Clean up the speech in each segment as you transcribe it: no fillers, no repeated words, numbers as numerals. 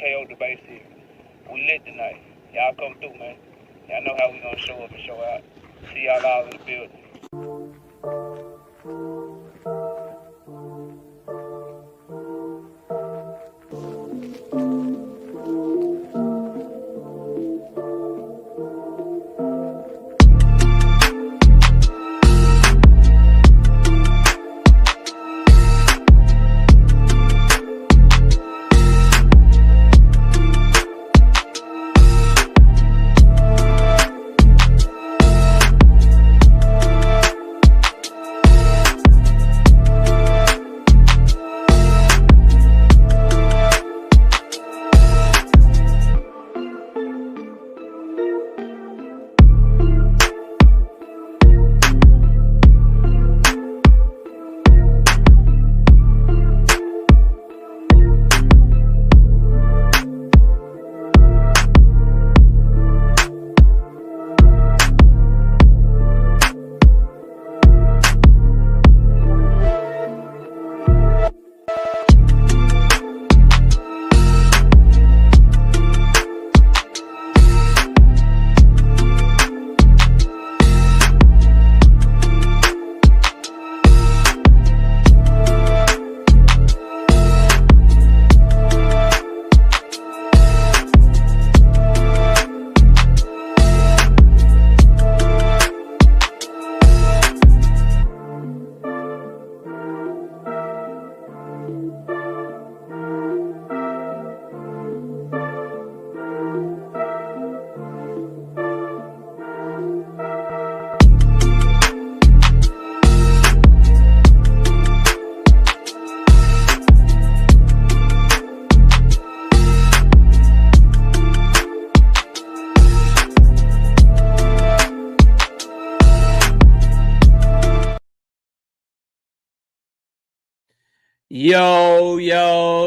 KO debate series. We lit tonight. Y'all come through, man. Y'all know how we gonna show up and show out. See y'all all in the building.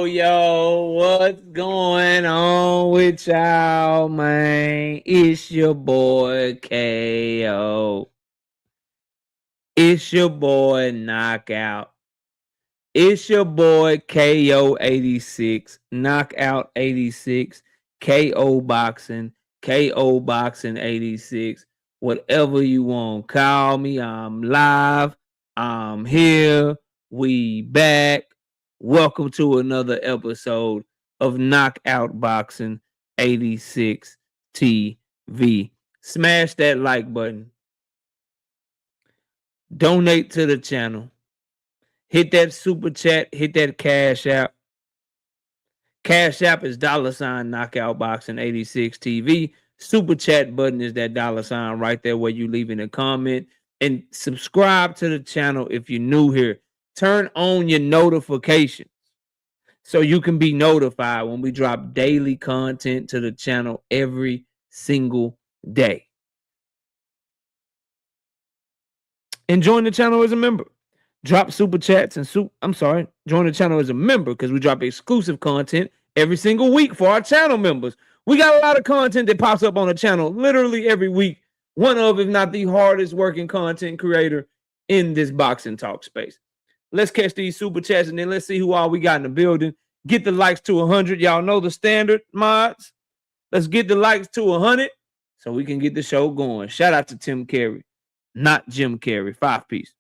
Yo, what's going on with y'all, man? It's your boy KO. It's your boy Knockout. It's your boy KO 86, Knockout 86, KO Boxing 86. Whatever you want, call me. I'm live. I'm here. We back. Welcome to another episode of Knockout Boxing 86 TV. Smash that like button. Donate to the channel. Hit that super chat. Hit that Cash App. Cash App is $ Knockout Boxing 86 TV. Super chat button is that $ right there where you leaving a comment. And subscribe to the channel if you're new here. Turn on your notifications so you can be notified when we drop daily content to the channel every single day. And join the channel as a member. Drop super chats and join the channel as a member because we drop exclusive content every single week for our channel members. We got a lot of content that pops up on the channel literally every week. One of, if not the hardest working content creator in this boxing talk space. Let's catch these super chats and then let's see who all we got in the building. Get the likes to 100. Y'all know the standard, mods. Let's get the likes to 100 so we can get the show going. Shout out to Tim Carey, not Jim Carrey, 5-piece.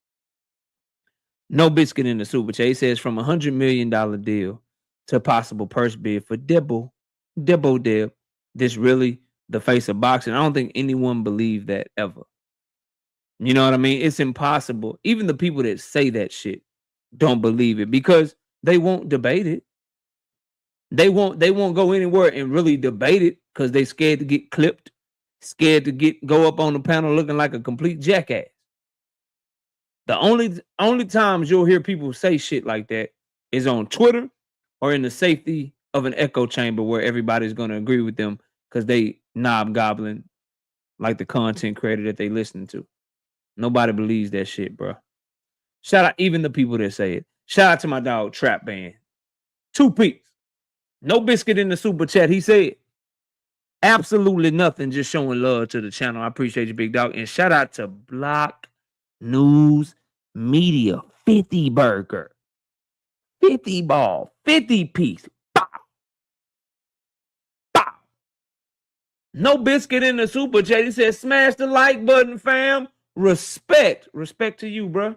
No biscuit in the super chat. He says from $100 million deal to possible purse bid for Debo Deb. This really the face of boxing. I don't think anyone believed that ever. You know what I mean? It's impossible. Even the people that say that shit don't believe it because they won't debate it. They won't go anywhere and really debate it because they scared to get clipped, scared to go up on the panel looking like a complete jackass. The only times you'll hear people say shit like that is on Twitter or in the safety of an echo chamber where everybody's going to agree with them because they knob-gobbling like the content creator that they listen to. Nobody believes that shit, bro. Shout out even the people that say it. Shout out to my dog Trap Band. 2-piece. No biscuit in the super chat. He said absolutely nothing, just showing love to the channel. I appreciate you, big dog. And shout out to Block News Media. 50 burger. 50 ball. 50 piece. Bah! No Biscuit in the super chat. He said, smash the like button, fam. Respect. Respect to you, bro.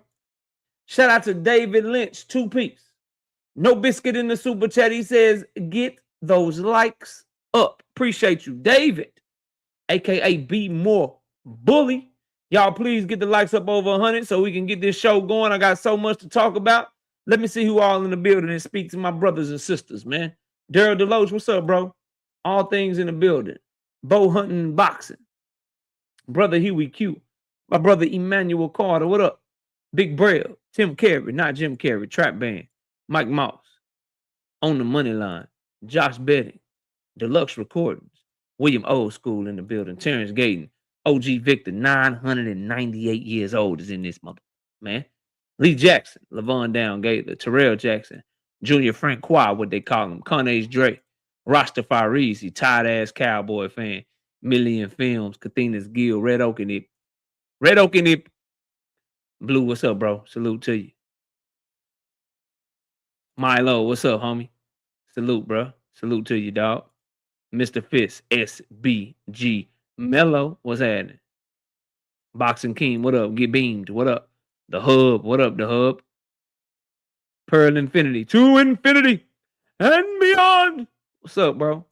Shout out to David Lynch, 2-piece. No Biscuit in the super chat. He says, get those likes up. Appreciate you. David, a.k.a. Be More Bully. Y'all please get the likes up over 100 so we can get this show going. I got so much to talk about. Let me see who all in the building and speak to my brothers and sisters, man. Daryl Deloach, what's up, bro? All things in the building. Bow hunting and boxing. Brother Huey Q. My brother Emmanuel Carter, what up? Big Braille. Tim Carey, not Jim Carrey. Trap Band. Mike Moss. On the Money Line. Josh Betting. Deluxe Recordings. William Old School in the building. Terrence Gayton. OG Victor, 998 years old, is in this mother, man. Lee Jackson, Lavon Down Gator, Terrell Jackson, Junior Frank Qua, what they call him, Carnage Dre, Rastafarizi, tired ass cowboy fan, Million Films, Kathina's Guild, Red Oak and It. Red Oak and It. Blue, what's up, bro? Salute to you. Milo, what's up, homie? Salute, bro. Salute to you, dog. Mr. Fist, SBG. Mello, what's happening? Boxing King, what up? Get beamed, what up? The Hub, what up, the Hub? Pearl Infinity, to infinity and beyond. What's up, bro?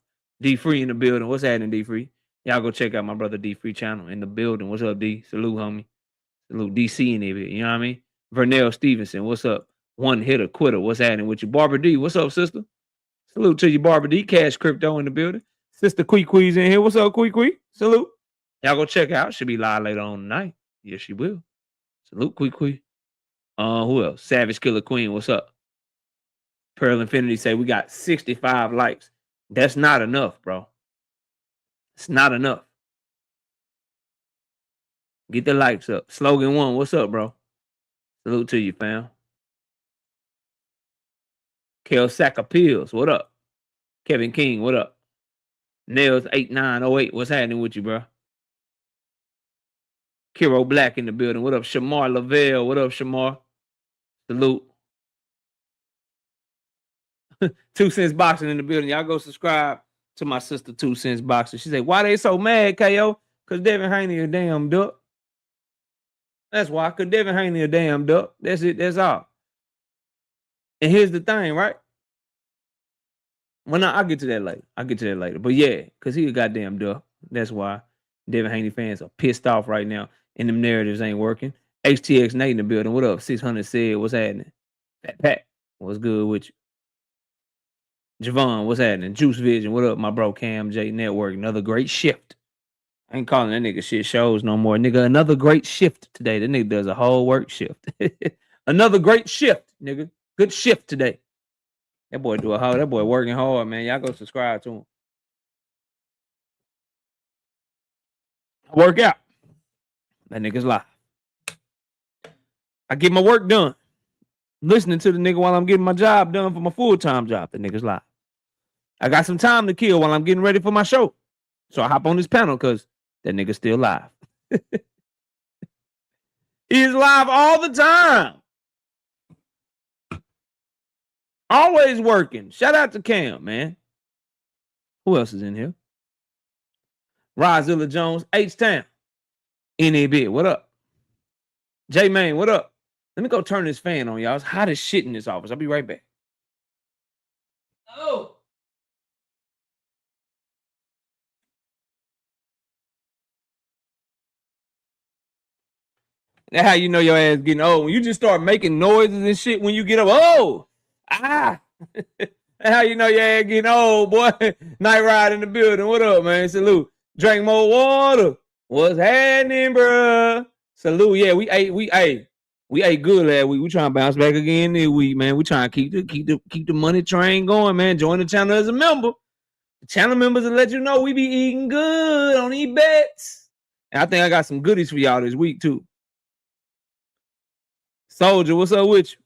D Free in the building. What's happening, D Free? Y'all go check out my brother D Free channel in the building. What's up, D? Salute, homie. Salute DC in it, you know what I mean? Vernell Stevenson, what's up? One hitter quitter. What's happening with you? Barbara D, what's up, sister? Salute to you, Barbara D. Cash Crypto in the building. Sister Quee's in here. What's up, Quee? Salute. Y'all go check out. Should be live later on tonight. Yes, she will. Salute, Quee. Who else? Savage Killer Queen. What's up? Pearl Infinity say we got 65 likes. That's not enough, bro. It's not enough. Get the likes up. Slogan 1. What's up, bro? Salute to you, fam. Kel Sack Appeals. What up? Kevin King. What up? Nails 8908. What's happening with you, bro? Kiro Black in the building. What up, Shamar Lavelle? What up, Shamar? Salute. 2 Cents Boxing in the building. Y'all go subscribe to my sister 2 Cents Boxing. She said, why they so mad, KO? Because Devin Haney a damn duck. That's why. Because Devin Haney a damn duck. That's it. That's all. And here's the thing, right? Well, no, I'll get to that later. But yeah, because he a goddamn duck. That's why Devin Haney fans are pissed off right now. And them narratives ain't working. HTX Nate in the building. What up? 600 said, what's happening? Pat, what's good with you? Javon, what's happening? Juice Vision, what up, my bro? Cam J Network, another great shift. I ain't calling that nigga shit shows no more. Nigga, another great shift today. That nigga does a whole work shift. Another great shift, nigga. Good shift today. That boy that boy working hard, man. Y'all go subscribe to him. Work out. That nigga's live. I get my work done. Listening to the nigga while I'm getting my job done for my full-time job. The nigga's live. I got some time to kill while I'm getting ready for my show. So I hop on this panel because that nigga's still live. He's live all the time. Always working. Shout out to Cam, man. Who else is in here? Rozilla Jones, H-Town. NAB, what up? J-Main, what up? Let me go turn this fan on, y'all. It's hot as shit in this office. I'll be right back. Oh. That's how you know your ass getting old. When you just start making noises and shit when you get up. Oh. Ah. That's how you know your ass getting old, boy. Night Ride in the building. What up, man? Salute. Drink more water. What's happening, bro? Salute. Yeah, we ate good last week. We trying to bounce back again this week, man. We trying to keep the money train going, man. Join the channel as a member. The channel members will let you know we be eating good on these bets. And I think I got some goodies for y'all this week too. Soldier, what's up with you?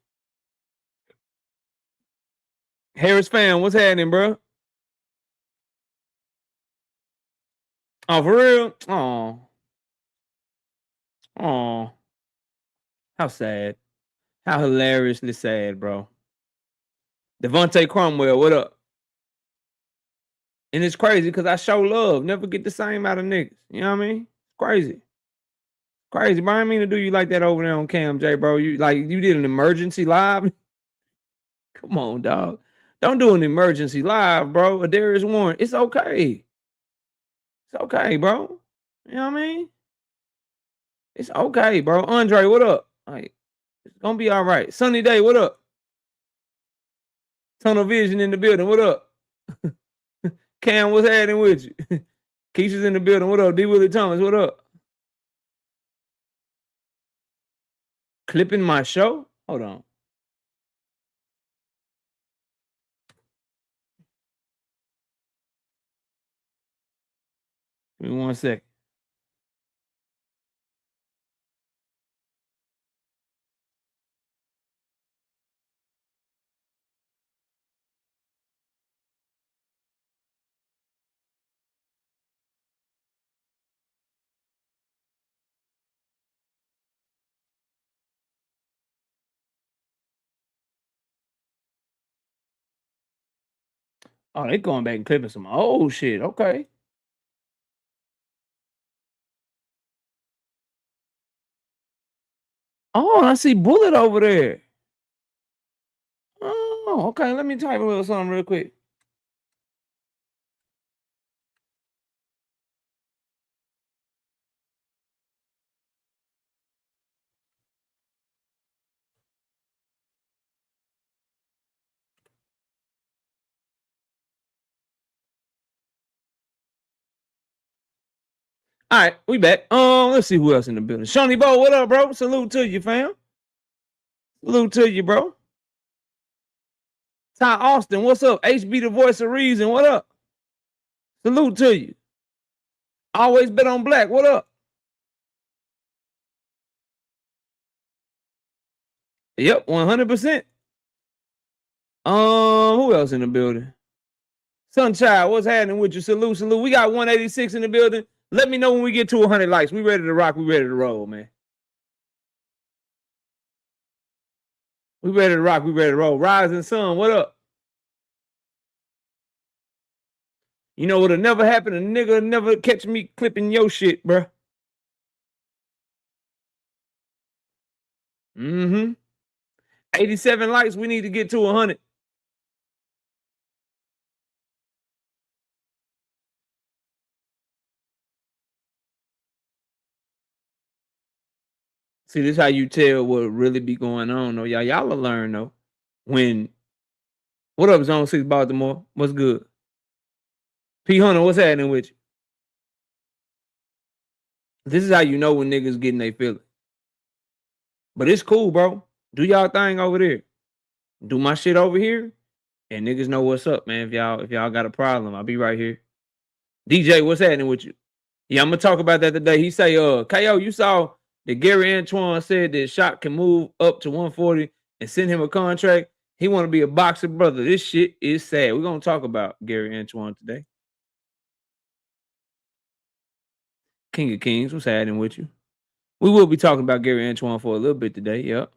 Harris fan, what's happening, bro? Oh, for real? Oh. How sad. How hilariously sad, bro. Devontae Cromwell, what up? And it's crazy because I show love. Never get the same out of niggas. You know what I mean? Crazy. Crazy, bro. I didn't mean to do you like that over there on Cam J, bro. You did an emergency live. Come on, dog. Don't do an emergency live, bro. Darius Warren. It's okay. It's okay, bro. You know what I mean? It's okay, bro. Andre, what up? Like, it's gonna be all right. Sunny Day, what up? Tunnel Vision in the building, what up? Cam, what's happening with you? Keisha's in the building, what up? D. Willie Thomas, what up? Clipping my show? Hold on. Give me 1 second. Oh, they going back and clipping some old shit. Okay. Oh, I see Bullet over there. Oh, okay. Let me type a little something real quick. All right, we back. Let's see who else in the building. Shawnee Bo, what up, bro? Salute to you, fam. Salute to you, bro. Ty Austin, what's up? HB, the voice of reason, what up? Salute to you. Always bet on black, what up? Yep, 100%. Who else in the building? Sunchild, what's happening with you? Salute, salute. We got 186 in the building. Let me know when we get to 100 likes. We ready to rock. We ready to roll, man. We ready to rock. We ready to roll. Rising Sun, what up? You know what'll never happen? A nigga never catch me clipping your shit, bruh. 87 likes. We need to get to 100. See, this is how you tell what really be going on, though. Y'all will learn, though. What up, Zone 6 Baltimore? What's good? P. Hunter, what's happening with you? This is how you know when niggas getting they feeling. But it's cool, bro. Do y'all thing over there. Do my shit over here. And niggas know what's up, man. If y'all got a problem, I'll be right here. DJ, what's happening with you? Yeah, I'm gonna talk about that today. He say, KO, you saw that Gary Antoine said that Shot can move up to 140 and send him a contract. He want to be a boxer, brother. This shit is sad. We're gonna talk about Gary Antoine today. King of Kings, what's happening with you? We will be talking about Gary Antoine for a little bit today. Yep.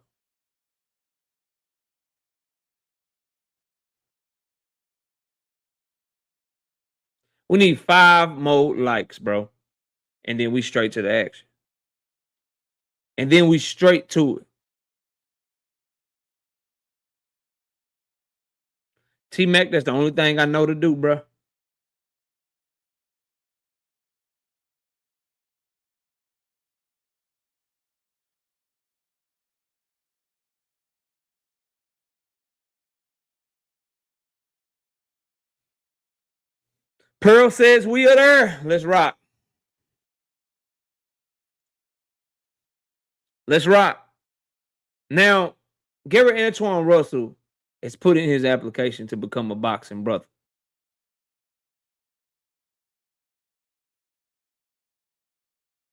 We need 5 more likes, bro. And then we straight to the action. And then we straight to it. T-Mac, that's the only thing I know to do, bro. Pearl says we are there. Let's rock. Let's rock. Now, Gary Antoine Russell has put in his application to become a boxing brother.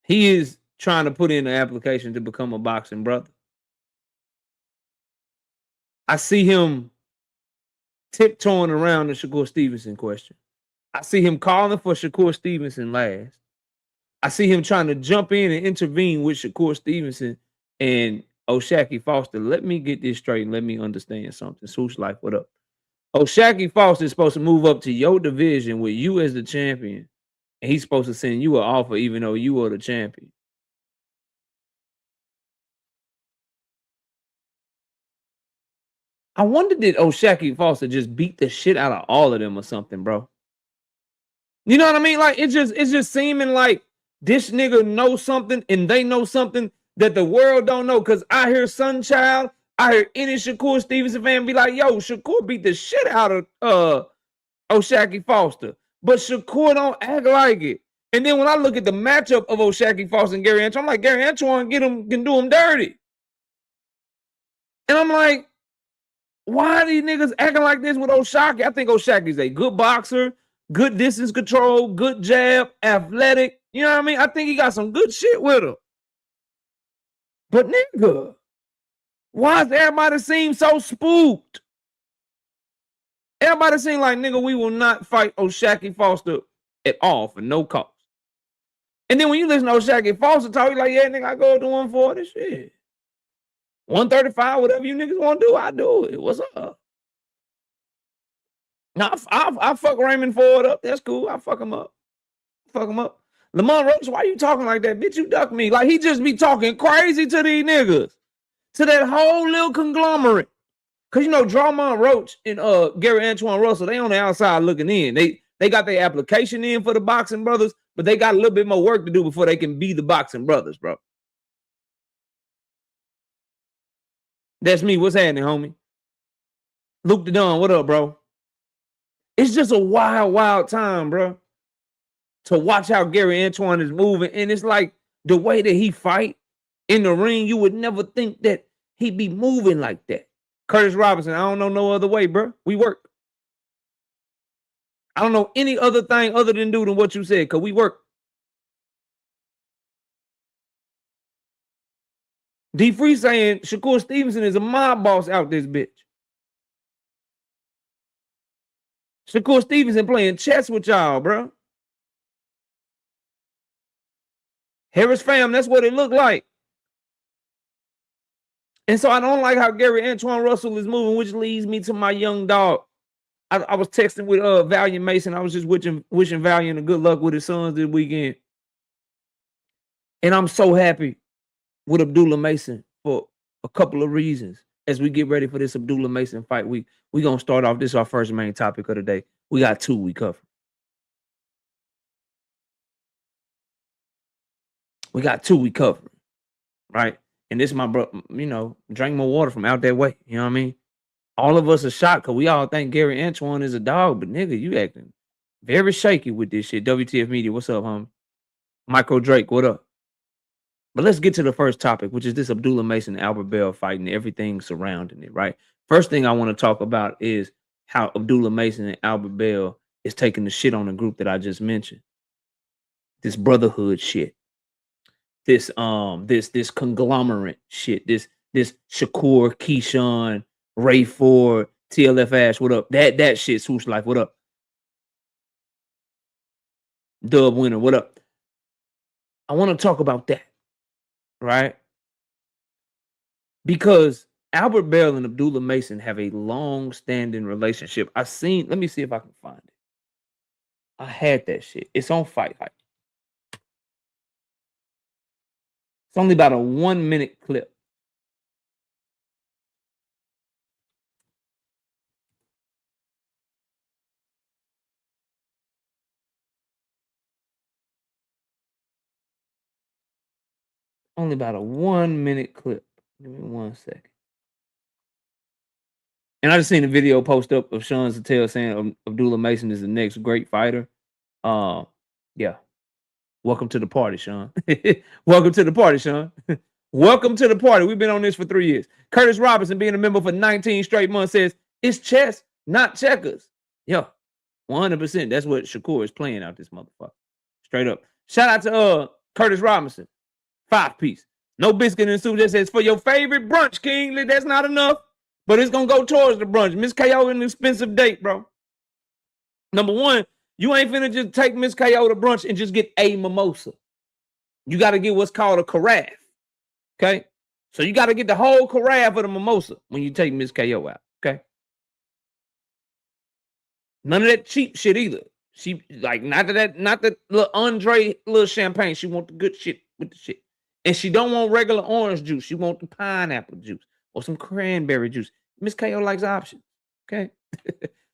He is trying to put in an application to become a boxing brother. I see him tiptoeing around the Shakur Stevenson question. I see him calling for Shakur Stevenson last. I see him trying to jump in and intervene with Shakur Stevenson and O'Shaquie Foster. Let me get this straight and let me understand something. Swoosh Life, what up? Shaqy Foster is supposed to move up to your division with you as the champion, and he's supposed to send you an offer even though you are the champion. I wonder did Shaqy Foster just beat the shit out of all of them or something, bro? You know what I mean? Like it's just seeming like this nigga knows something and they know something that the world don't know. Cause I hear Sunchild, I hear any Shakur Stevenson fan be like, yo, Shakur beat the shit out of Shaqy Foster. But Shakur don't act like it. And then when I look at the matchup of Shaqy Foster and Gary Antoine, I'm like, Gary Antoine can do him dirty. And I'm like, why are these niggas acting like this with O'Shaquie? I think O'Shaquie's a good boxer, good distance control, good jab, athletic. You know what I mean? I think he got some good shit with him. But nigga, why does everybody seem so spooked? Everybody seem like, nigga, we will not fight Shaqy Foster at all for no cost. And then when you listen to Shaqy Foster talk, you like, yeah, nigga, I go to 140, shit. 135, whatever you niggas want to do, I do it. What's up? Now, I fuck Raymond Ford up. That's cool. I fuck him up. Fuck him up. Lamont Roach, why you talking like that? Bitch, you duck me. Like, he just be talking crazy to these niggas. To that whole little conglomerate. Because, you know, Drawmont Roach and Gary Antoine Russell, they on the outside looking in. They got their application in for the Boxing Brothers, but they got a little bit more work to do before they can be the Boxing Brothers, bro. That's me. What's happening, homie? Luke the Don, what up, bro? It's just a wild, wild time, bro. To watch how Gary Antoine is moving. And it's like the way that he fight in the ring, you would never think that he'd be moving like that. Curtis Robinson, I don't know no other way, bro. We work. I don't know any other thing other than do than what you said, because we work. D Free saying Shakur Stevenson is a mob boss out this bitch. Shakur Stevenson playing chess with y'all, bro. Harris fam, that's what it looked like. And so I don't like how Gary Antoine Russell is moving, which leads me to my young dog. I was texting with Valiant Mason. I was just wishing Valiant a good luck with his sons this weekend. And I'm so happy with Abdullah Mason for a couple of reasons. As we get ready for this Abdullah Mason fight week, we're going to start off. This is our first main topic of the day. We got two we cover. We got two we cover, right? And this is my bro, you know, drink more water from out that way. You know what I mean? All of us are shocked because we all think Gary Antoine is a dog, but nigga, you acting very shaky with this shit. WTF Media, what's up, homie? Michael Drake, what up? But let's get to the first topic, which is this Abdullah Mason Albert Bell fight and everything surrounding it, right? First thing I want to talk about is how Abdullah Mason and Albert Bell is taking the shit on the group that I just mentioned. This brotherhood shit. This conglomerate shit. This Shakur, Keyshawn, Ray Ford, TLF Ash, what up? That shit, Swoosh Life, what up? Dub Winner, what up? I want to talk about that, right? Because Albert Bell and Abdullah Mason have a long-standing relationship. Let me see if I can find it. I had that shit. It's on Fight Hype. It's only about a 1-minute clip. Only about a 1-minute clip. Give me 1 second. And I just seen a video post up of Sean Zattel saying Abdullah Mason is the next great fighter. Yeah. Welcome to the party, Sean. Welcome to the party, Sean. Welcome to the party. We've been on this for 3 years. Curtis Robinson, being a member for 19 straight months, says it's chess, not checkers. Yeah, 100%. That's what Shakur is playing out this motherfucker. Straight up. Shout out to Curtis Robinson. 5-piece. No biscuit and soup. That says for your favorite brunch, King. That's not enough, but it's gonna go towards the brunch. Miss KO an expensive date, bro. Number one, you ain't finna just take Miss KO to brunch and just get a mimosa. You got to get what's called a carafe. Okay? So you got to get the whole carafe of the mimosa when you take Miss KO out. Okay? None of that cheap shit either. She like not the little Andre little champagne. She want the good shit with the shit. And she don't want regular orange juice. She want the pineapple juice or some cranberry juice. Miss KO likes options. Okay.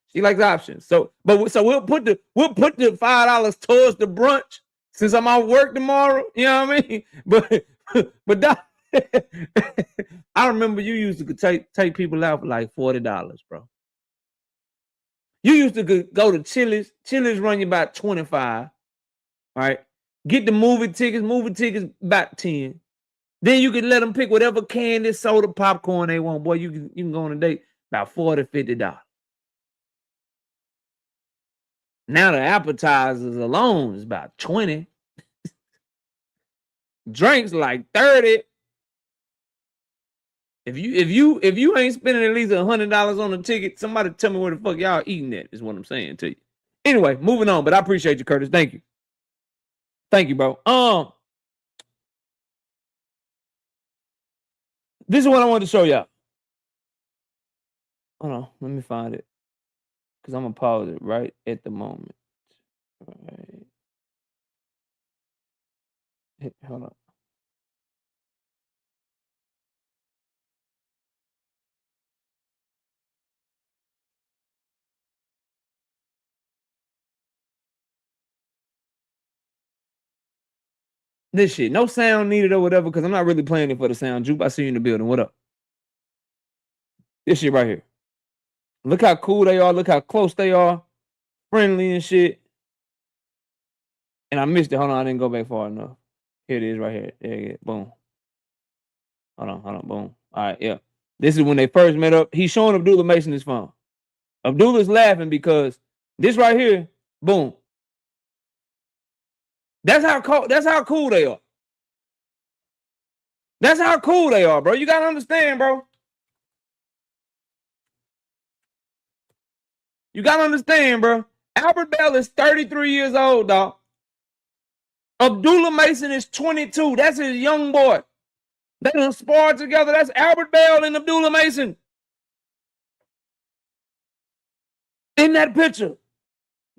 She likes options. So we'll put the $5 towards the brunch since I'm out work tomorrow. You know what I mean? But I remember you used to take people out for like $40, bro. You used to go to Chili's. Chili's run you about $25. Right? Get the movie tickets about 10. Then you can let them pick whatever candy, soda, popcorn they want. Boy, you can go on a date about $40, $50. Now the appetizers alone is about 20. Drinks like 30. If you ain't spending at least $100 on a ticket, somebody tell me where the fuck y'all eating at, is what I'm saying to you. Anyway, moving on, but I appreciate you, Curtis. Thank you. Thank you, bro. This is what I wanted to show y'all. Hold on, let me find it. Because I'm gonna pause it right at the moment. All right. Hold on. This shit, no sound needed or whatever, because I'm not really playing it for the sound. Jupe, I see you in the building. What up? This shit right here. Look how cool they are. Look how close they are. Friendly and shit. And I missed it. Hold on, I didn't go back far enough. Here it is right here. There you go. Boom. Hold on. Boom. All right, yeah. This is when they first met up. He's showing Abdullah Mason his phone. Abdullah's laughing because this right here, boom. That's how cool they are. That's how cool they are, bro. You gotta understand, bro. You gotta understand, bro. Albert Bell is 33 years old, dog. Abdullah Mason is 22. That's his young boy. They done sparred together. That's Albert Bell and Abdullah Mason. In that picture.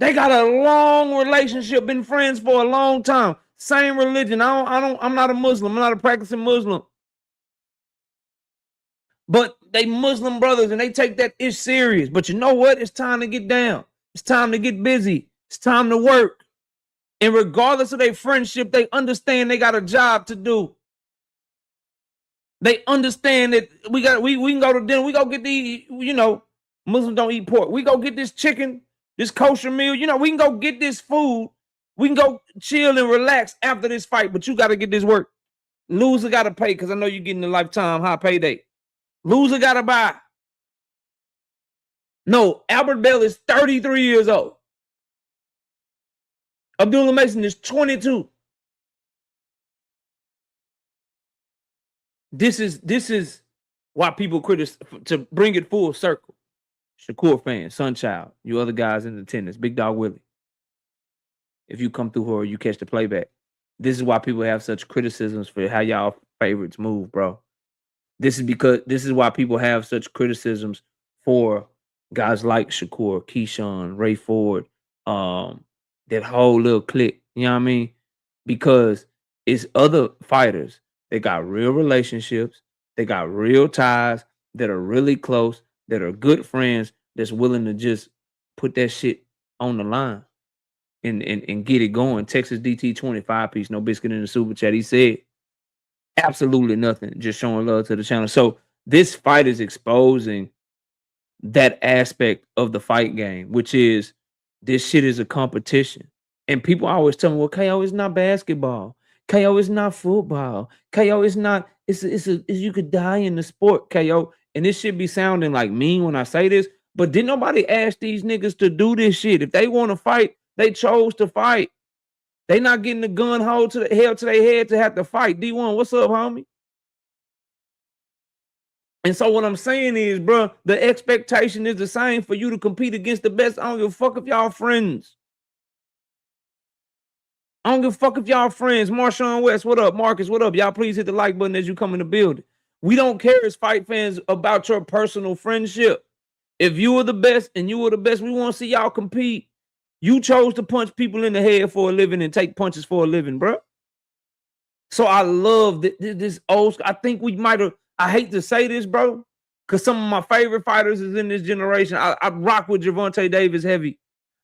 They got a long relationship, been friends for a long time. Same religion. I'm not a Muslim. I'm not a practicing Muslim. But they Muslim brothers and they take that ish serious. But you know what? It's time to get down. It's time to get busy. It's time to work. And regardless of their friendship, they understand they got a job to do. They understand that we can go to dinner. We go get the, Muslims don't eat pork. We go get this chicken, this kosher meal. We can go get this food. We can go chill and relax after this fight, but you got to get this work. Loser got to pay because I know you're getting a lifetime high payday. Loser got to buy. No, Albert Bell is 33 years old. Abdullah Mason is 22. This is why people criticize, to bring it full circle. Shakur fan, Sunchild, you other guys in attendance, Big Dog Willie. If you come through here or you catch the playback, this is why people have such criticisms for how y'all favorites move, bro. This is why people have such criticisms for guys like Shakur, Keyshawn, Ray Ford, that whole little clique. You know what I mean? Because it's other fighters that got real relationships, they got real ties, that are really close, that are good friends, that's willing to just put that shit on the line and get it going. Texas DT 25 piece, no biscuit in the super chat. He said absolutely nothing, just showing love to the channel. So this fight is exposing that aspect of the fight game, which is this shit is a competition. And people always tell me, well, KO is not basketball. KO is not football. KO is not, you could die in the sport, KO. And this should be sounding like mean when I say this, but didn't nobody ask these niggas to do this shit? If they want to fight, they chose to fight. They not getting the gun held to their head to have to fight. D1, what's up, homie? And so what I'm saying is, bro, the expectation is the same for you to compete against the best. I don't give a fuck if y'all friends. I don't give a fuck if y'all friends. Marshawn West, what up? Marcus, what up? Y'all please hit the like button as you come in the building. We don't care as fight fans about your personal friendship. If you were the best and you were the best, we want to see y'all compete. You chose to punch people in the head for a living and take punches for a living, bro. So I love this old school. I think we might have, I hate to say this, bro, because some of my favorite fighters is in this generation. I rock with Gervonta Davis heavy.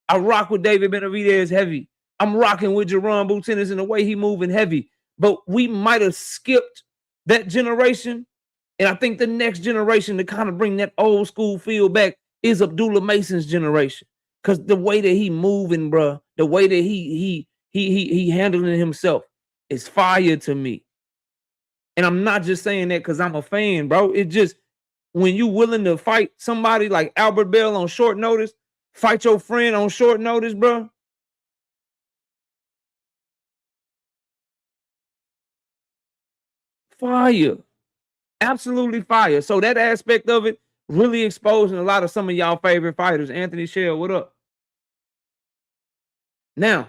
I rock with David Benavidez heavy. I'm rocking with Jerron Boutinez in the way he moving heavy. But we might have skipped that generation. And I think the next generation to kind of bring that old school feel back is Abdullah Mason's generation. Because the way that he moving, bro, the way that he handling himself is fire to me. And I'm not just saying that because I'm a fan, bro. It's just when you willing to fight somebody like Albert Bell on short notice, fight your friend on short notice, bro. Fire. Absolutely fire. So that aspect of it really exposing a lot of some of y'all favorite fighters. Anthony Shell, what up? Now,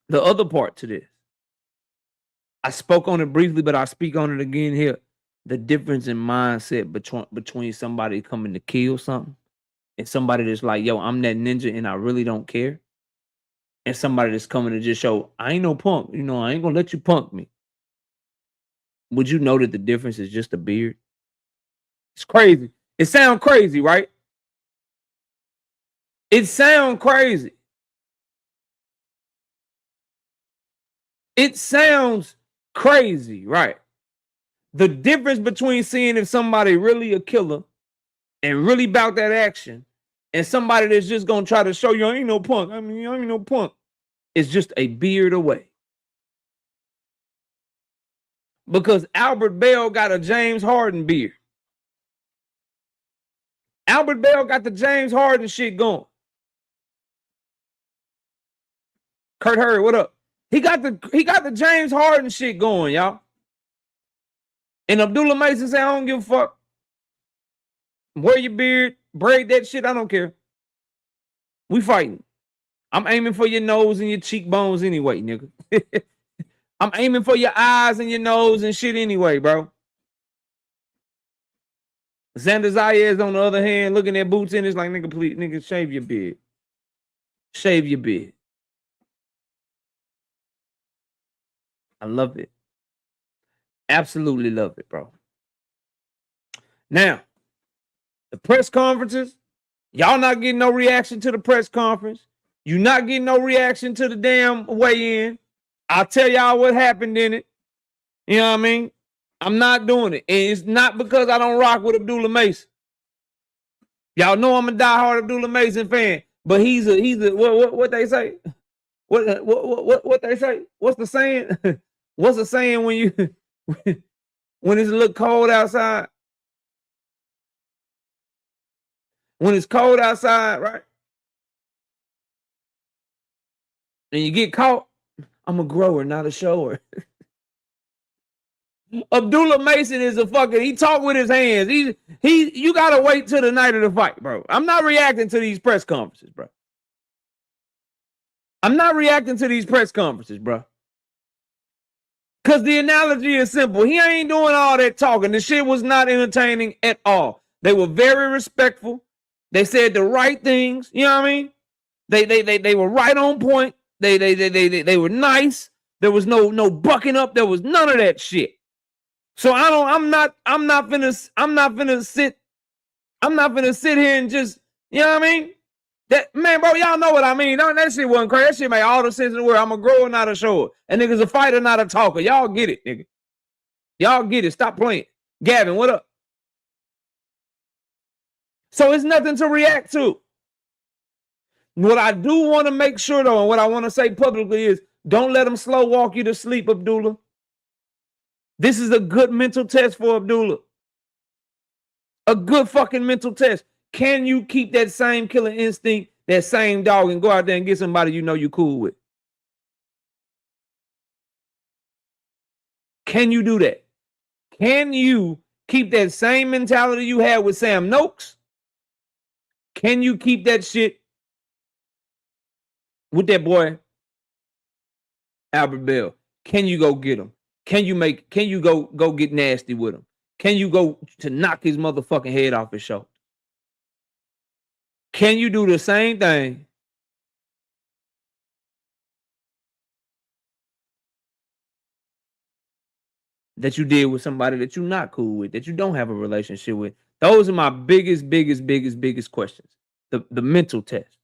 the other part to this. I spoke on it briefly, but I'll speak on it again here. The difference in mindset between somebody coming to kill something and somebody that's like, yo, I'm that ninja and I really don't care. And somebody that's coming to just show, I ain't no punk. You know, I ain't gonna let you punk me. Would you know that the difference is just a beard? It's crazy. It sounds crazy, right? It sounds crazy. It sounds crazy, right? The difference between seeing if somebody really a killer and really about that action and somebody that's just gonna try to show you I ain't no punk. I mean, I ain't no punk. It's just a beard away. Because Albert Bell got a James Harden beard. Albert Bell got the James Harden shit going. Kurt Hurry, what up? He got the James Harden shit going, y'all. And Abdullah Mason said, I don't give a fuck. Wear your beard, braid that shit, I don't care. We fighting. I'm aiming for your nose and your cheekbones anyway, nigga. I'm aiming for your eyes and your nose and shit anyway, bro. Xander Zayas, on the other hand, looking at boots in, it's like, nigga, please, nigga, shave your beard. Shave your beard. I love it. Absolutely love it, bro. Now, the press conferences, y'all not getting no reaction to the press conference. You not getting no reaction to the damn weigh-in. I'll tell y'all what happened in it. You know what I mean? I'm not doing it. And it's not because I don't rock with Abdullah Mason. Y'all know I'm a diehard Abdullah Mason fan, but he's a what they say? What they say? What's the saying? What's the saying when you when it's a little cold outside? When it's cold outside, right? And you get caught, I'm a grower, not a shower. Abdullah Mason is a fucking, he talk with his hands. You gotta wait till the night of the fight, bro. I'm not reacting to these press conferences, bro. I'm not reacting to these press conferences, bro. Because the analogy is simple. He ain't doing all that talking. The shit was not entertaining at all. They were very respectful. They said the right things. You know what I mean? They were right on point. They were nice. There was no bucking up. There was none of that shit. So I'm not finna sit here and just, you know what I mean? That, man, bro, y'all know what I mean. That shit wasn't crazy. That shit made all the sense in the world. I'm a grower, not a shower. And nigga's a fighter, not a talker. Y'all get it, nigga. Y'all get it. Stop playing. Gavin, what up? So it's nothing to react to. What I do want to make sure, though, and what I want to say publicly is, don't let them slow walk you to sleep, Abdullah. This is a good mental test for Abdullah. A good fucking mental test. Can you keep that same killer instinct, that same dog, and go out there and get somebody you know you cool with? Can you do that? Can you keep that same mentality you had with Sam Noakes? Can you keep that shit with that boy, Albert Bell? Can you go get him? Can you go get nasty with him? Can you go to knock his motherfucking head off his shoulder? Can you do the same thing that you did with somebody that you're not cool with, that you don't have a relationship with? Those are my biggest questions. The mental test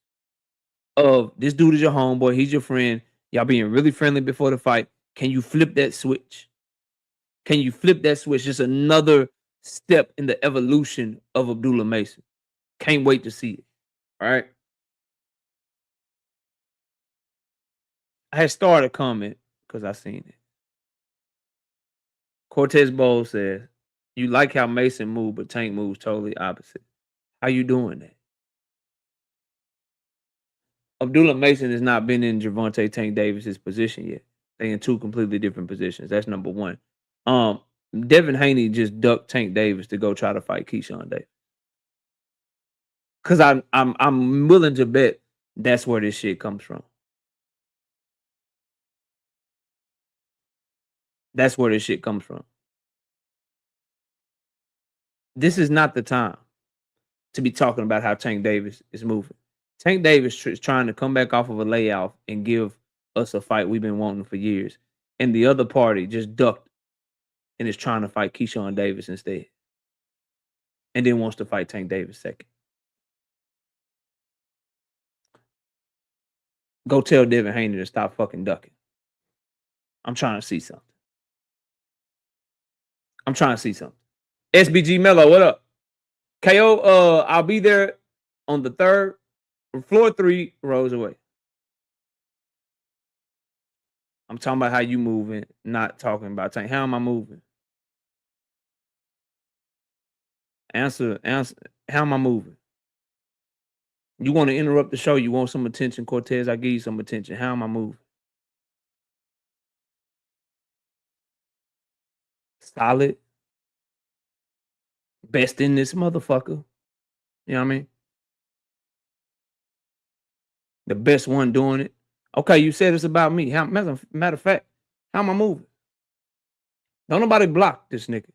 of this dude is your homeboy, he's your friend, y'all being really friendly before the fight. Can you flip that switch? Can you flip that switch? Just another step in the evolution of Abdullah Mason. Can't wait to see it. All right. I had started a comment because I seen it. Cortez Bowl says, you like how Mason moved, but Tank moves totally opposite. How you doing that? Abdullah Mason has not been in Gervonta Tank Davis's position yet. They in two completely different positions. That's number one. Devin Haney just ducked Tank Davis to go try to fight Keyshawn Davis. Cause I'm willing to bet that's where this shit comes from. That's where this shit comes from. This is not the time to be talking about how Tank Davis is moving. Tank Davis is trying to come back off of a layoff and give us a fight we've been wanting for years. And the other party just ducked and is trying to fight Keyshawn Davis instead. And then wants to fight Tank Davis second. Go tell Devin Haney to stop fucking ducking. I'm trying to see something. SBG Mello, what up? KO, I'll be there on the 3rd, floor 3 rows away. I'm talking about how you moving, not talking about Tank. How am I moving? Answer. How am I moving? You want to interrupt the show? You want some attention, Cortez? I give you some attention. How am I moving? Solid. Best in this motherfucker. You know what I mean? The best one doing it. Okay, you said it's about me. Matter of fact, how am I moving? Don't nobody block this nigga.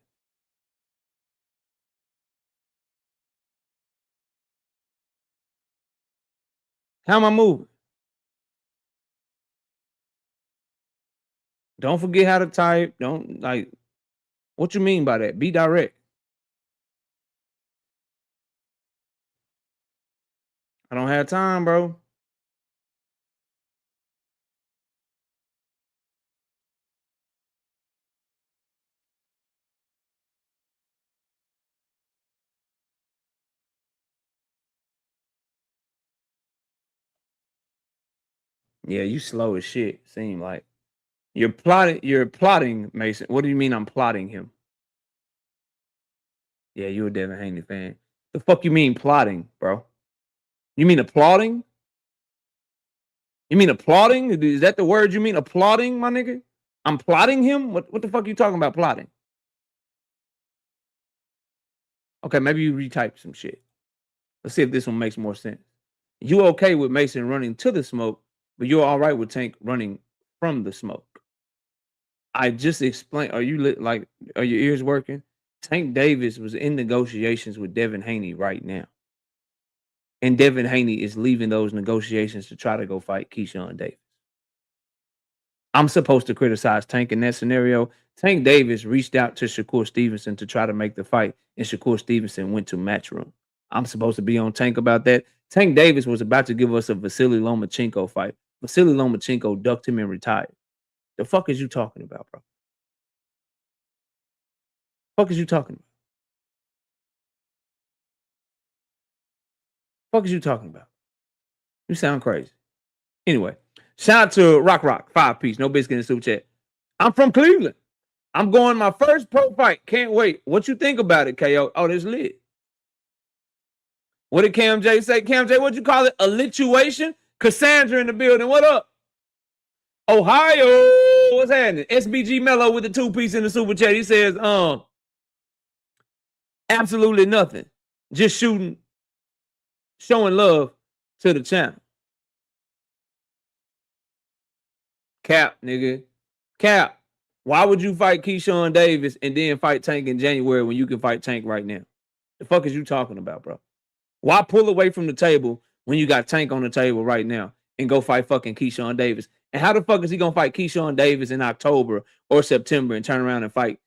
How am I moving? Don't forget how to type. Don't like. What you mean by that? Be direct. I don't have time, bro. Yeah, you slow as shit. Seem like you're plotting, Mason. What do you mean I'm plotting him? Yeah, you a Devin Haney fan. The fuck you mean plotting, bro? You mean applauding? You mean applauding? Is that the word you mean? Applauding, my nigga? I'm plotting him? What the fuck you talking about plotting? Okay, maybe you retype some shit. Let's see if this one makes more sense. You okay with Mason running to the smoke, but you're all right with Tank running from the smoke. I just explained. Are your ears working? Tank Davis was in negotiations with Devin Haney right now. And Devin Haney is leaving those negotiations to try to go fight Keyshawn Davis. I'm supposed to criticize Tank in that scenario. Tank Davis reached out to Shakur Stevenson to try to make the fight, and Shakur Stevenson went to Matchroom. I'm supposed to be on Tank about that. Tank Davis was about to give us a Vasily Lomachenko fight. Vasily Lomachenko ducked him and retired. The fuck is you talking about, bro? Fuck is you talking about? Fuck is you talking about? You sound crazy. Anyway, shout out to Rock 5-piece. No biscuit in the super chat. I'm from Cleveland. I'm going my first pro fight. Can't wait. What you think about it, KO? Oh, this lit. What did Cam J say? Cam J, what'd you call it? Alliteration? Cassandra in the building. What up? Ohio. What's happening? SBG Mello with the 2-piece in the super chat. He says, absolutely nothing. Just showing love to the channel. Cap, nigga. Cap. Why would you fight Keyshawn Davis and then fight Tank in January when you can fight Tank right now? The fuck is you talking about, bro? Why pull away from the table when you got Tank on the table right now and go fight fucking Keyshawn Davis? And how the fuck is he gonna fight Keyshawn Davis in October or September and turn around and fight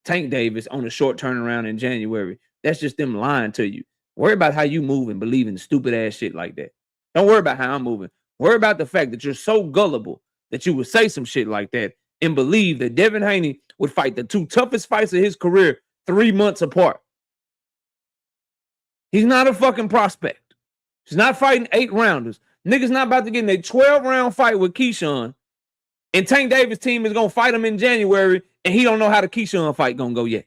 Tank Davis on a short turnaround in January? That's just them lying to you. Worry about how you move and believe in stupid ass shit like that. Don't worry about how I'm moving. Worry about the fact that you're so gullible that you would say some shit like that and believe that Devin Haney would fight the two toughest fights of his career 3 months apart. He's not a fucking prospect. He's not fighting 8-rounders. Niggas not about to get in a 12-round fight with Keyshawn, and Tank Davis' team is going to fight him in January, and he don't know how the Keyshawn fight going to go yet.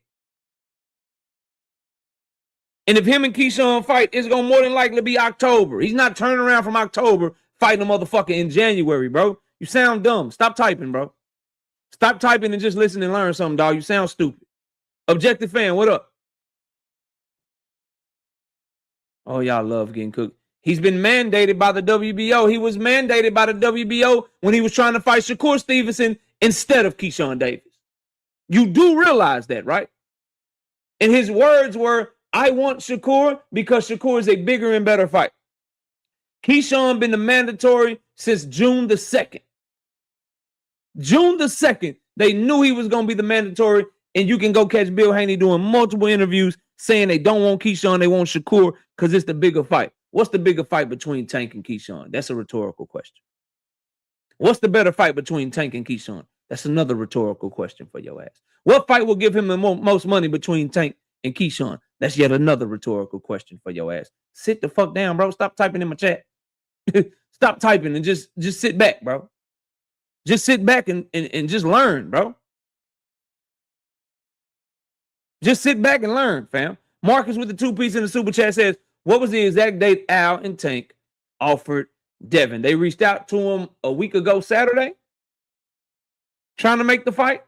And if him and Keyshawn fight, it's going to more than likely be October. He's not turning around from October fighting a motherfucker in January, bro. You sound dumb. Stop typing, bro. Stop typing and just listen and learn something, dog. You sound stupid. Objective fan, what up? Oh, y'all love getting cooked. He's been mandated by the WBO. He was mandated by the WBO when he was trying to fight Shakur Stevenson instead of Keyshawn Davis. You do realize that, right? And his words were, I want Shakur because Shakur is a bigger and better fight. Keyshawn been the mandatory since June the 2nd. June the 2nd, they knew he was going to be the mandatory, and you can go catch Bill Haney doing multiple interviews saying they don't want Keyshawn, they want Shakur because it's the bigger fight. What's the bigger fight between Tank and Keyshawn? That's a rhetorical question. What's the better fight between Tank and Keyshawn? That's another rhetorical question for your ass. What fight will give him the most money between Tank and Keyshawn? That's yet another rhetorical question for your ass. Sit the fuck down, bro. Stop typing in my chat. Stop typing and just sit back, bro. Just sit back and just learn, bro. Just sit back and learn, fam. Marcus with the 2-piece in the super chat says, what was the exact date Al and Tank offered Devin? They reached out to him a week ago Saturday, trying to make the fight.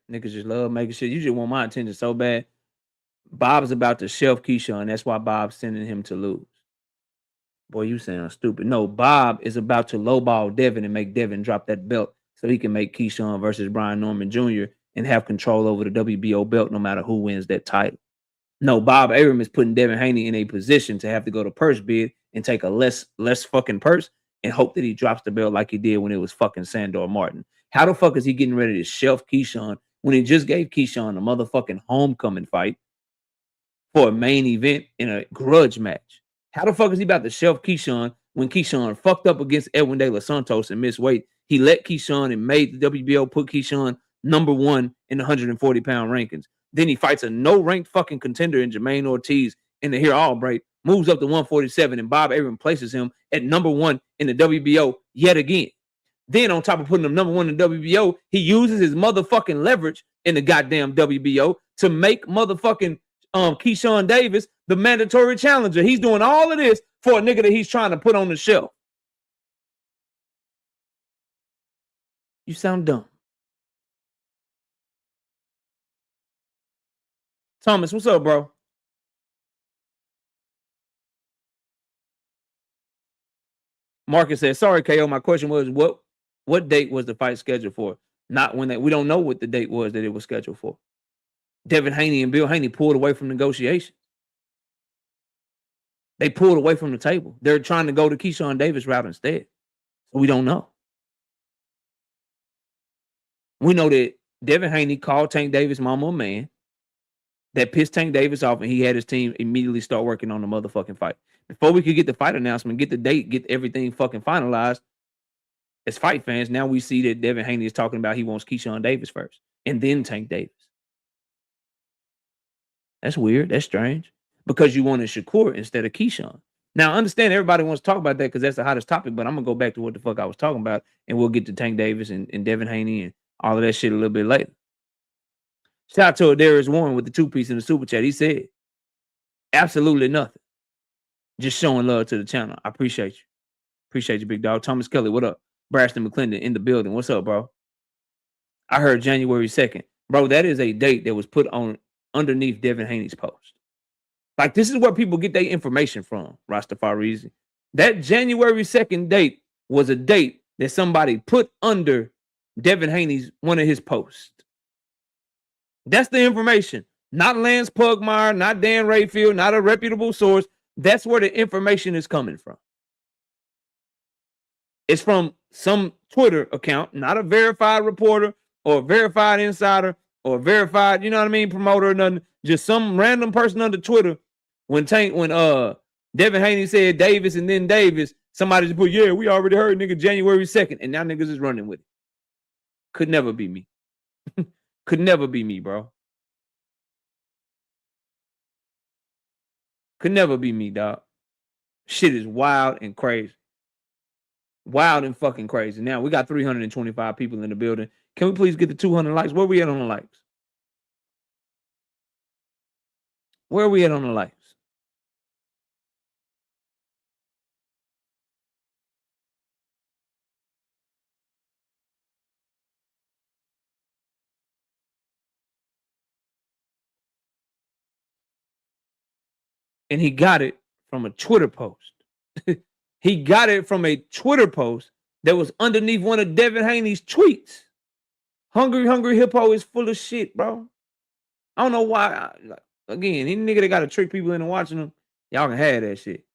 Niggas just love making shit. You just want my attention so bad. Bob's about to shelf Keyshawn. That's why Bob's sending him to lose. Boy, you sound stupid. No, Bob is about to lowball Devin and make Devin drop that belt so he can make Keyshawn versus Brian Norman Jr. and have control over the WBO belt no matter who wins that title. No, Bob Arum is putting Devin Haney in a position to have to go to purse bid and take a less fucking purse and hope that he drops the belt like he did when it was fucking Sandor Martin. How the fuck is he getting ready to shelf Keyshawn when he just gave Keyshawn a motherfucking homecoming fight for a main event in a grudge match? How the fuck is he about to shelf Keyshawn when Keyshawn fucked up against Edwin De Los Santos and missed weight? He let Keyshawn and made the WBO put Keyshawn #1 in the 140-pound rankings. Then he fights a no-ranked fucking contender in Jermaine Ortiz in the Here All break, moves up to 147, and Bob Arum places him at #1 in the WBO yet again. Then on top of putting him #1 in the WBO, he uses his motherfucking leverage in the goddamn WBO to make motherfucking Keyshawn Davis the mandatory challenger. He's doing all of this for a nigga that he's trying to put on the shelf. You sound dumb. Thomas, what's up, bro? Marcus says, sorry, KO. My question was, what date was the fight scheduled for? Not when we don't know what the date was that it was scheduled for. Devin Haney and Bill Haney pulled away from negotiations. They pulled away from the table. They're trying to go to Keyshawn Davis route instead. So we don't know. We know that Devin Haney called Tank Davis mama a man. That pissed Tank Davis off, and he had his team immediately start working on the motherfucking fight. Before we could get the fight announcement, get the date, get everything fucking finalized, as fight fans, now we see that Devin Haney is talking about he wants Keyshawn Davis first, and then Tank Davis. That's weird. That's strange. Because you wanted Shakur instead of Keyshawn. Now, I understand everybody wants to talk about that because that's the hottest topic, but I'm going to go back to what the fuck I was talking about, and we'll get to Tank Davis and Devin Haney and all of that shit a little bit later. Shout out to Darius Warren with the 2-piece in the super chat. He said, absolutely nothing. Just showing love to the channel. I appreciate you. Appreciate you, big dog. Thomas Kelly, what up? Braston McClendon in the building. What's up, bro? I heard January 2nd. Bro, that is a date that was put on underneath Devin Haney's post. Like, this is where people get their information from, Rastafari. That January 2nd date was a date that somebody put under Devin Haney's one of his posts. That's the information. Not Lance Pugmire, not Dan Rayfield, not a reputable source. That's where the information is coming from. It's from some Twitter account, not a verified reporter or a verified insider or a verified, you know what I mean, promoter or nothing. Just some random person under Twitter. When Devin Haney said Davis and then Davis, somebody just put, yeah, we already heard nigga January 2nd, and now niggas is running with it. Could never be me. Could never be me, bro. Could never be me, dog. Shit is wild and crazy. Wild and fucking crazy. Now, we got 325 people in the building. Can we please get the 200 likes? Where we at on the likes? Where are we at on the likes? And he got it from a Twitter post. He got it from a Twitter post that was underneath one of Devin Haney's tweets. Hungry Hippo is full of shit, bro. I don't know why. Again, any nigga that got to trick people into watching them, y'all can have that shit.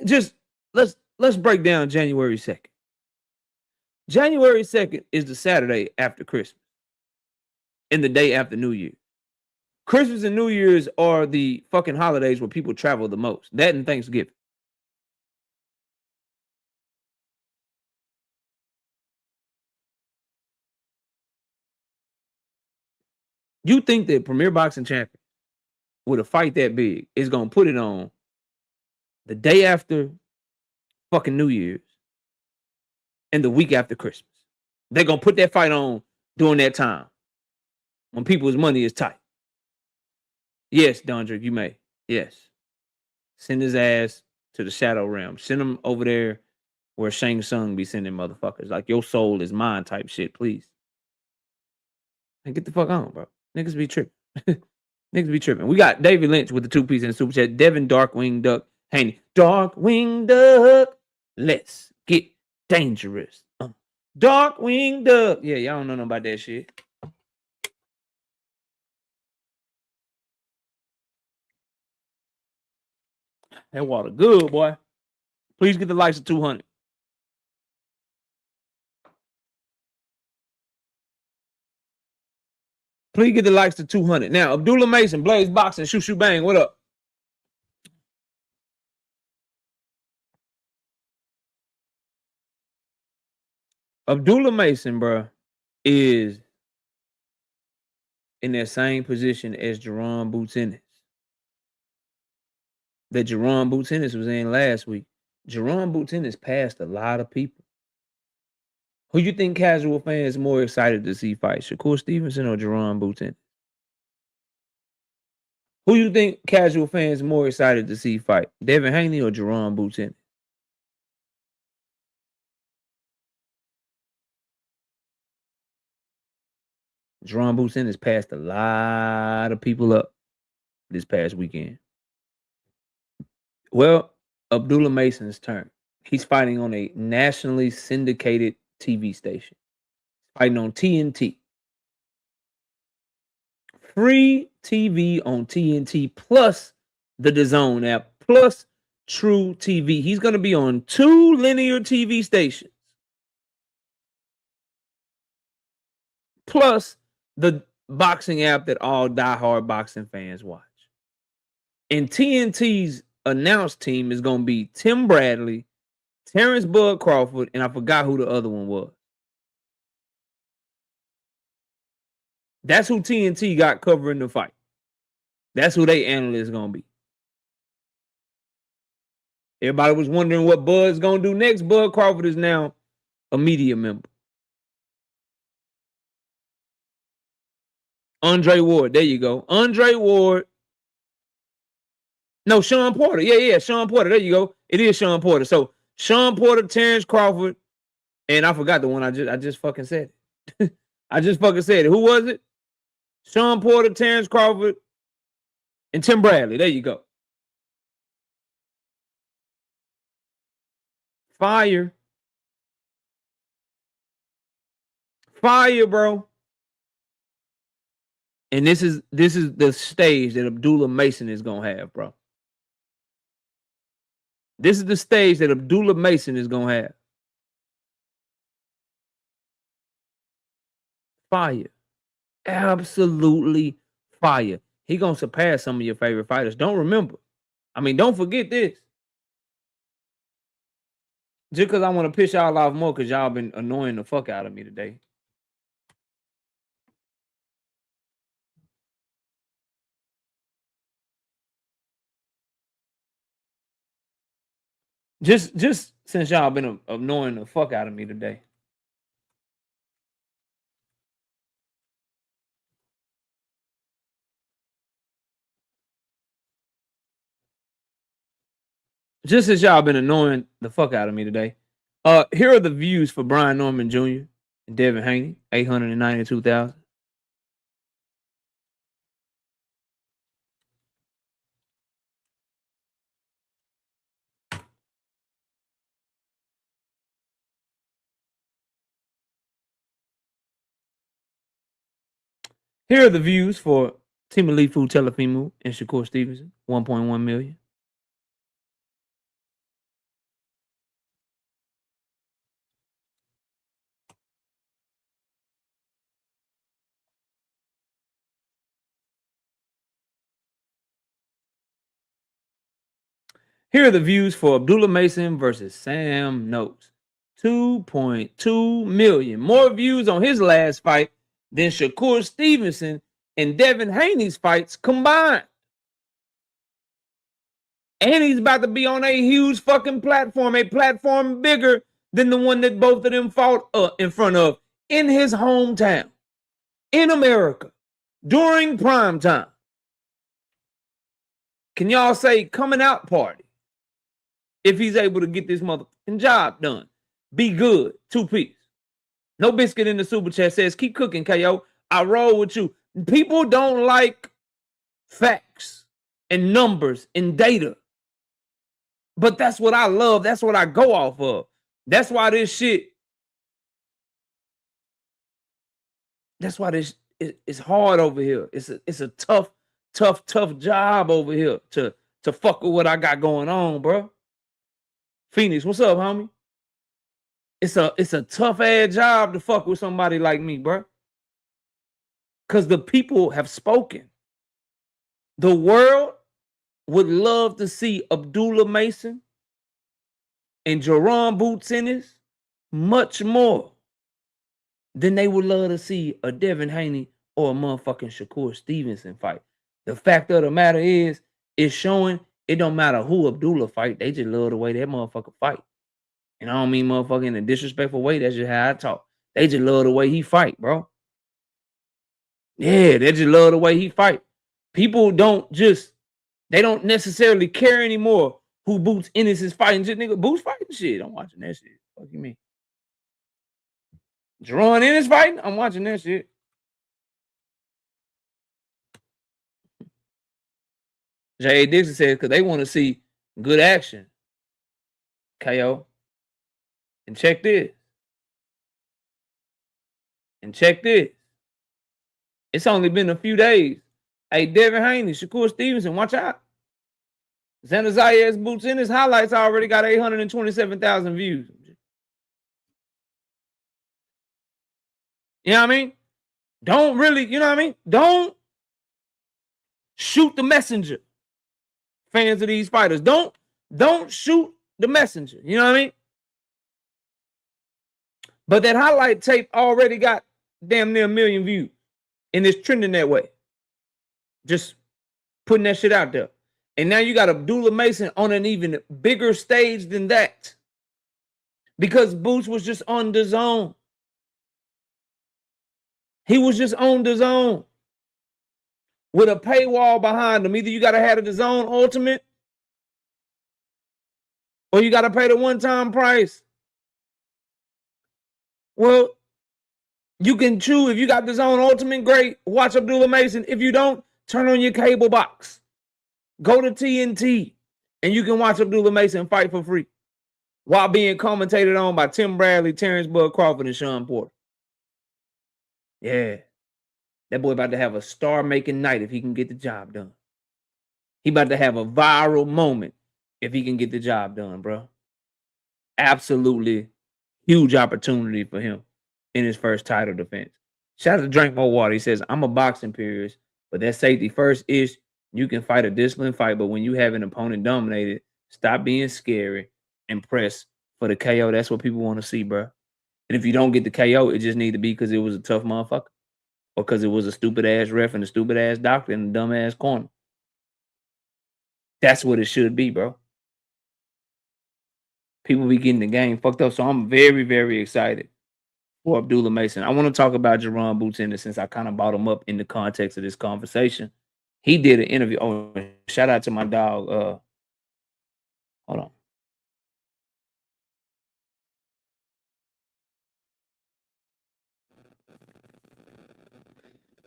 Just let's break down January 2nd. January 2nd is the Saturday after Christmas and the day after New Year. Christmas and New Year's are the fucking holidays where people travel the most. That and Thanksgiving. You think that Premier Boxing Champion with a fight that big is going to put it on the day after fucking New Year's and the week after Christmas? They're going to put that fight on during that time when people's money is tight. Yes, Dondrick, you may. Yes. Send his ass to the Shadow Realm. Send him over there where Shang Tsung be sending motherfuckers. Like, your soul is mine type shit, please. And get the fuck on, bro. Niggas be tripping. Niggas be tripping. We got David Lynch with the 2-piece in the super chat. Devin Darkwing Duck Haney. Darkwing Duck. Let's get dangerous. Darkwing Duck. Yeah, y'all don't know nothing about that shit. That water good, boy. Please get the likes of 200. Please get the likes to 200. Now, Abdullah Mason, Blaze Boxing, Shoot Bang, what up? Abdullah Mason, bro, is in that same position as Jerron Boots Ennis. That Jerron Boots Ennis was in last week. Jerron Boots Ennis passed a lot of people. Who you think casual fans more excited to see fight? Shakur Stevenson or Jerron Boots Ennis? Who you think casual fans more excited to see fight? Devin Haney or Jerron Boots Ennis? Jerron Boots Ennis passed a lot of people up this past weekend. Well, Abdullah Mason's turn. He's fighting on a nationally syndicated TV station. Fighting on TNT. Free TV on TNT plus the DAZN app plus True TV. He's going to be on 2 linear TV stations. Plus the boxing app that all diehard boxing fans watch. And TNT's announced team is going to be Tim Bradley, Terrence Bud Crawford, and I forgot who the other one was. That's who TNT got covering the fight. That's who they analysts going to be. Everybody was wondering what Bud's going to do next. Bud Crawford is now a media member. Andre Ward. There you go. Andre Ward. No, Sean Porter. Yeah, Sean Porter. There you go. It is Sean Porter. So Sean Porter, Terrence Crawford, and I forgot the one I just fucking said it. I just fucking said it. Who was it? Sean Porter, Terrence Crawford, and Tim Bradley. There you go. Fire. Fire, bro. And this is the stage that Abdullah Mason is gonna have, bro. This is the stage that Abdullah Mason is gonna have. Fire. Absolutely fire. He gonna surpass some of your favorite fighters. Don't forget this. Just because I want to piss y'all off more because y'all been annoying the fuck out of me today. Just since y'all been annoying the fuck out of me today. Just as y'all been annoying the fuck out of me today. Here are the views for Brian Norman Jr. and Devin Haney, 892,000. Here are the views for Timalifu Telefimu and Shakur Stevenson, 1.1 million. Here are the views for Abdullah Mason versus Sam Noakes. 2.2 million. More views on his last fight than Shakur Stevenson and Devin Haney's fights combined. And he's about to be on a huge fucking platform, a platform bigger than the one that both of them fought in front of in his hometown, in America, during prime time. Can y'all say coming out party? If he's able to get this motherfucking job done. Be good. 2-piece. No Biscuit in the super chat says, keep cooking, KO. I roll with you. People don't like facts and numbers and data. But that's what I love. That's what I go off of. That's why this shit. That's why this is hard over here. It's a tough job over here to fuck with what I got going on, bro. Phoenix, what's up, homie? It's a tough ass job to fuck with somebody like me, bro. Because the people have spoken. The world would love to see Abdullah Mason and Jerron Boots Ennis much more than they would love to see a Devin Haney or a motherfucking Shakur Stevenson fight. The fact of the matter is, it's showing it don't matter who Abdullah fight. They just love the way that motherfucker fight. And I don't mean motherfucker in a disrespectful way. That's just how I talk. They just love the way he fight, bro. Yeah, they just love the way he fight. People they don't necessarily care anymore who Boots Ennis is fighting. Just nigga, Boots fighting shit. I'm watching that shit. What you mean? Jerron Ennis fighting? I'm watching that shit. J.A. Dixon says, because they want to see good action. KO. And check this. It's only been a few days. Hey, Devin Haney, Shakur Stevenson, watch out. Xander Zayas Boots Ennis highlights already got 827,000 views. You know what I mean? Don't really, you know what I mean? Don't shoot the messenger. Fans of these fighters. Don't shoot the messenger. You know what I mean? But that highlight tape already got damn near 1 million views. And it's trending that way. Just putting that shit out there. And now you got Abdullah Mason on an even bigger stage than that. Because Boots was just on the zone. He was just on the zone. With a paywall behind him. Either you got to have the zone ultimate. Or you got to pay the one-time price. Well, you can choose. If you got the zone ultimate, great. Watch Abdullah Mason. If you don't, turn on your cable box. Go to TNT. And you can watch Abdullah Mason fight for free. While being commentated on by Tim Bradley, Terrence Bud Crawford, and Sean Porter. Yeah. That boy about to have a star-making night if he can get the job done. He about to have a viral moment if he can get the job done, bro. Absolutely huge opportunity for him in his first title defense. Shout out to Drink More Water. He says, I'm a boxing purist, but that safety first is you can fight a disciplined fight, but when you have an opponent dominated, stop being scary and press for the KO. That's what people want to see, bro. And if you don't get the KO, it just need to be because it was a tough motherfucker or because it was a stupid ass ref and a stupid ass doctor in a dumb ass corner. That's what it should be, bro. People be getting the game fucked up. So I'm very, very excited for Abdullah Mason. I want to talk about Jerron Boots since I kind of brought him up in the context of this conversation. He did an interview. Oh, shout out to my dog. Hold on.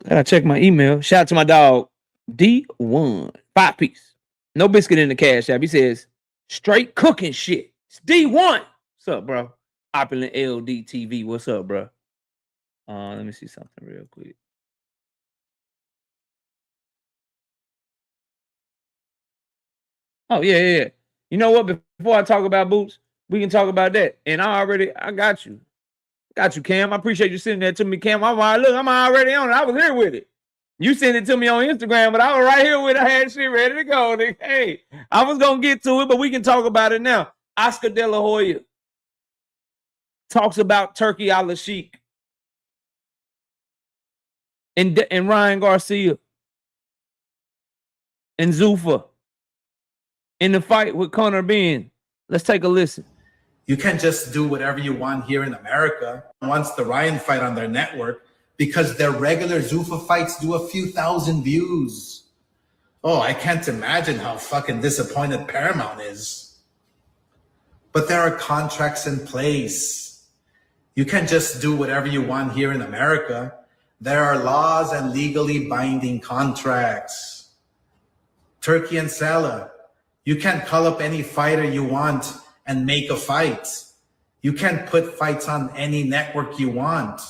Gotta check my email. Shout out to my dog D1. 5-piece. No biscuit in the cash app. He says, straight cooking shit. It's D1. What's up, bro? Opulent LDTV. What's up, bro? Let me see something real quick. Oh, yeah. You know what? Before I talk about Boots, we can talk about that. And I got you. Got you, Cam. I appreciate you sending that to me, Cam. I'm already on it. I was here with it. You sent it to me on Instagram, but I was right here with it. I had shit ready to go. Hey, I was going to get to it, but we can talk about it now. Oscar De La Hoya talks about Turkey Al-Sheikh and Ryan Garcia and Zuffa in the fight with Conor Ben. Let's take a listen. You can't just do whatever you want here in America. Once the Ryan fight on their network, because their regular Zuffa fights do a few thousand views. Oh, I can't imagine how fucking disappointed Paramount is. But there are contracts in place. You can't just do whatever you want here in America. There are laws and legally binding contracts. Turkey and Salah, you can't call up any fighter you want and make a fight. You can't put fights on any network you want.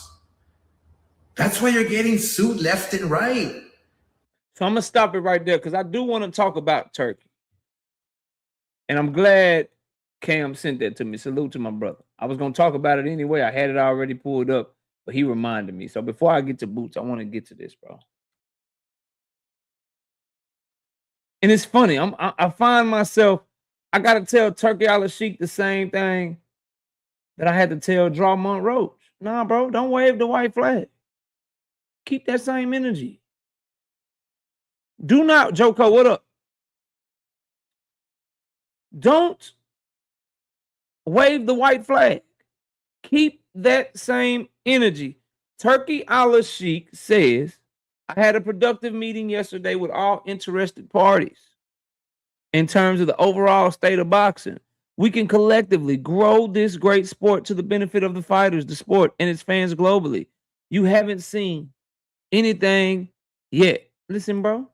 That's why you're getting sued left and right. So I'm going to stop it right there because I do want to talk about Turkey. And I'm glad Cam sent that to me. Salute to my brother. I was going to talk about it anyway. I had it already pulled up, but he reminded me. So before I get to Boots, I want to get to this, bro. And it's funny. I find myself, I got to tell Turkey Al-Sheikh the same thing that I had to tell Drawmont Roach. Nah, bro, don't wave the white flag. Keep that same energy. Do not, Joko, what up? Don't wave the white flag. Keep that same energy. Turkey Al-Sheikh says, I had a productive meeting yesterday with all interested parties in terms of the overall state of boxing. We can collectively grow this great sport to the benefit of the fighters, the sport, and its fans globally. You haven't seen anything yet. Listen, bro.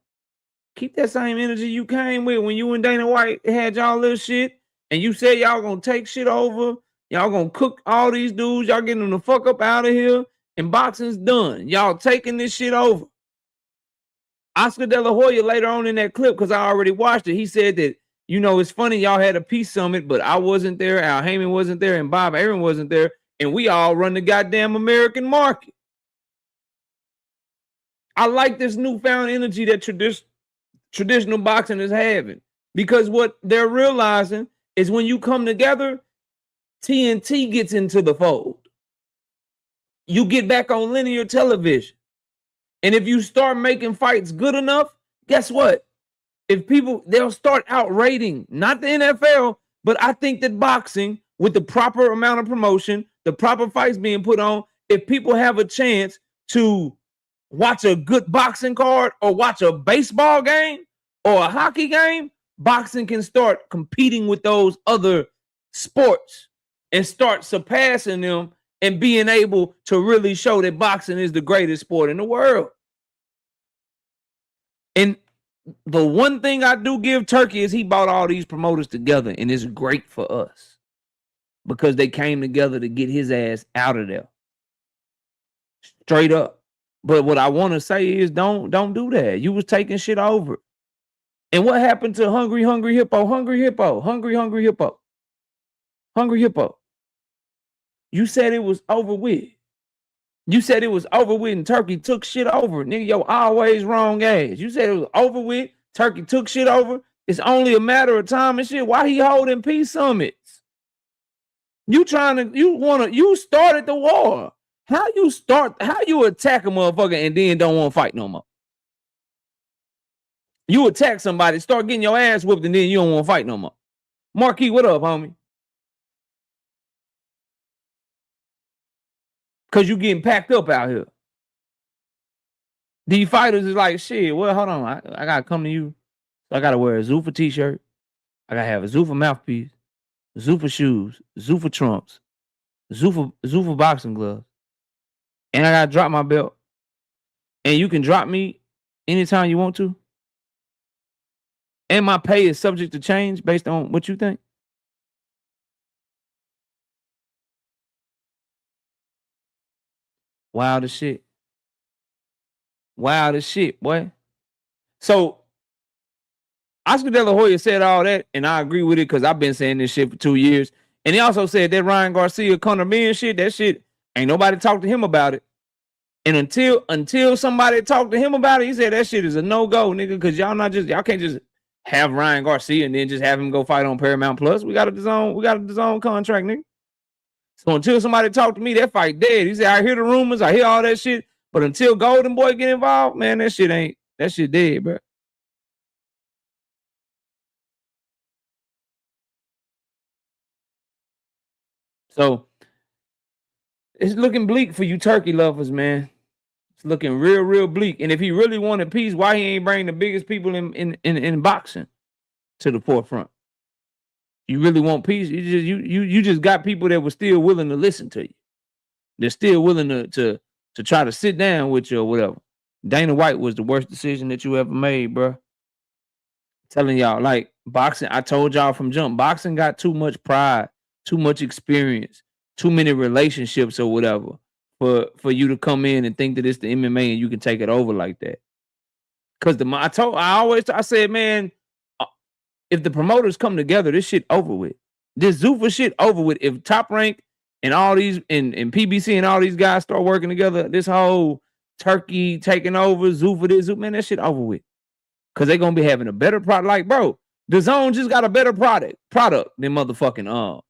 Keep that same energy you came with when you and Dana White had y'all little shit and you said y'all gonna take shit over. Y'all gonna cook all these dudes. Y'all getting them the fuck up out of here. And boxing's done. Y'all taking this shit over. Oscar De La Hoya later on in that clip, because I already watched it, he said that, you know, it's funny y'all had a peace summit, but I wasn't there, Al Heyman wasn't there, and Bob Arum wasn't there, and we all run the goddamn American market. I like this newfound energy that traditional boxing is having, because what they're realizing is when you come together, TNT gets into the fold. You get back on linear television. And if you start making fights good enough, guess what? If people, they'll start outrating, not the NFL, but I think that boxing, with the proper amount of promotion, the proper fights being put on, if people have a chance to watch a good boxing card or watch a baseball game or a hockey game, boxing can start competing with those other sports and start surpassing them and being able to really show that boxing is the greatest sport in the world. And the one thing I do give Turkey is he brought all these promoters together, and it's great for us because they came together to get his ass out of there. Straight up. But what I want to say is don't do that. You was taking shit over. And what happened to Hungry Hippo? Hungry Hippo. You said it was over with. You said it was over with and Turkey took shit over. Nigga, yo, always wrong ass. You said it was over with. Turkey took shit over. It's only a matter of time and shit. Why he holding peace summits? You started the war. How you attack a motherfucker and then don't want to fight no more? You attack somebody, start getting your ass whooped, and then you don't want to fight no more. Marquis, what up, homie? Because you getting packed up out here. These fighters is like, shit, well, hold on. I got to come to you. I got to wear a Zuffa t-shirt. I got to have a Zuffa mouthpiece, Zuffa shoes, Zuffa trunks, Zuffa boxing gloves. And I got to drop my belt. And you can drop me anytime you want to. And my pay is subject to change based on what you think. Wild as shit. Wild as shit, boy. So, Oscar De La Hoya said all that, and I agree with it because I've been saying this shit for 2 years. And he also said that Ryan Garcia, Conor Benn shit, that shit, ain't nobody talked to him about it. And until somebody talked to him about it, he said that shit is a no-go, nigga, because y'all can't just have Ryan Garcia and then just have him go fight on Paramount Plus. We got a DAZN contract, nigga. So until somebody talked to me, that fight dead. He said, I hear the rumors, I hear all that shit, but until Golden Boy get involved, man, that shit dead, bro. So it's looking bleak for you turkey lovers, man. It's looking real bleak. And if he really wanted peace, why he ain't bring the biggest people in boxing to the forefront? You really want peace? You just got people that were still willing to listen to you. They're still willing to try to sit down with you or whatever. Dana White was the worst decision that you ever made, bro. Telling y'all, like, boxing, I told y'all from jump, boxing got too much pride, too much experience, too many relationships or whatever for you to come in and think that it's the MMA and you can take it over like that. Because I said, man, if the promoters come together, this shit over with. This Zuffa shit over with. If Top Rank and all these and PBC and all these guys start working together, this whole Turkey taking over, Zuffa, man, that shit over with. Because they're gonna be having a better product. Like, bro, DAZN just got a better product than motherfucking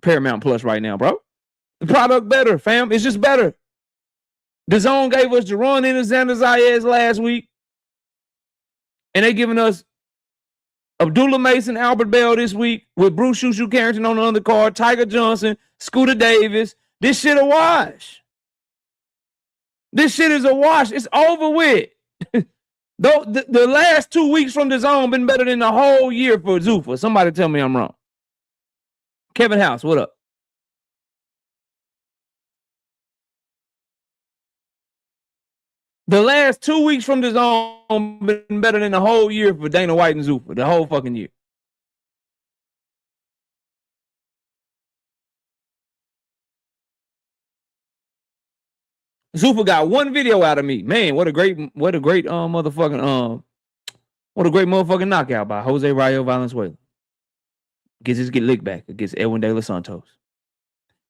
Paramount Plus right now, bro. The product better, fam. It's just better. DAZN gave us Jerron and Xander Zayas last week. And they giving us Abdullah Mason, Albert Bell this week with Bruce Shushu Carrington on the undercard, Tiger Johnson, Scooter Davis. This shit a wash. This shit is a wash. It's over with. The last 2 weeks from DAZN been better than the whole year for Zuffa. Somebody tell me I'm wrong. Kevin House, what up? The last 2 weeks from DAZN been better than the whole year for Dana White and Zuffa. The whole fucking year. Zuffa got one video out of me. Man, what a great motherfucking knockout by Jose Rayo Valenzuela. Gets his lick back against Edwin De Los Santos.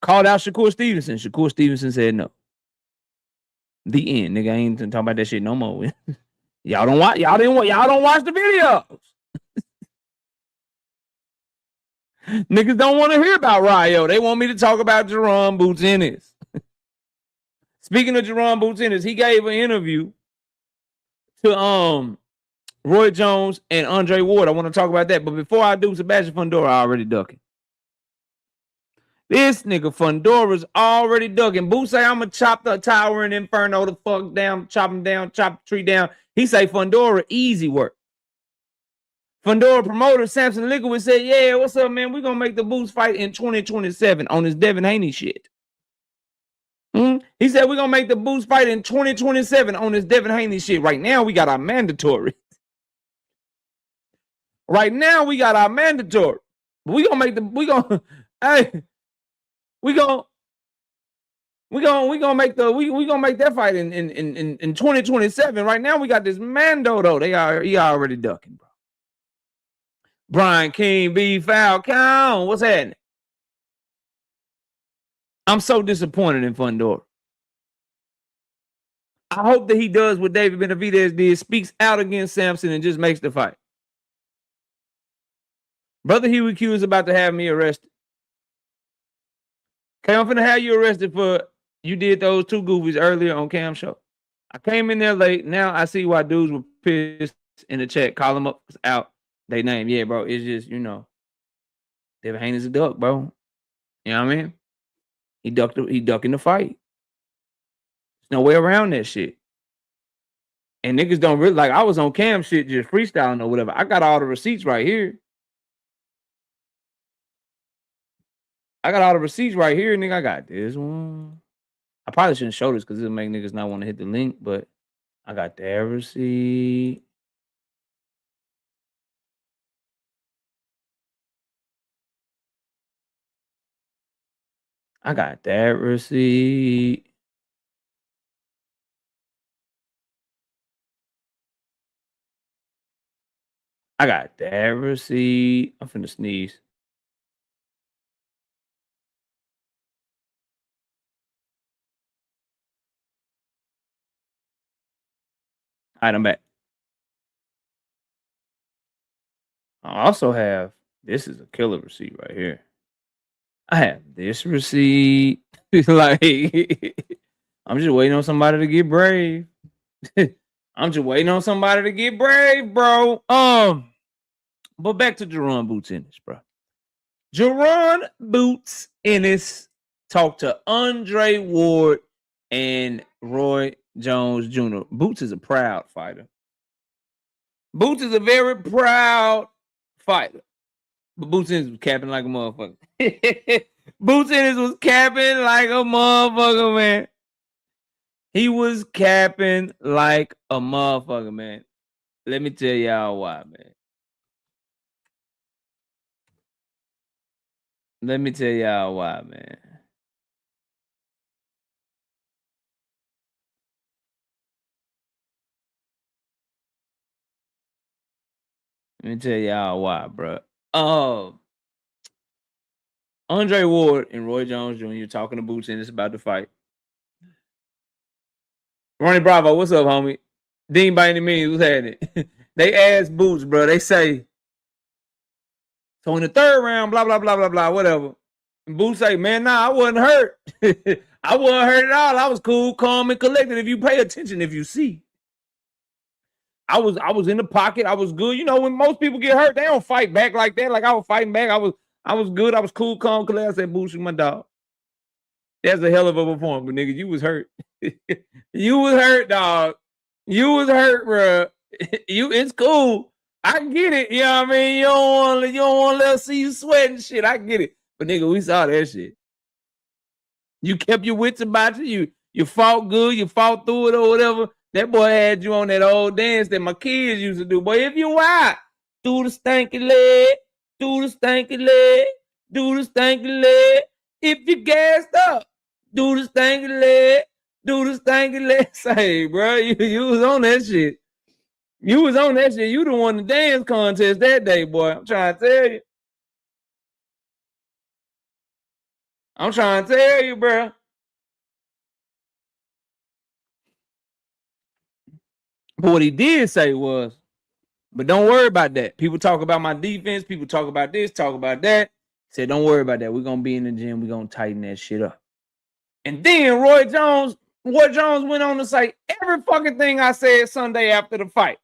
Called out Shakur Stevenson. Shakur Stevenson said no. The end, nigga. I ain't talking about that shit no more. Y'all don't watch the videos. Niggas don't want to hear about Rayo. They want me to talk about Jerron Boots Ennis. Speaking of Jerron Boots Ennis, he gave an interview to Roy Jones and Andre Ward. I want to talk about that. But before I do, Sebastian Fundora already ducking. This nigga Fundora's already ducking. Boots say, I'm going to chop the tower and Inferno the fuck down, chop him down, chop the tree down. He say Fundora, easy work. Fundora promoter Samson Lickowitz said, yeah, what's up, man? We're going to make the Boots fight in 2027 on this Devin Haney shit. He said, we're going to make the Boots fight in 2027 on this Devin Haney shit. Right now, we got our mandatory. Right now, we got our mandatory. But we going to make the, we going to We gonna make that fight in 2027. Right now, we got this Mando though. He already ducking, bro. Brian King, B Falcon. What's happening? I'm so disappointed in Fundora. I hope that he does what David Benavidez did, speaks out against Samson and just makes the fight. Brother Huey Q is about to have me arrested. Okay, I'm finna have you arrested for you did those two goofies earlier on Cam Show. I came in there late. Now I see why dudes were pissed in the chat. Call them up out. They name. Yeah, bro. It's just, Devin Haney's a duck, bro. You know what I mean? He ducking the fight. There's no way around that shit. And niggas don't really like I was on Cam shit just freestyling or whatever. I got all the receipts right here. Nigga. I got this one. I probably shouldn't show this because it'll make niggas not want to hit the link, but I got that receipt. I got that receipt. I'm finna sneeze. All right, I'm back. I also have, this is a killer receipt right here. I have this receipt. Like, I'm just waiting on somebody to get brave. Bro. But back to Jerron Boots Ennis, bro. Jerron Boots Ennis talked to Andre Ward and Roy Jones Jr. Boots is a proud fighter. Boots is a very proud fighter. But Boots Ennis was capping like a motherfucker. Boots Ennis was capping like a motherfucker, man. He was capping like a motherfucker, man. Let me tell y'all why, man. Let me tell y'all why, man. Bro. Andre Ward and Roy Jones Jr. talking to Boots Ennis about the fight. Ronnie Bravo, what's up, homie? Dean by any means, what's happening? They asked Boots, bro. They say, so in the third round, blah, blah, blah, blah, blah, whatever. And Boots say, man, nah, I wasn't hurt. I wasn't hurt at all. I was cool, calm, and collected. If you pay attention, if you see. I was in the pocket. I was good. You know, when most people get hurt, they don't fight back like that. Like I was fighting back. I was good. I was cool, calm, collected. I said, Boots, you my dog. That's a hell of a performance, but nigga, you was hurt. You was hurt, dog. You was hurt, bro. It's cool. I get it. You know what I mean? You don't want to let us see you sweating shit. I get it. But nigga, we saw that shit. You kept your wits about you. You fought good. You fought through it or whatever. That boy had you on that old dance that my kids used to do. Boy, if you out, do the stanky leg. Do the stanky leg. Do the stanky leg. If you gassed up, do the stanky leg. Do the stanky leg. Say, bro, you was on that shit. You was on that shit. You the one the dance contest that day, boy. I'm trying to tell you. Bro. But what he did say was, but don't worry about that. People talk about my defense. People talk about this, talk about that. He said, don't worry about that. We're going to be in the gym. We're going to tighten that shit up. And then Roy Jones went on to say every fucking thing I said Sunday after the fight.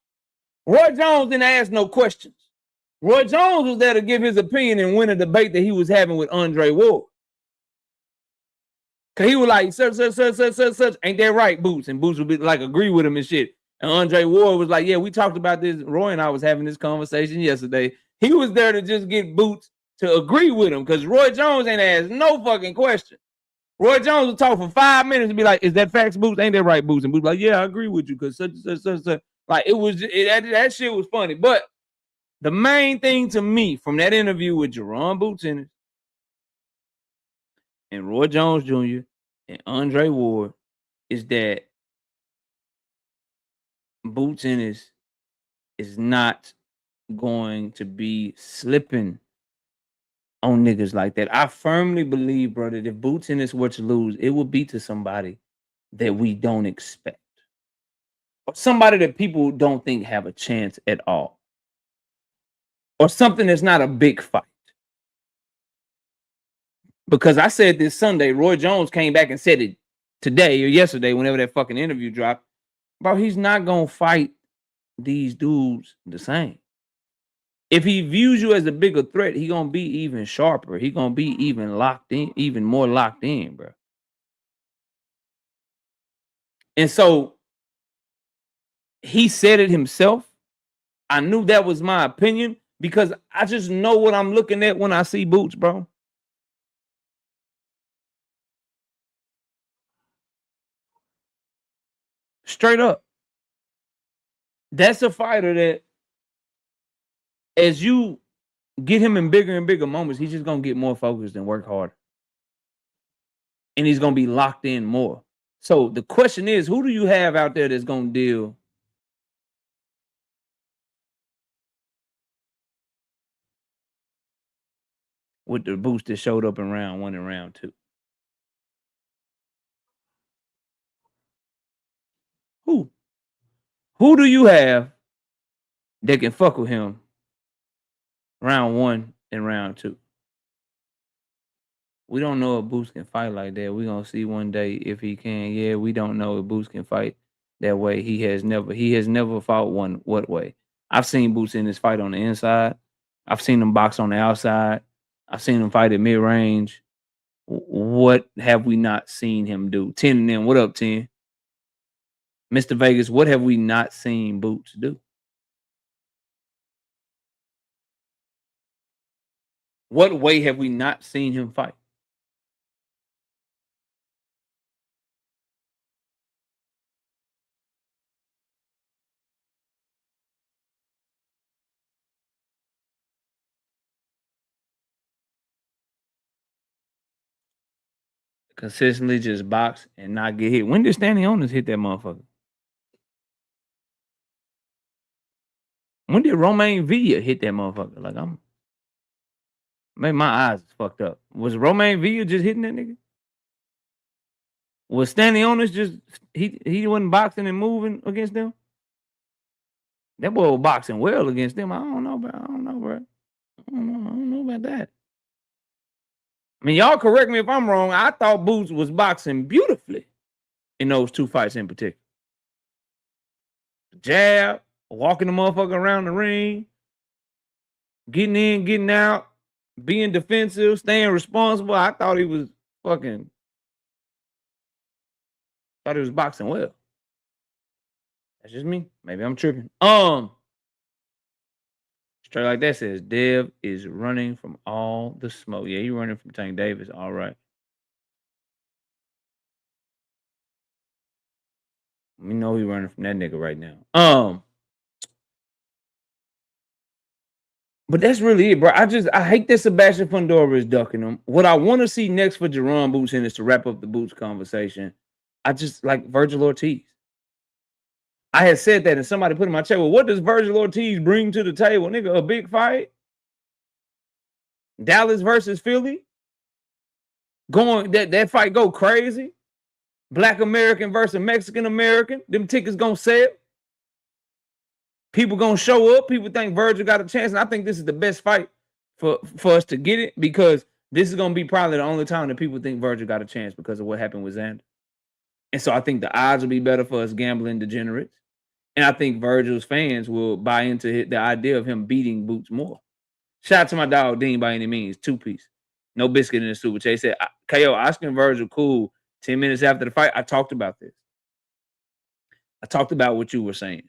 Roy Jones didn't ask no questions. Roy Jones was there to give his opinion and win a debate that he was having with Andre Ward. Because he was like, such, ain't that right, Boots? And Boots would be like, agree with him and shit. And Andre Ward was like, yeah, we talked about this. Roy and I was having this conversation yesterday. He was there to just get Boots to agree with him because Roy Jones ain't asked no fucking question. Roy Jones would talk for 5 minutes and be like, is that facts, Boots? Ain't that right, Boots? And Boots like, yeah, I agree with you because such. Like, that shit was funny. But the main thing to me from that interview with Jerron Boots Ennis and Roy Jones Jr. and Andre Ward is that Boots Ennis is not going to be slipping on niggas like that. I firmly believe, bro, that if Boots Ennis were to lose, it would be to somebody that we don't expect. Or somebody that people don't think have a chance at all. Or something that's not a big fight. Because I said this Sunday, Roy Jones came back and said it today or yesterday, whenever that fucking interview dropped. Bro, he's not going to fight these dudes the same. If he views you as a bigger threat, he going to be even sharper. He going to be even locked in, even more locked in, bro. And so he said it himself. I knew that was my opinion because I just know what I'm looking at when I see Boots, bro. Straight up. That's a fighter that as you get him in bigger and bigger moments, he's just going to get more focused and work harder. And he's going to be locked in more. So the question is, who do you have out there that's going to deal with the Boots that showed up in round 1 and round 2? Who do you have that can fuck with him round 1 and round 2? We don't know if Boots can fight like that. We're going to see one day if he can. Yeah, we don't know if Boots can fight that way. He has never fought one what way. I've seen Boots in this fight on the inside. I've seen him box on the outside. I've seen him fight at mid-range. What have we not seen him do? 10 and then, what up, 10? Mr. Vegas, what have we not seen Boots do? What way have we not seen him fight? Consistently just box and not get hit. When did Standing Owners hit that motherfucker? When did Romaine Villa hit that motherfucker? Like, maybe my eyes is fucked up. Was Romaine Villa just hitting that nigga? Was Standing Owners just he wasn't boxing and moving against them? That boy was boxing well against them. I don't know, bro. I don't know about that. I mean, y'all correct me if I'm wrong. I thought Boots was boxing beautifully in those 2 fights in particular. Jab, walking the motherfucker around the ring, getting in, getting out, being defensive, staying responsible. I thought he was boxing well. That's just me. Maybe I'm tripping. Straight like that says Dev is running from all the smoke. Yeah, he running from Tank Davis. All right. We know he running from that nigga right now. But that's really it, bro. I hate that Sebastian Fundora is ducking him. What I want to see next for Jerron Boots is to wrap up the Boots conversation. I just like Virgil Ortiz. I had said that, and somebody put in my chat, well, what does Virgil Ortiz bring to the table? Nigga, a big fight? Dallas versus Philly? That fight go crazy? Black American versus Mexican American? Them tickets gonna sell? People gonna show up. People think Virgil got a chance, and I think this is the best fight for us to get it because this is gonna be probably the only time that people think Virgil got a chance because of what happened with Xander. And so I think the odds will be better for us gambling degenerates. And I think Virgil's fans will buy into the idea of him beating Boots more. Shout out to my dog Dean by any means. 2-piece. No biscuit in the super chat. He said, KO, Oscar and Virgil cool. 10 minutes after the fight, I talked about this. I talked about what you were saying.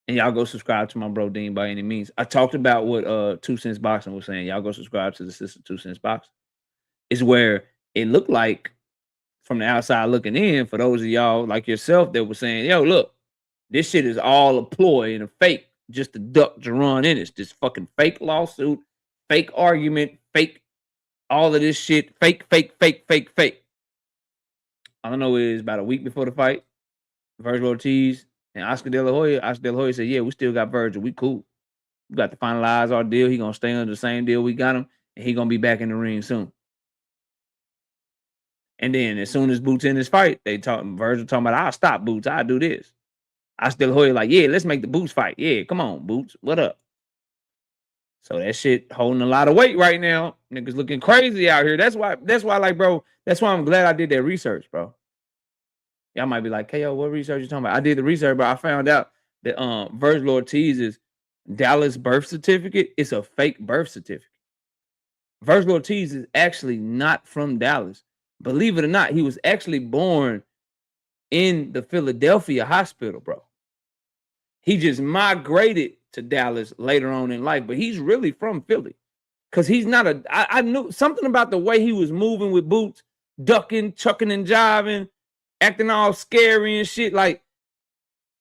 And y'all go subscribe to my bro Dean by any means. I talked about what 2 Cents Boxing was saying. Y'all go subscribe to the sister 2 Cents Boxing. It's where it looked like from the outside looking in, for those of y'all like yourself that were saying, yo, look, this shit is all a ploy and a fake just to duck Jerron Ennis. This fucking fake lawsuit, fake argument, fake all of this shit, fake. All I know is about a week before the fight, Virgil Ortiz and Oscar De La Hoya said, yeah, we still got Virgil. We cool. We got to finalize our deal. He gonna stay under the same deal we got him, and he gonna be back in the ring soon. And then as soon as Boots in this fight, Virgil talking about, I'll stop Boots. I'll do this. Oscar De La Hoya like, yeah, let's make the Boots fight. Yeah, come on, Boots. What up? So that shit holding a lot of weight right now. Niggas looking crazy out here. That's why, like, bro, that's why I'm glad I did that research, bro. Y'all might be like, hey, yo, what research you talking about? I did the research, but I found out that Virgil Ortiz's Dallas birth certificate is a fake birth certificate. Virgil Ortiz is actually not from Dallas. Believe it or not, he was actually born in the Philadelphia hospital, bro. He just migrated to Dallas later on in life, but he's really from Philly. Because he's not I knew something about the way he was moving with Boots, ducking, chucking and jiving, acting all scary and shit. Like,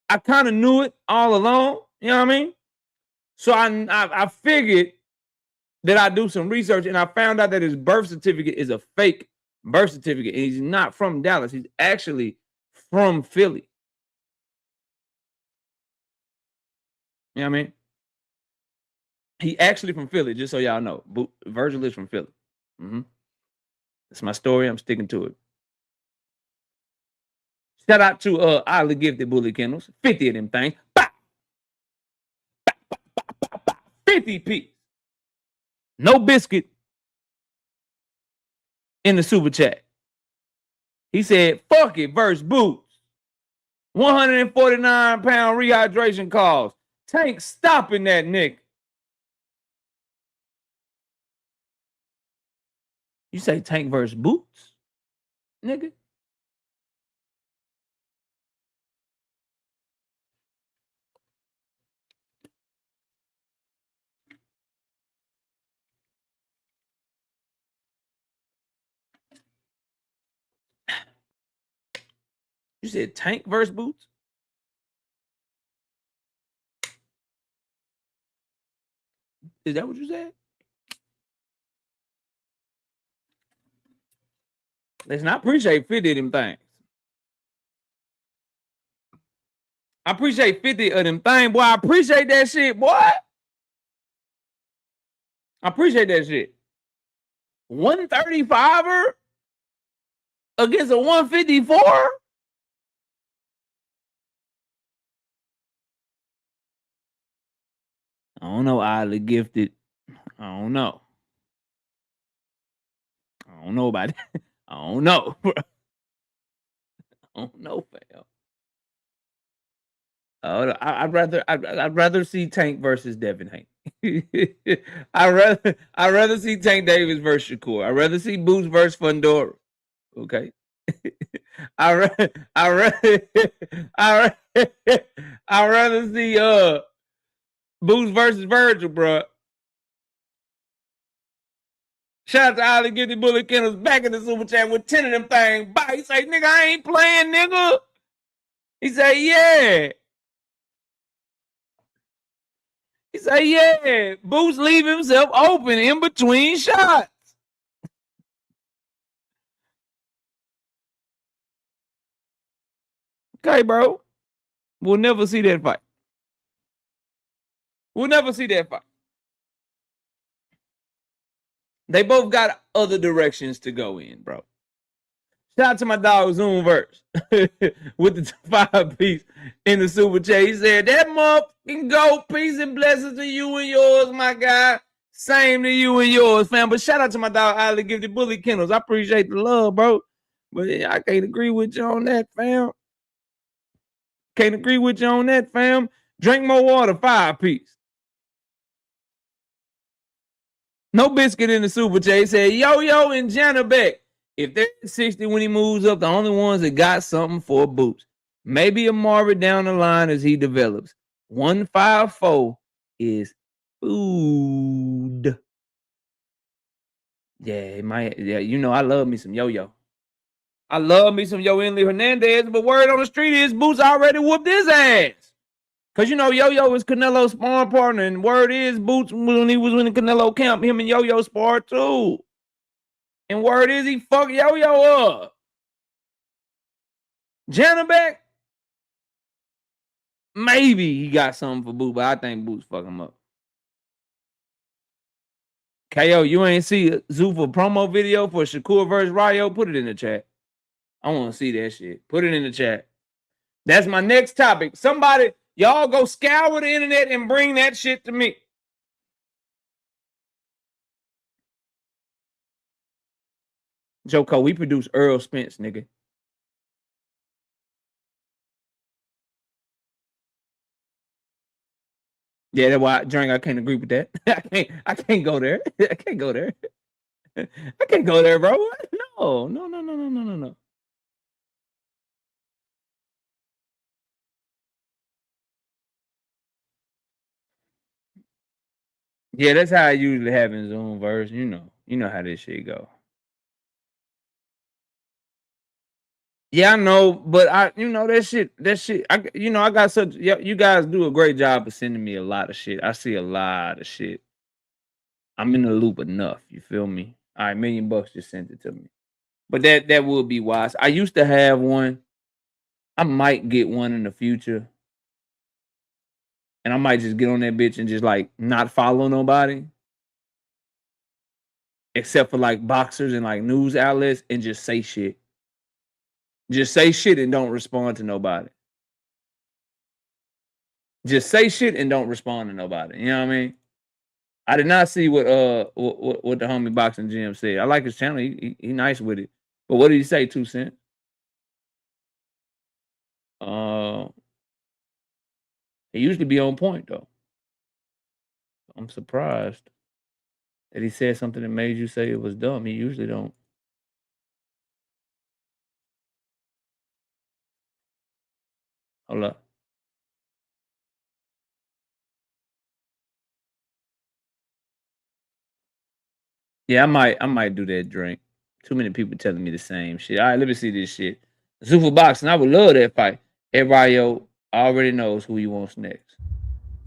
I kind of knew it all along. You know what I mean? So I figured that I'd do some research, and I found out that his birth certificate is a fake birth certificate. And he's not from Dallas. He's actually from Philly. You know what I mean? He actually from Philly, just so y'all know. Virgil is from Philly. That's my story. I'm sticking to it. Shout out to Oddly Gifted Bully Kennels. 50 of them things. Bah! Bah, bah, bah, bah, bah. 50 piece. No biscuit in the super chat. He said, fuck it, versus Boots. 149-pound rehydration calls. Tank stopping that nigga. You say Tank versus Boots, nigga? You said Tank versus Boots? Is that what you said? Listen, I appreciate 50 of them things. I appreciate 50 of them things, boy. I appreciate that shit, boy. I appreciate that shit. 135er against a 154? I don't know, Oddly Gifted. I don't know. I don't know about it. I don't know, bro. I don't know, fam. I'd rather see Tank versus Devin Haney. I'd rather see Tank Davis versus Shakur. I'd rather see Boots versus Fundora. Okay. I'd rather see Boots versus Virgil, bro. Shout out to Oddly Gifted Bully Kennels back in the super chat with 10 of them things. Bye. He say, nigga, I ain't playing, nigga. He say, yeah. He say, yeah. Boots leave himself open in between shots. Okay, bro. We'll never see that fight. We'll never see that fight. They both got other directions to go in, bro. Shout out to my dog Zoomverse with the 5-piece in the super chat. He said, that motherfucking go. Peace and blessings to you and yours, my guy. Same to you and yours, fam. But shout out to my dog Oddly Gifted Bully Kennels. I appreciate the love, bro. But I can't agree with you on that, fam. Can't agree with you on that, fam. Drink more water, 5-piece. No biscuit in the super chat. He said, Yo and Jana Beck. If they're 60 when he moves up, the only ones that got something for Boots. Maybe a Marvin down the line as he develops. 154 is food. Yeah, it might. Yeah, you know, I love me some Yo-Yo. I love me some Yoeli Hernandez, but word on the street is Boots already whooped his ass. Because, you know, Yo-Yo is Canelo's sparring partner, and word is Boots, when he was in the Canelo camp, him and Yo-Yo sparred too. And word is he fucked Yo-Yo up. Janabek, maybe he got something for Boot, but I think Boot's fuck him up. KO, you ain't see Zuffa promo video for Shakur versus Ryo? Put it in the chat. I want to see that shit. Put it in the chat. That's my next topic. Somebody, y'all go scour the internet and bring that shit to me. Joko, we produce Earl Spence, nigga. Yeah, that's why I can't agree with that. I can't go there. I can't go there. I can't go there, bro. No. Yeah, that's how I usually have in Zoom verse. You know how this shit go. Yeah, I know, but that shit. I got such. You guys do a great job of sending me a lot of shit. I see a lot of shit. I'm in the loop enough. You feel me? All right, $1 million just sent it to me. But that would be wise. I used to have one. I might get one in the future. And I might just get on that bitch and just like not follow nobody. Except for like boxers and like news outlets and just say shit. Just say shit and don't respond to nobody. Just say shit and don't respond to nobody. You know what I mean? I did not see what the homie boxing gym said. I like his channel. He nice with it. But what did he say, 2 cents? He usually be on point though. I'm surprised that he said something that made you say it was dumb. He usually don't. Hold up. Yeah, I might do that drink. Too many people telling me the same shit. All right, let me see this shit. Zuffa boxing. I would love that fight. Everybody already knows who he wants next.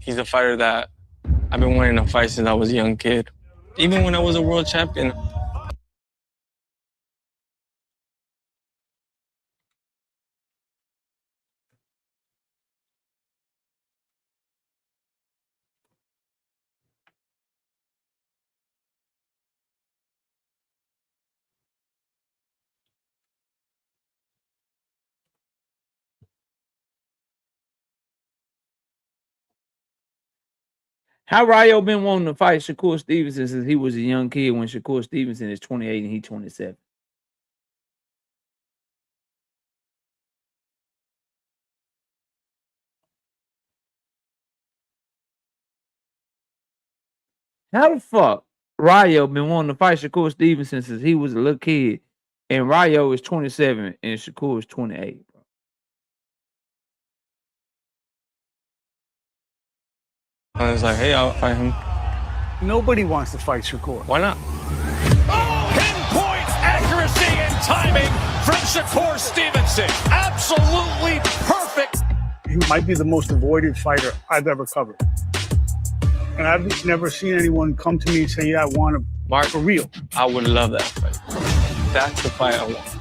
He's a fighter that I've been wanting to fight since I was a young kid. Even when I was a world champion. How Ryo been wanting to fight Shakur Stevenson since he was a young kid when Shakur Stevenson is 28 and he 27? How the fuck Ryo been wanting to fight Shakur Stevenson since he was a little kid and Ryo is 27 and Shakur is 28? I was like, hey, I'll fight him. Nobody wants to fight Shakur. Why not? Oh, pinpoint accuracy and timing from Shakur Stevenson. Absolutely perfect. He might be the most avoided fighter I've ever covered. And I've never seen anyone come to me and say, yeah, I want him Mark, for real. I would love that fight. That's the fight I want.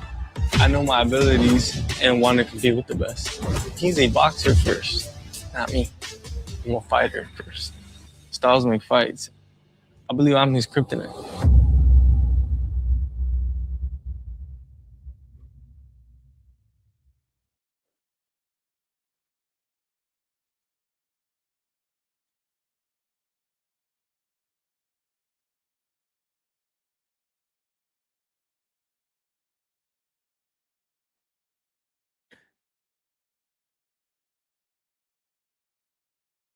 I know my abilities and want to compete with the best. He's a boxer first, not me. I'm a fighter first. Styles make fights. I believe I'm his kryptonite.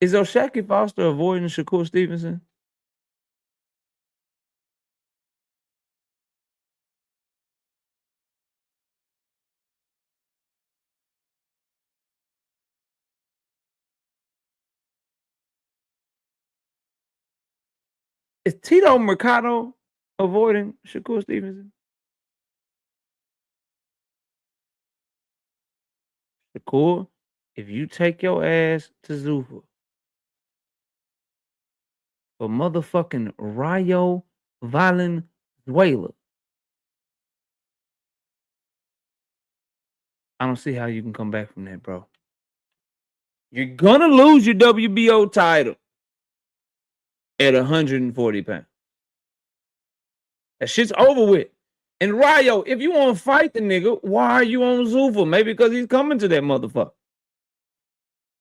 Is O'Shaquie Foster avoiding Shakur Stevenson? Is Tito Mercado avoiding Shakur Stevenson? Shakur, if you take your ass to Zuffa for motherfucking Rayo Valenzuela, I don't see how you can come back from that, bro. You're gonna lose your WBO title at 140 pounds. That shit's over with. And Ryo, if you want to fight the nigga, why are you on Zuffa? Maybe because he's coming to that motherfucker.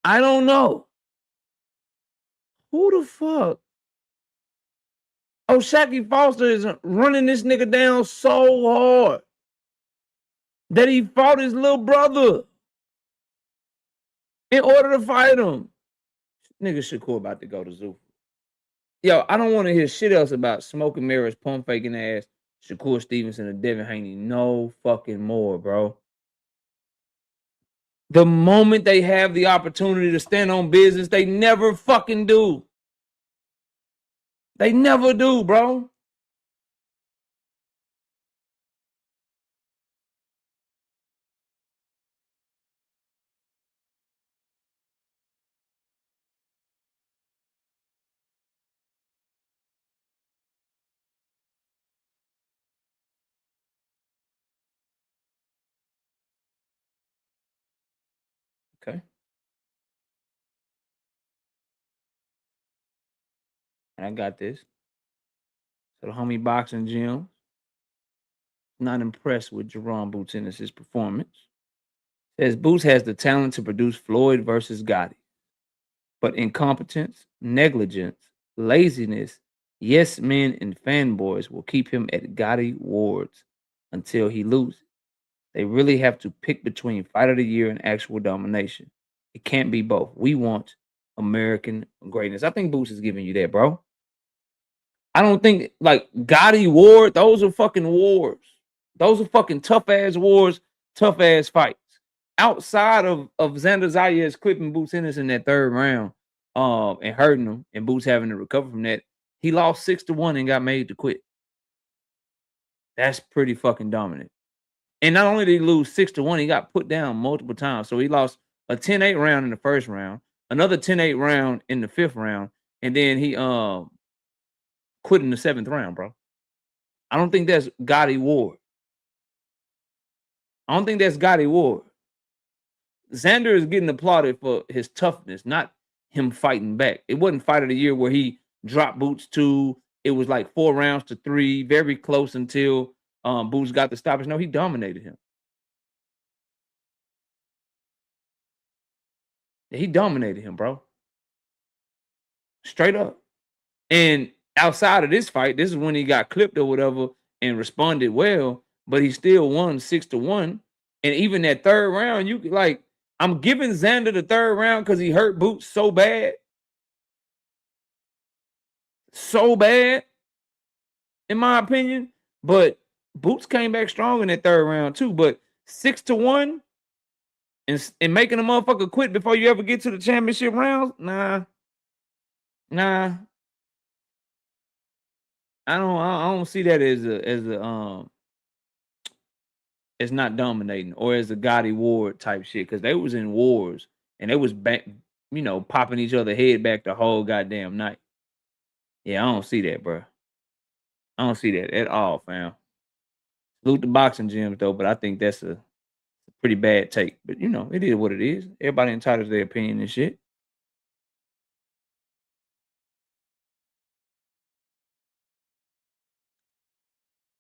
I don't know. Who the fuck? Oh, Shaki Foster is running this nigga down so hard that he fought his little brother in order to fight him. Nigga Shakur about to go to Zuffa. Yo, I don't want to hear shit else about smoking mirrors, pump faking ass, Shakur Stevenson, and Devin Haney. No fucking more, bro. The moment they have the opportunity to stand on business, they never fucking do. They never do, bro. Okay. I got this. So the homie boxing gym not impressed with Jerome Boots Ennis' performance. Says Boots has the talent to produce Floyd versus Gotti, but incompetence, negligence, laziness, yes men, and fanboys will keep him at Gotti wards until he loses. They really have to pick between fight of the year and actual domination. It can't be both. We want American greatness. I think Boots is giving you that, bro. I don't think like Gotti Ward, those are fucking wars. Those are fucking tough ass wars, tough ass fights. Outside of Xander Zayas clipping Boots Ennis in that third round, and hurting him, and Boots having to recover from that, he lost 6-1 and got made to quit. That's pretty fucking dominant. And not only did he lose 6-1, he got put down multiple times. So he lost a 10-8 round in the first round, another 10-8 round in the fifth round, and then he quit in the seventh round, bro. I don't think that's Gotti Ward. I don't think that's Gotti Ward. Xander is getting applauded for his toughness, not him fighting back. It wasn't fight of the year where he dropped Boots 2. It was like 4 rounds to 3, very close until Boots got the stoppage. No, he dominated him. He dominated him, bro. Straight up. And outside of this fight, this is when he got clipped or whatever and responded well, but he still won 6-1. And even that third round, you like, I'm giving Xander the third round because he hurt Boots so bad. So bad, in my opinion. But Boots came back strong in that third round too. But 6-1 and making a motherfucker quit before you ever get to the championship rounds? Nah. I don't see that as not dominating or as a Gotti Ward type shit, because they was in wars and they was back, popping each other head back the whole goddamn night. Yeah, I don't see that, bro. I don't see that at all, fam. Salute the boxing gyms though, but I think that's a pretty bad take. But it is what it is. Everybody entitled to their opinion and shit.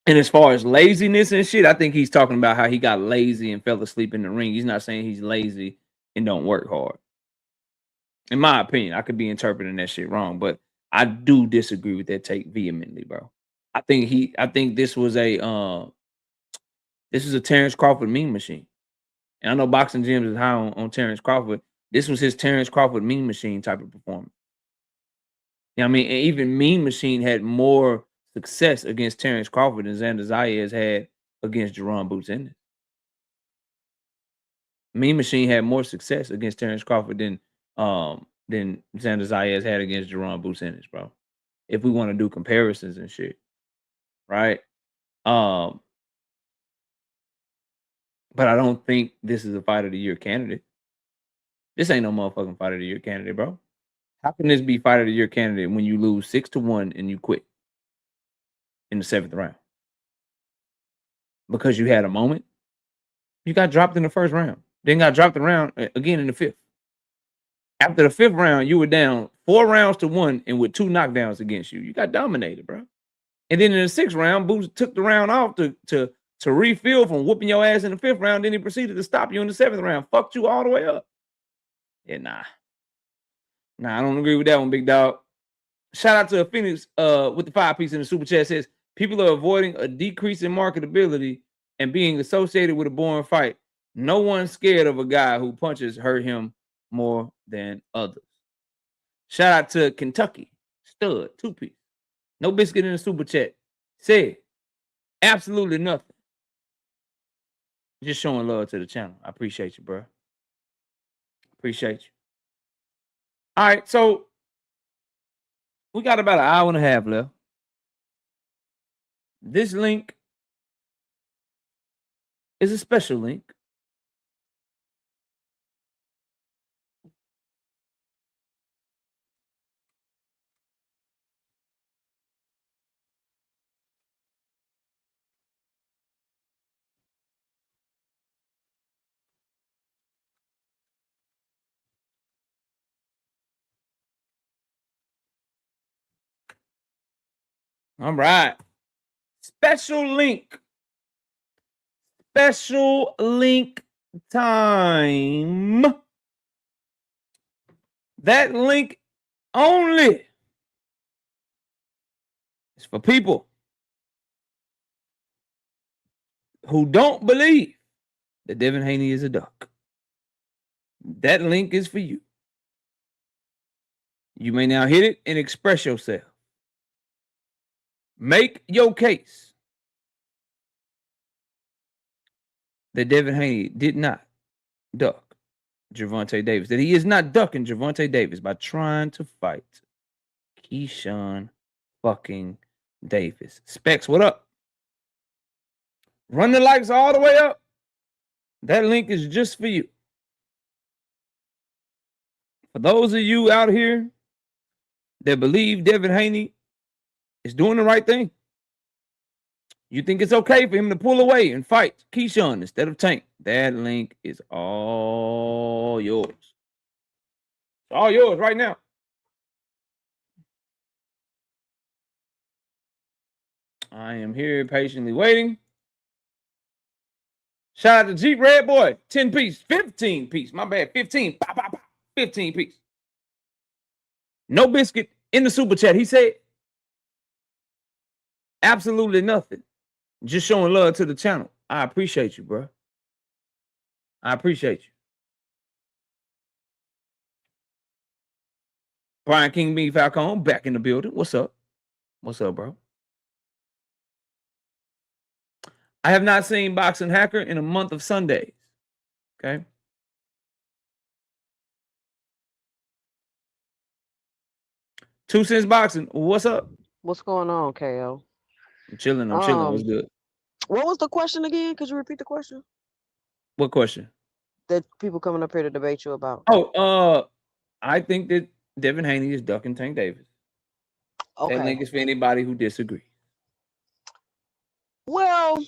And as far as laziness and shit, I think he's talking about how he got lazy and fell asleep in the ring. He's not saying he's lazy and don't work hard. In my opinion, I could be interpreting that shit wrong, but I do disagree with that take vehemently, bro. I think this was a Terrence Crawford meme machine. And I know Boxing Gyms is high on Terrence Crawford. This was his Terrence Crawford meme machine type of performance. You know what I mean? And even Mean Machine had more success against Terrence Crawford than Xander Zayas had against Jerome Boots Ennis. Mean Machine had more success against Terrence Crawford than Xander Zayas had against Jerome Boots Ennis, bro. If we want to do comparisons and shit, right? But I don't think this is a fight of the year candidate. This ain't no motherfucking fight of the year candidate, bro. How can this be fight of the year candidate when you lose 6-1 and you quit in the 7th round? Because you had a moment? You got dropped in the first round. Then got dropped around again in the fifth. After the fifth round, you were down 4 rounds to 1 and with 2 knockdowns against you. You got dominated, bro. And then in the sixth round, Boots took the round off to refill from whooping your ass in the fifth round. Then he proceeded to stop you in the seventh round. Fucked you all the way up. Yeah, nah. Nah, I don't agree with that one, big dog. Shout out to Phoenix with the 5-piece in the super chat. Says, people are avoiding a decrease in marketability and being associated with a boring fight. No one's scared of a guy who punches hurt him more than others. Shout out to Kentucky. Stud, 2-piece. No biscuit in the super chat. Said, absolutely nothing. Just showing love to the channel. I appreciate you, bro. Appreciate you. All right, so we got about an hour and a half left. This link is a special link. All right. Special link. Special link time. That link only is for people who don't believe that Devin Haney is a duck. That link is for you. You may now hit it and express yourself. Make your case that Devin Haney did not duck Gervonta Davis, that he is not ducking Gervonta Davis by trying to fight Keyshawn fucking Davis. Specs, what up? Run the likes all the way up. That link is just for you. For those of you out here that believe Devin Haney is doing the right thing, you think it's okay for him to pull away and fight Keyshawn instead of Tank, that link is all yours. It's all yours right now. I am here patiently waiting. Shout out to Jeep Red Boy, 10-piece, 15-piece. My bad, 15. 15-piece. No biscuit in the super chat. He said absolutely nothing. Just showing love to the channel. I appreciate you, bro. I appreciate you. Brian King B. Falcone back in the building. What's up? What's up, bro? I have not seen Boxing Hacker in a month of Sundays. Okay. Two Cents Boxing. What's up? What's going on, KO? I'm chilling. I'm chilling. What's good? What was the question again? Could you repeat the question? What question? That people coming up here to debate you about. Oh, I think that Devin Haney is ducking Tank Davis. Okay. That link is for anybody who disagrees. Well,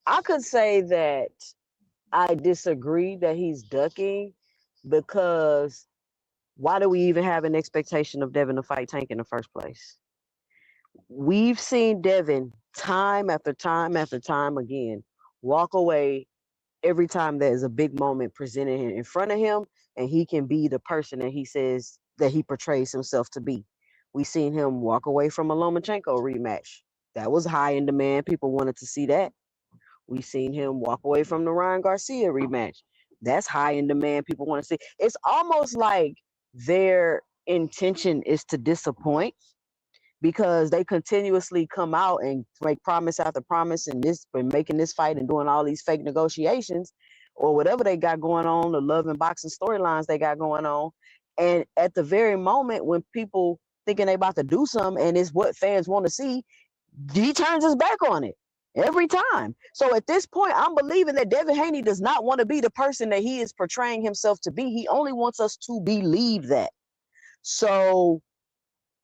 I could say that I disagree that he's ducking, because why do we even have an expectation of Devin to fight Tank in the first place? We've seen Devin time after time after time again walk away every time there's a big moment presented in front of him, and he can be the person that he says that he portrays himself to be. We've seen him walk away from a Lomachenko rematch. That was high in demand. People wanted to see that. We've seen him walk away from the Ryan Garcia rematch. That's high in demand. People want to see. It's almost like their intention is to disappoint, because they continuously come out and make promise after promise and making this fight and doing all these fake negotiations or whatever they got going on, the love and boxing storylines they got going on. And at the very moment when people thinking they about to do something and it's what fans want to see, he turns his back on it every time. So at this point, I'm believing that Devin Haney does not want to be the person that he is portraying himself to be. He only wants us to believe that. So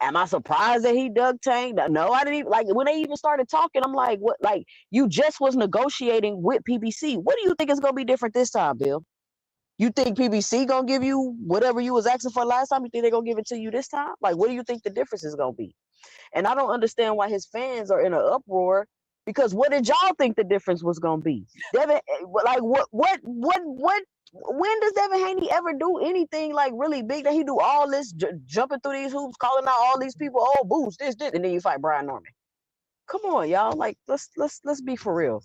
Am I surprised that he duck tanked? No, I didn't even like when they even started talking. I'm like, what? Like you just was negotiating with PBC. What do you think is gonna be different this time, Bill? You think PBC gonna give you whatever you was asking for last time? You think they're gonna give it to you this time? Like, what do you think the difference is gonna be? And I don't understand why his fans are in an uproar because what did y'all think the difference was gonna be? Devin, like what? When does Devin Haney ever do anything like really big that he do all this jumping through these hoops, calling out all these people, oh boost this, and then you fight Brian Norman? Come on, y'all. Like let's be for real.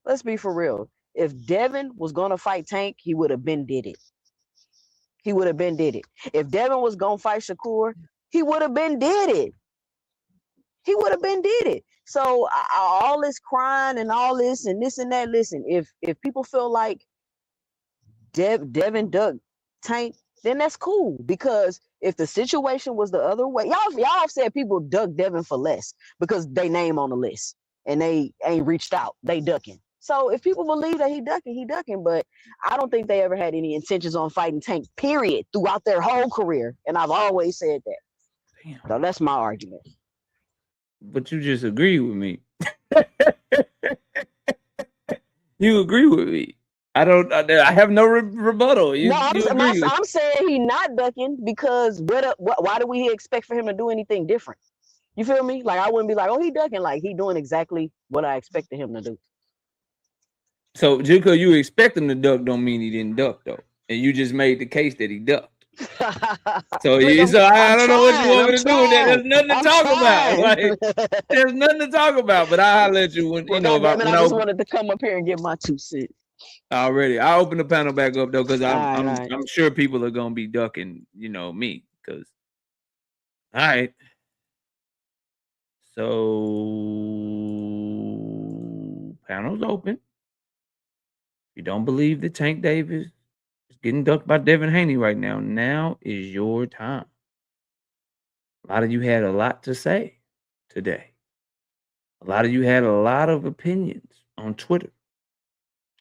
Let's be for real. If Devin was gonna fight Tank, he would have been did it. He would have been did it. If Devin was gonna fight Shakur, he would have been did it. He would have been did it. So all this crying and all this and this and that. Listen, if people feel like Devin duck Tank, then that's cool. Because if the situation was the other way, y'all have said people duck Devin for less because they name on the list and they ain't reached out. They ducking. So if people believe that he ducking, but I don't think they ever had any intentions on fighting Tank, period, throughout their whole career. And I've always said that. Damn. So that's my argument. But you just agree with me. You agree with me. I have no rebuttal. I'm saying he not ducking because why do we expect for him to do anything different? You feel me? Like I wouldn't be like, oh, he ducking. Like he doing exactly what I expected him to do. So just because you expect him to duck don't mean he didn't duck though. And you just made the case that he ducked. So I don't know what you want me to do with that. There's nothing to talk about. Like there's nothing to talk about. But I'll let you when I just wanted to come up here and get my 2 cents. Already. I'll open the panel back up though, because I'm sure people are gonna be ducking, me. Because all right. So panel's open. If you don't believe that Tank Davis is getting ducked by Devin Haney right now, now is your time. A lot of you had a lot to say today. A lot of you had a lot of opinions on Twitter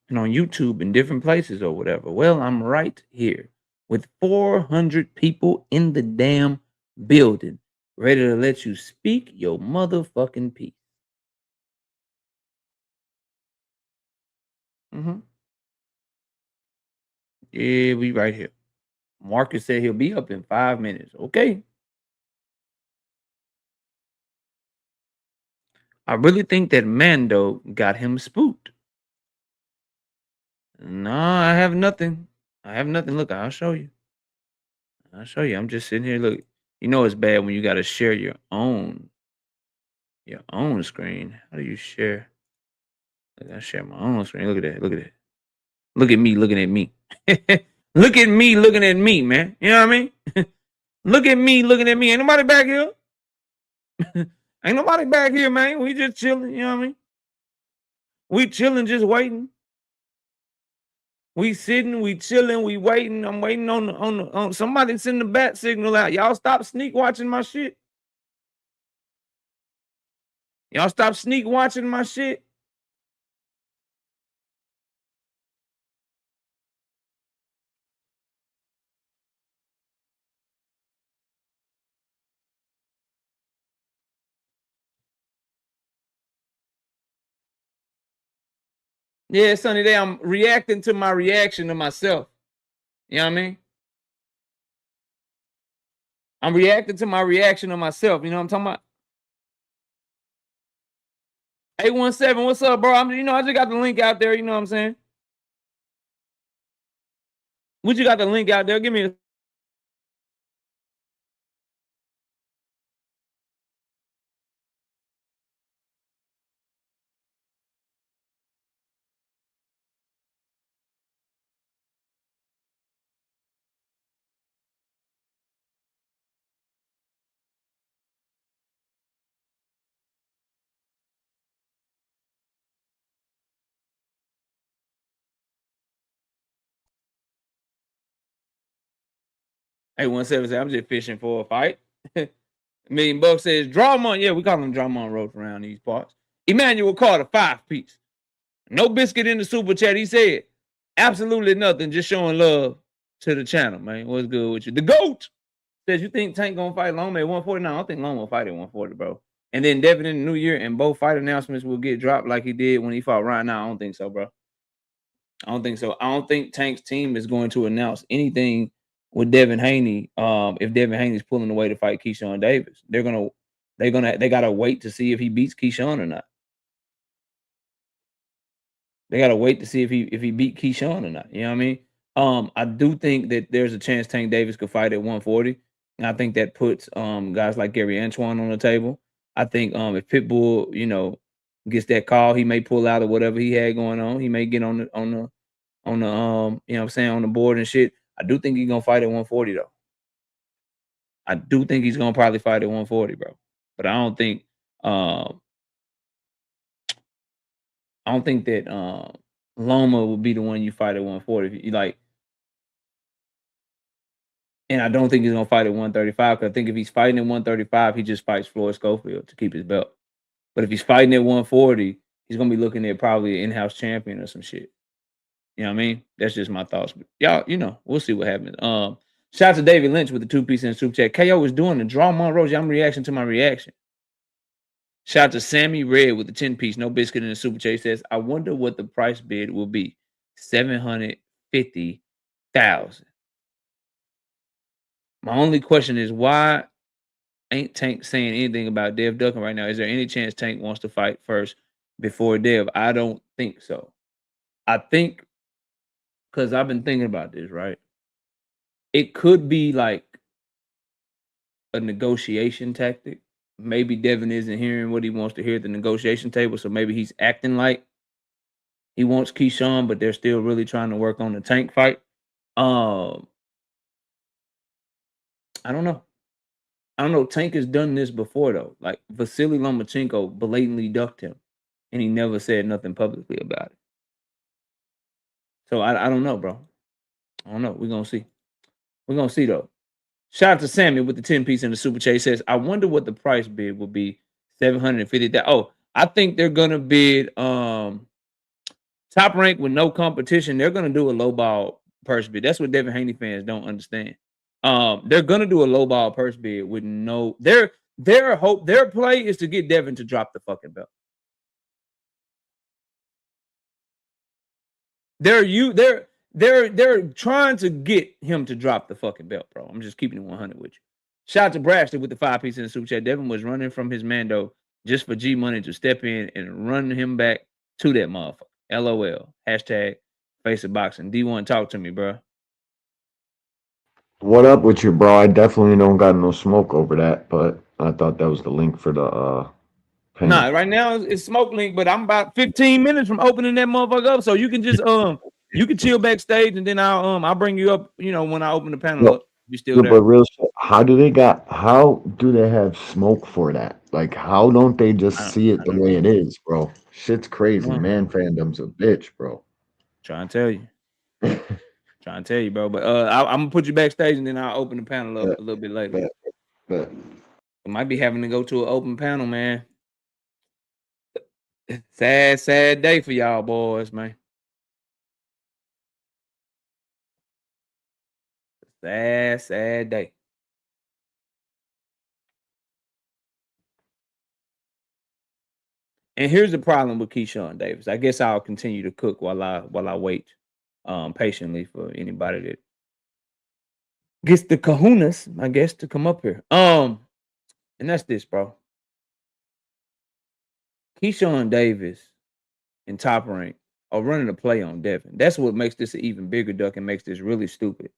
and on YouTube and different places or whatever. Well, I'm right here with 400 people in the damn building, ready to let you speak your motherfucking piece. Yeah, we right here. Marcus said he'll be up in 5 minutes. Okay. I really think that Mando got him spooked. No, I have nothing. Look, I'll show you. I'm just sitting here. Look, it's bad when you got to share your own screen. How do you share? I share my own screen. Look at that. Look at me looking at me. Look at me looking at me, man. You know what I mean? Look at me looking at me. Ain't nobody back here. Ain't nobody back here, man. We just chilling. You know what I mean? We chilling, just waiting. We sitting, we chilling, we waiting. I'm waiting on somebody send the bat signal out. Y'all stop sneak watching my shit. Y'all stop sneak watching my shit. Yeah, sunny day. I'm reacting to my reaction to myself. You know what I mean? I'm reacting to my reaction to myself. You know what I'm talking about? 817, what's up, bro? I just got the link out there. You know what I'm saying? What you got the link out there? Give me a... $817 I'm just fishing for a fight. $1 million says Drummond. Yeah, we call him Drummond Road around these parts. Emmanuel Carter, 5-piece. No biscuit in the super chat. He said absolutely nothing. Just showing love to the channel, man. What's good with you? The GOAT. Says you think Tank gonna fight Loma at 140? No, I don't think Loma will fight at 140, bro. And then Devin in the new year, and both fight announcements will get dropped like he did when he fought Ryan. No, I don't think so, bro. I don't think so. I don't think Tank's team is going to announce anything with Devin Haney. If Devin Haney's pulling away to fight Keyshawn Davis, they gotta wait to see if he beats Keyshawn or not. They gotta wait to see if he beat Keyshawn or not. You know what I mean? I do think that there's a chance Tank Davis could fight at 140. And I think that puts guys like Gary Antoine on the table. I think if Pitbull, gets that call, he may pull out of whatever he had going on. He may get on the you know what I'm saying, on the board and shit. I do think he's gonna fight at 140 though. I do think he's gonna probably fight at 140, bro. But I don't think that Loma will be the one you fight at 140. You like, and I don't think he's gonna fight at 135 because I think if he's fighting at 135, he just fights Floyd Schofield to keep his belt. But if he's fighting at 140, he's gonna be looking at probably an in-house champion or some shit. You know what I mean? That's just my thoughts. But y'all, we'll see what happens. Shout out to David Lynch with the 2-piece in the super chat. KO is doing the draw Monroe. I'm reaction to my reaction. Shout out to Sammy Red with the 10-piece, no biscuit in the super chat. He says, I wonder what the price bid will be. $750,000. My only question is, why ain't Tank saying anything about Dev ducking right now? Is there any chance Tank wants to fight first before Dev? I don't think so. I think, because I've been thinking about this, right? It could be like a negotiation tactic. Maybe Devin isn't hearing what he wants to hear at the negotiation table, so maybe he's acting like he wants Keyshawn, but they're still really trying to work on the Tank fight. I don't know. Tank has done this before, though. Like, Vasily Lomachenko blatantly ducked him, and he never said nothing publicly about it. So I don't know, bro. I don't know. We're going to see. We're going to see, though. Shout out to Sammy with the 10-piece in the super chat. He says, I wonder what the price bid will be. $750,000. Oh, I think they're going to bid Top Rank with no competition. They're going to do a lowball purse bid. That's what Devin Haney fans don't understand. They're going to do a lowball purse bid with no... Their play is to get Devin to drop the fucking belt. They're trying to get him to drop the fucking belt, bro. I'm just keeping it 100 with you. Shout out to Braxton with the 5-piece in the super chat. Devin was running from his Mando just for G Money to step in and run him back to that motherfucker. LOL. Hashtag face of boxing. D1, talk to me, bro. What up with you, bro? I definitely don't got no smoke over that, but I thought that was the link for the Nah, right now it's smoke link, but I'm about 15 minutes from opening that motherfucker up, so you can just you can chill backstage, and then I'll bring you up, when I open the panel up. You still there? But real shit, how do they have smoke for that? Like, how don't they just see it the way it is, bro? Shit's crazy. Man, fandom's a bitch, bro. Trying to tell you. Bro. But I'm gonna put you backstage, and then I'll open the panel up a little bit later. But I might be having to go to an open panel, man. Sad day for y'all boys, man. Sad day. And here's the problem with Keyshawn Davis. I guess I'll continue to cook while I wait patiently for anybody that gets the kahunas, I guess, to come up here. And that's this, bro. Keyshawn Davis and Top Rank are running a play on Devin. That's what makes this an even bigger duck and makes this really stupid.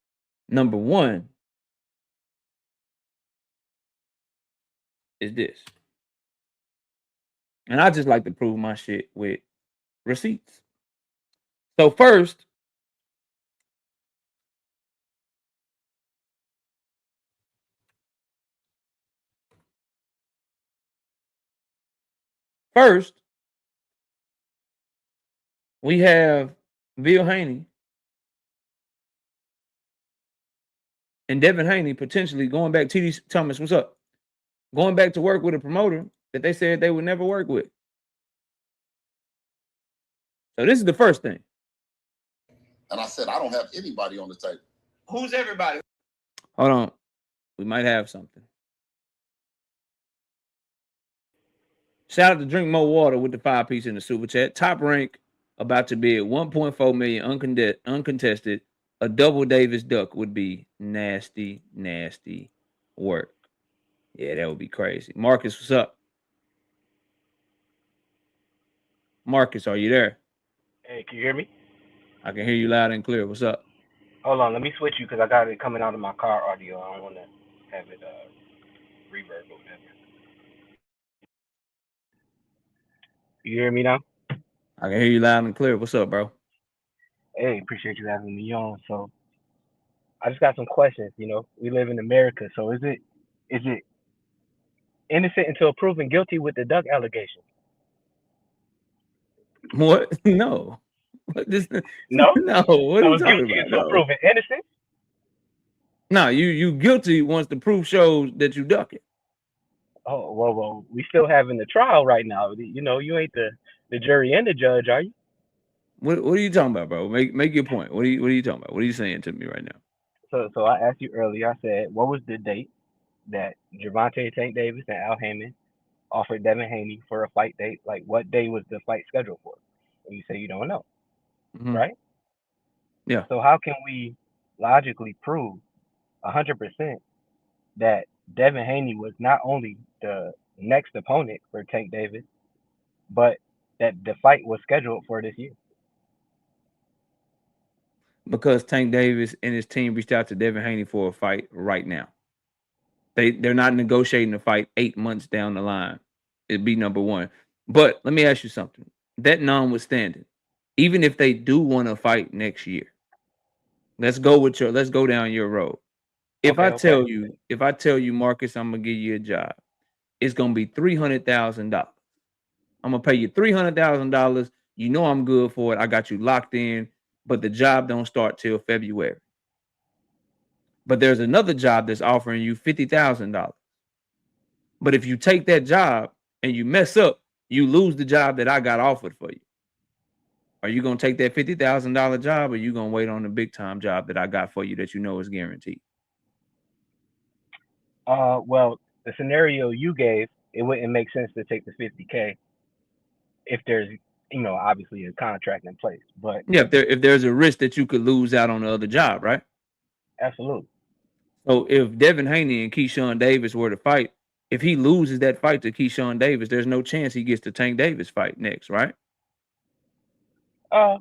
Number one is this. And I just like to prove my shit with receipts. So first, we have Bill Haney and Devin Haney potentially going back. TD Thomas, what's up? Going back to work with a promoter that they said they would never work with. So this is the first thing. And I said, I don't have anybody on the table. Who's everybody? Hold on. We might have something. Shout out to Drink More Water with the 5-piece in the super chat. Top rank about to be at 1.4 million uncontested. A double Davis duck would be nasty, nasty work. Yeah, that would be crazy. Marcus, what's up? Marcus, are you there? Hey, can you hear me? I can hear you loud and clear. What's up? Hold on, let me switch you because I got it coming out of my car audio. I don't want to have it reverb or whatever. You hear me now? I can hear you loud and clear. What's up, bro? Hey, appreciate you having me on. So I just got some questions. You know, we live in America, so is it innocent until proven guilty with the duck allegation? What? No. What this? No. No. What are So you it's talking guilty about? until No. proven innocent. No, you guilty once the proof shows that you duck it. Oh well, we still having the trial right now. You know, you ain't the jury and the judge, are you? What are you talking about, bro? Make your point. What are you talking about? What are you saying to me right now? So I asked you earlier. I said, what was the date that Gervonta Tank Davis and Al Haymon offered Devin Haney for a fight date? Like, what day was the fight scheduled for? And you say you don't know, right? Yeah. So how can we logically prove 100% that Devin Haney was not only the next opponent for Tank Davis, but that the fight was scheduled for this year? Because Tank Davis and his team reached out to Devin Haney for a fight right now. They're not negotiating a fight 8 months down the line. It'd be number one. But let me ask you something. That notwithstanding, even if they do want to fight next year, let's go down your road. If I tell you, Marcus, I'm gonna give you a job, it's gonna be $300,000. I'm gonna pay you $300,000. You know I'm good for it. I got you locked in, but the job don't start till February. But there's another job that's offering you $50,000. But if you take that job and you mess up, you lose the job that I got offered for you. Are you gonna take that $50,000 job, or are you gonna wait on the big time job that I got for you that you know is guaranteed? Well, the scenario you gave, it wouldn't make sense to take the $50K if there's, obviously a contract in place. But yeah, if there's a risk that you could lose out on the other job, right? Absolutely. So if Devin Haney and Keyshawn Davis were to fight, if he loses that fight to Keyshawn Davis, there's no chance he gets the Tank Davis fight next, right? I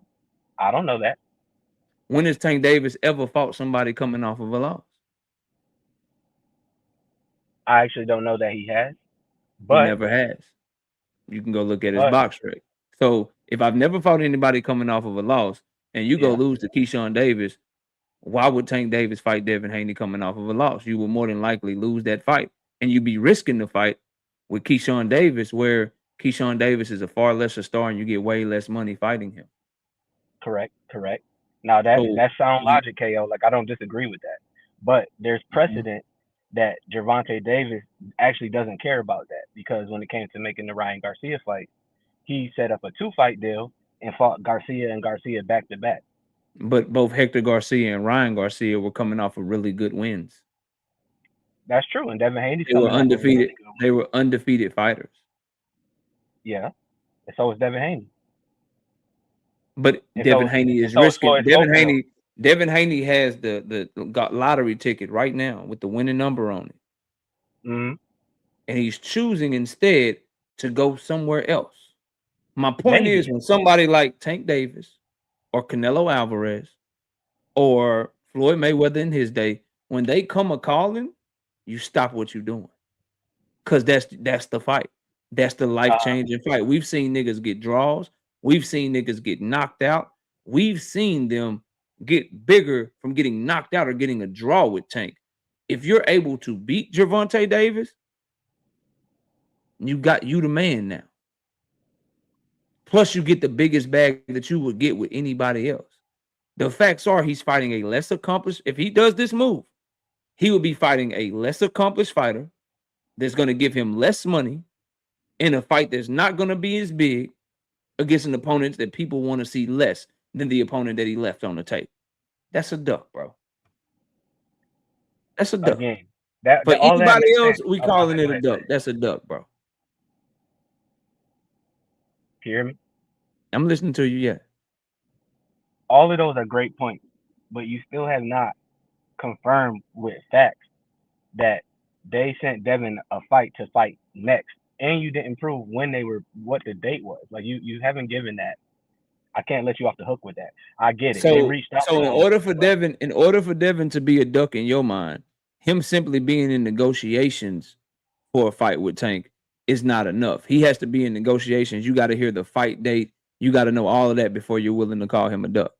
don't know that. When has Tank Davis ever fought somebody coming off of a loss? I actually don't know that he has. He never has. You can go look at his box rate. So if I've never fought anybody coming off of a loss and you go lose to Keyshawn Davis, why would Tank Davis fight Devin Haney coming off of a loss? You would more than likely lose that fight. And you'd be risking the fight with Keyshawn Davis, where Keyshawn Davis is a far lesser star and you get way less money fighting him. Correct. Now that's sound logic, KO. Like, I don't disagree with that. But there's precedent that Gervonta Davis actually doesn't care about that, because when it came to making the Ryan Garcia fight, he set up a 2-fight deal and fought Garcia and Garcia back to back. But both Hector Garcia and Ryan Garcia were coming off of really good wins. That's true. And Devin Haney's they were undefeated. They were undefeated fighters. Yeah. And so is Devin Haney. But Devin Haney is risking. Devin Haney has the lottery ticket right now with the winning number on it. Mm-hmm. And he's choosing instead to go somewhere else. My point is, when somebody like Tank Davis or Canelo Alvarez or Floyd Mayweather in his day, when they come a calling, you stop what you're doing. Because that's the fight. That's the life-changing fight. We've seen niggas get draws. We've seen niggas get knocked out. We've seen them get bigger from getting knocked out or getting a draw with Tank. If you're able to beat Gervonta Davis, you the man now. Plus, you get the biggest bag that you would get with anybody else. The facts are he's fighting a less accomplished. If he does this move, he will be fighting a less accomplished fighter that's going to give him less money in a fight that's not going to be as big against an opponent that people want to see less than the opponent that he left on the tape. That's a duck, bro. That's a duck. Again, For all that anybody makes else, sense. we Oh, my calling bad. it Go a ahead. duck. That's a duck, bro. Can you hear me? I'm listening to you. Yeah. All of those are great points, but you still have not confirmed with facts that they sent Devin a fight to fight next, and you didn't prove what the date was. Like you haven't given that. I can't let you off the hook with that. I get it. They So reached out so to in him, order for but Devin to be a duck in your mind, him simply being in negotiations for a fight with Tank is not enough. He has to be in negotiations. You got to hear the fight date. You got to know all of that before you're willing to call him a duck.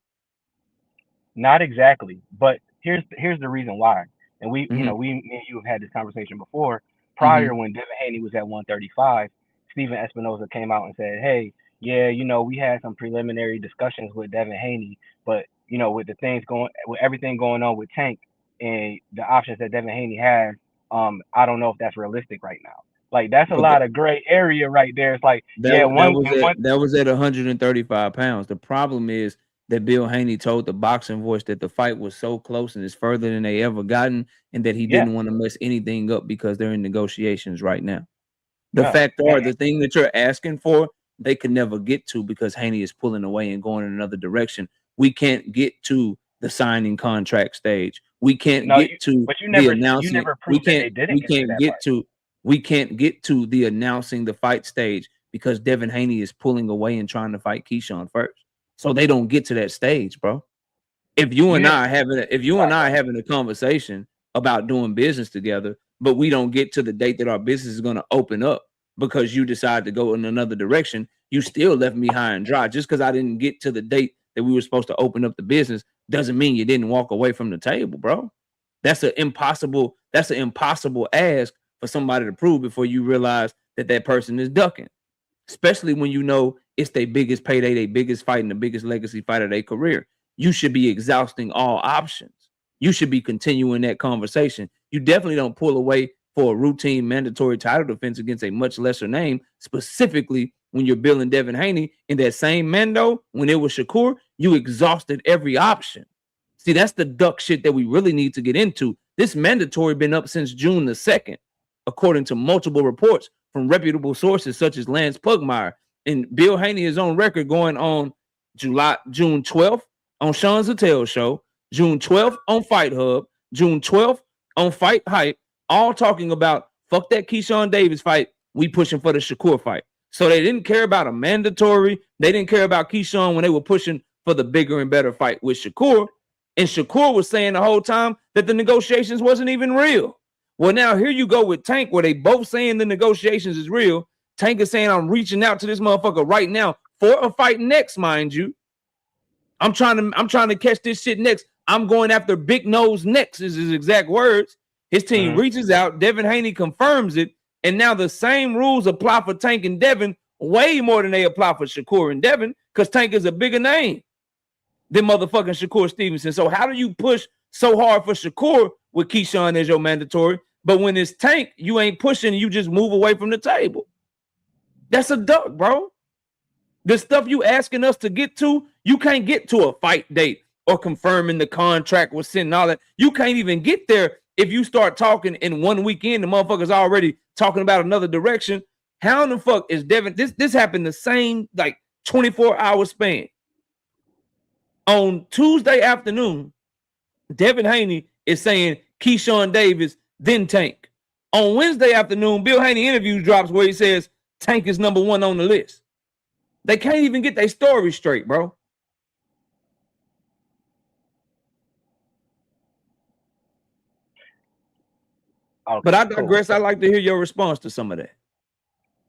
not exactly. But here's the reason why. And Mm-hmm. me and you have had this conversation before. Mm-hmm. Prior, when Devin Haney was at 135, Steven Espinoza came out and said, "Hey, yeah, we had some preliminary discussions with Devin Haney, but with with everything going on with Tank and the options that Devin Haney has, I don't know if that's realistic right now." Like that's a Okay. lot of gray area right there. It's like, That yeah, that was at 135 pounds. The problem is that Bill Haney told the boxing voice that the fight was so close and it's further than they ever gotten, and that he yeah, didn't want to mess anything up because they're in negotiations right now. The yeah, fact are, the thing that you're asking for, they could never get to because Haney is pulling away and going in another direction. We can't get to the signing contract stage. We can't no, get to but you the never announcing. We proved that they can't. didn't We get to can't that get part. to. We can't get to the announcing the fight stage because Devin Haney is pulling away and trying to fight Keyshawn first. So they don't get to that stage, bro. If you You and didn't. I having a conversation about doing business together, but we don't get to the date that our business is going to open up because you decide to go in another direction, you still left me high and dry. Just because I didn't get to the date that we were supposed to open up the business doesn't mean you didn't walk away from the table, bro. That's an impossible ask for somebody to prove before you realize that that person is ducking, especially when you know it's their biggest payday, their biggest fight, and the biggest legacy fight of their career. You should be exhausting all options. You should be continuing that conversation. You definitely don't pull away for a routine mandatory title defense against a much lesser name, specifically when you're billing Devin Haney. In that same Mando, when it was Shakur, you exhausted every option. See, that's the duck shit that we really need to get into. This mandatory been up since June the 2nd, according to multiple reports from reputable sources such as Lance Pugmire. And Bill Haney is on record going on June 12th on Sean Zattel's show, June 12th on Fight Hub, June 12th on Fight Hype, all talking about fuck that Keyshawn Davis fight. We pushing for the Shakur fight. So they didn't care about a mandatory. They didn't care about Keyshawn when they were pushing for the bigger and better fight with Shakur. And Shakur was saying the whole time that the negotiations wasn't even real. Well, now here you go with Tank, where they both saying the negotiations is real. Tank is saying, I'm reaching out to this motherfucker right now for a fight next, mind you. I'm trying to catch this shit next. I'm going after Big Nose next, is his exact words. His team reaches out. Devin Haney confirms it. And now the same rules apply for Tank and Devin way more than they apply for Shakur and Devin, because Tank is a bigger name than motherfucking Shakur Stevenson. So how do you push so hard for Shakur with Keyshawn as your mandatory, but when it's Tank, you ain't pushing, you just move away from the table? That's a duck, bro. The stuff you asking us to get to, you can't get to a fight date or confirming the contract was sent and all that. You can't even get there if you start talking in one weekend. The motherfucker's already talking about another direction. How in the fuck is Devin? This happened the same like 24-hour span. On Tuesday afternoon, Devin Haney is saying Keyshawn Davis, then Tank. On Wednesday afternoon, Bill Haney interview drops where he says Tank is number one on the list. They can't even get their story straight, bro. Okay, but I cool. digress. I'd like to hear your response to some of that.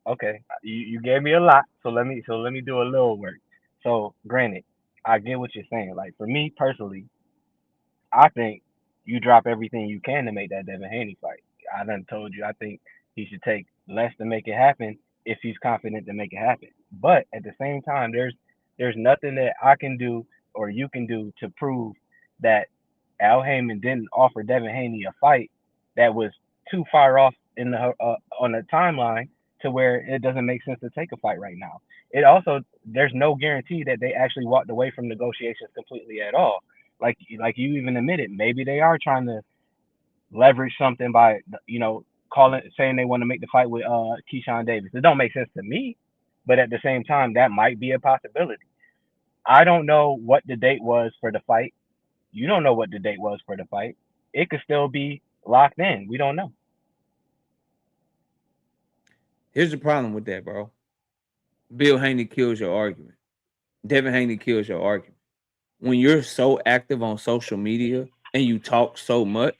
Okay, you gave me a lot, so let me do a little work. So, granted, I get what you're saying. Like for me personally, I think you drop everything you can to make that Devin Haney fight. I done told you I think he should take less to make it happen if he's confident to make it happen. But at the same time, there's nothing that I can do or you can do to prove that Al Heyman didn't offer Devin Haney a fight that was too far off in the on the timeline to where it doesn't make sense to take a fight right now. It also, there's no guarantee that they actually walked away from negotiations completely at all. Like you even admitted, maybe they are trying to leverage something by, saying they want to make the fight with Keyshawn Davis. It don't make sense to me, but at the same time, that might be a possibility. I don't know what the date was for the fight. You don't know what the date was for the fight. It could still be locked in. We don't know. Here's the problem with that, bro. Bill Haney kills your argument. Devin Haney kills your argument. When you're so active on social media and you talk so much,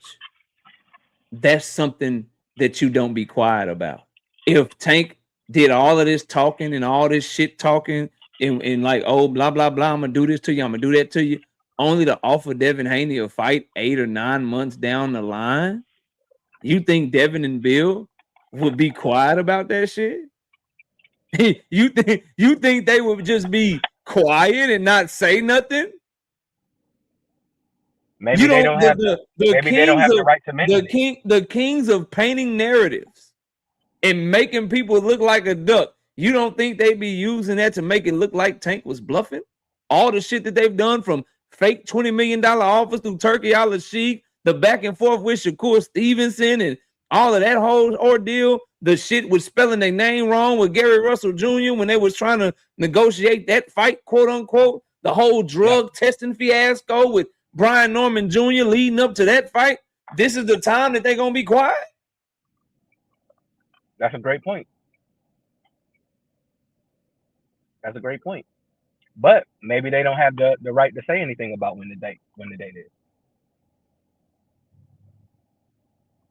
that's something that you don't be quiet about. If Tank did all of this talking and all this shit talking and like, oh, blah, blah, blah, I'm going to do this to you, I'm going to do that to you, only to offer Devin Haney a fight 8 or 9 months down the line, you think Devin and Bill would be quiet about that shit? you think they would just be quiet and not say nothing? Maybe they don't have the right to mention it. The kings of painting narratives and making people look like a duck. You don't think they be using that to make it look like Tank was bluffing? All the shit that they've done, from fake $20 million offers through Turkey Al-Sheikh, the back and forth with Shakur Stevenson, and all of that whole ordeal, the shit with spelling their name wrong with Gary Russell Jr. when they was trying to negotiate that fight, quote unquote, the whole drug testing fiasco with Brian Norman Jr. leading up to that fight. This is the time that they're going to be quiet? That's a great point. That's a great point. But maybe they don't have the right to say anything about when the date is.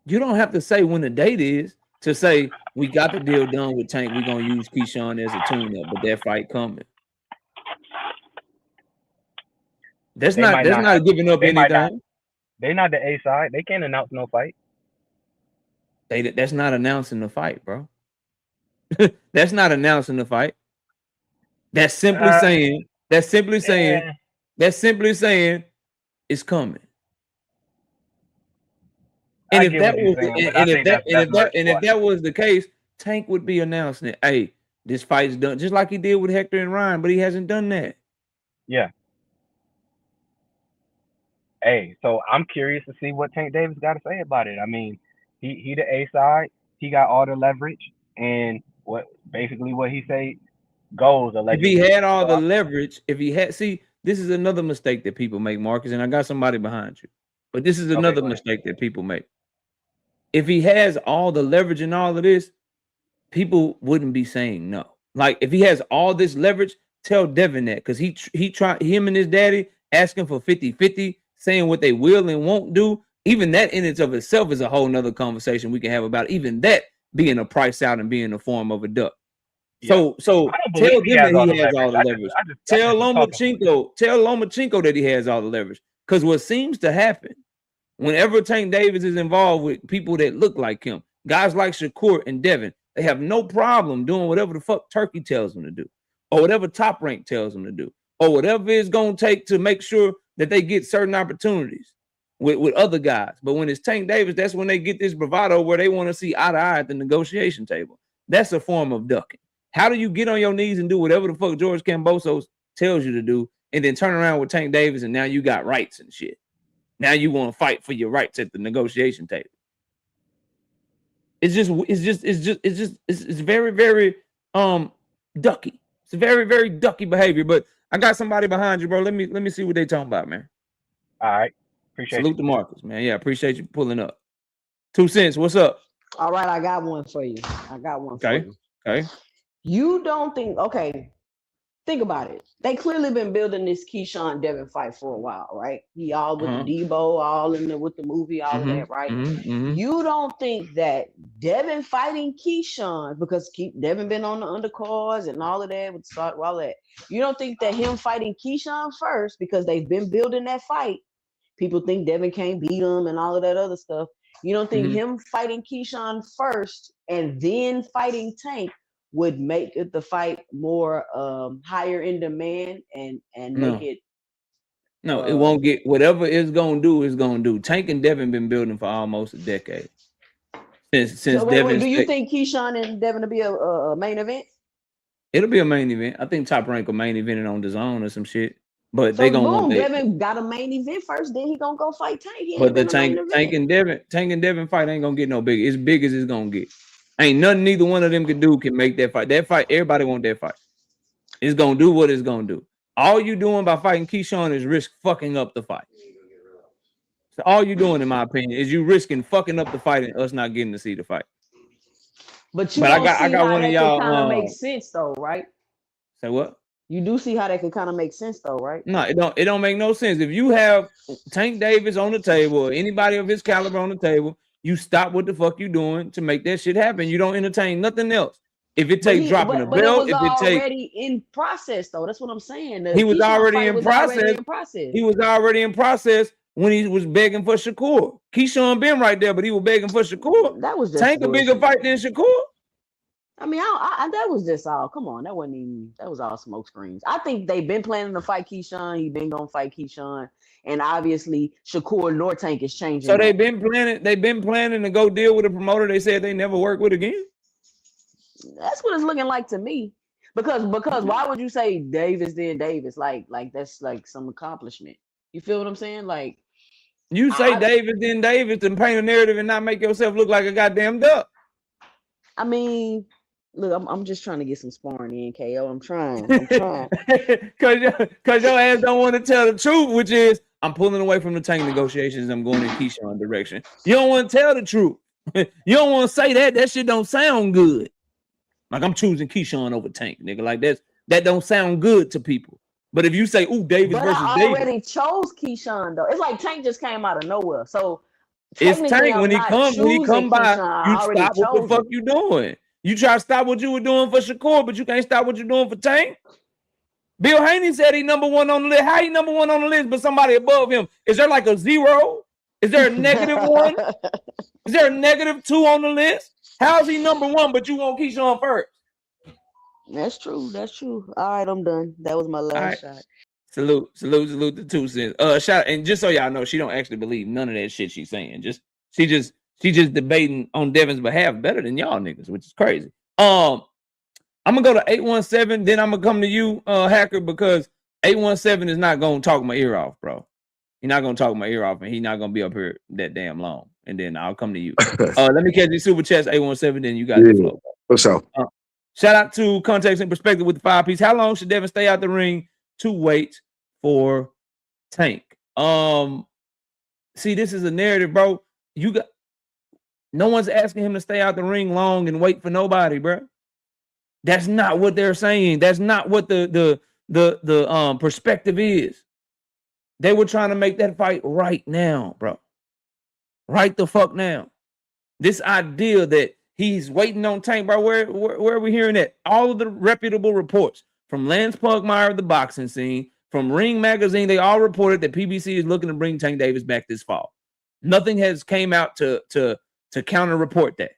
You don't have to say when the date is to say we got the deal done with Tank. We're going to use Keyshawn as a tune-up, but that fight coming. That's not giving up anything. They're not the A side. They can't announce no fight. That's not announcing the fight, bro. That's not announcing the fight. That's simply saying. That's simply saying it's coming. And if that was the case, Tank would be announcing it. Hey, this fight's done, just like he did with Hector and Ryan, but he hasn't done that. Yeah. Hey, so I'm curious to see what Tank Davis got to say about it. I mean, he the A side. He got all the leverage, and what he say goes allegedly. If he had all the leverage, this is another mistake that people make, Marcus, and I got somebody behind you. But this is another mistake that people make. If he has all the leverage and all of this, people wouldn't be saying no. Like, if he has all this leverage, tell Devin that, because he tried, him and his daddy asking for 50-50, saying what they will and won't do. Even that in and of itself is a whole nother conversation we can have about even that being a price out and being a form of a duck. So tell him that he has all the leverage. Tell Lomachenko that he has all the leverage. Because what seems to happen whenever Tank Davis is involved with people that look like him, guys like Shakur and Devin, they have no problem doing whatever the fuck Turkey tells them to do, or whatever Top Rank tells them to do, or whatever it's going to take to make sure that they get certain opportunities with other guys. But when it's Tank Davis, that's when they get this bravado where they want to see eye to eye at the negotiation table. That's a form of ducking. How do you get on your knees and do whatever the fuck George Kambosos tells you to do, and then turn around with Tank Davis and now you got rights and shit? Now you want to fight for your rights at the negotiation table. It's very, very ducky. It's very, very ducky behavior. But I got somebody behind you, bro. Let me see what they talking about, man. All right. Salute to Marcus, man. Yeah, appreciate you pulling up. 2 cents. What's up? All right, I got one for you. For you. Okay. You don't think, think about it. They clearly been building this Keyshawn Devin fight for a while, right? He all with Debo, all in there with the movie, all of that, right? You don't think that Devin fighting Keyshawn, because Devin been on the undercards and all of that, with all that. You don't think that him fighting Keyshawn first, because they've been building that fight, people think Devin can't beat him and all of that other stuff. You don't think him fighting Keyshawn first and then fighting Tank would make the fight more higher in demand and make it? No, it won't get. Whatever it's gonna do is gonna do. Tank and Devin been building for almost a decade. Since Devin. Do you think Keyshawn and Devin will be a main event? It'll be a main event. I think Top Rank will main event it on DAZN or some shit. But So they gonna boom, want that. Devin got a main event first, then he gonna go fight Tank. He But ain't the been a main event. Tank and Devin fight ain't gonna get no big. As big as it's gonna get. Ain't nothing neither one of them can do can make that fight. That fight, everybody want that fight. It's gonna do what it's gonna do. All you doing by fighting Keyshawn is risk fucking up the fight. So all you doing, in my opinion, is you risking fucking up the fight and us not getting to see the fight. But you But don't I see got how one of that y'all. can kind of make sense though, right? Say what? You do see how that can kind of make sense though, right? No, it don't make no sense. If you have Tank Davis on the table or anybody of his caliber on the table, you stop what the fuck you doing to make that shit happen. You don't entertain nothing else. If it takes dropping a But it belt, was if it takes already in process though. That's what I'm saying. The he was Keyshawn already fight in was process. already in process. He was already in process when he was begging for Shakur. Keyshawn been right there, but he was begging for Shakur. That was just Tank a bigger fight than Shakur. I mean, that was just all. Come on, that wasn't even. That was all smoke screens. I think they've been planning to fight Keyshawn. He been gonna fight Keyshawn, and obviously Shakur nor Tank is changing. So they've been planning. They've been planning to go deal with a promoter they said they never work with again. That's what it's looking like to me. Because why would you say Davis then Davis? Like that's like some accomplishment. You feel what I'm saying? Like you say Davis then Davis and paint a narrative and not make yourself look like a goddamn duck. I mean, look, I'm just trying to get some sparring in, KO. I'm trying. Cause your ass don't want to tell the truth, which is I'm pulling away from the Tank negotiations. I'm going in Keyshawn direction. You don't want to tell the truth. You don't want to say that. That shit don't sound good. Like I'm choosing Keyshawn over Tank, nigga. Like that don't sound good to people. But if you say, "Ooh, Davis versus Davis," I already chose Keyshawn though. It's like Tank just came out of nowhere. So it's Tank when he come by. Keyshawn, you stop what the fuck you doing. You try to stop what you were doing for Shakur, but you can't stop what you're doing for Tank. Bill Haney said he number one on the list. How he number one on the list, but somebody above him? Is there like a zero? Is there a negative one? Is there a -2 on the list? How is he number one, but you want Keyshawn first? That's true. That's true. All right, I'm done. That was my last shot. Salute the 2 cents. Shout, and just so y'all know, she don't actually believe none of that shit she's saying. She just debating on Devin's behalf better than y'all niggas, which is crazy. I'm gonna go to 817, then I'm gonna come to you, Hacker, because 817 is not gonna talk my ear off, bro. He's not gonna talk my ear off, and he's not gonna be up here that damn long. And then I'll come to you. Let me catch these super chats, 817, then you got the flow. What's up? Shout out to Context and Perspective with the 5-piece. How long should Devin stay out the ring to wait for Tank? See, this is a narrative, bro. No one's asking him to stay out the ring long and wait for nobody, bro. That's not what they're saying. That's not what the perspective is. They were trying to make that fight right now, bro. Right the fuck now. This idea that he's waiting on Tank, bro. Where are we hearing that? All of the reputable reports from Lance Pugmire of the boxing scene, from Ring Magazine, they all reported that PBC is looking to bring Tank Davis back this fall. Nothing has came out to counter report that.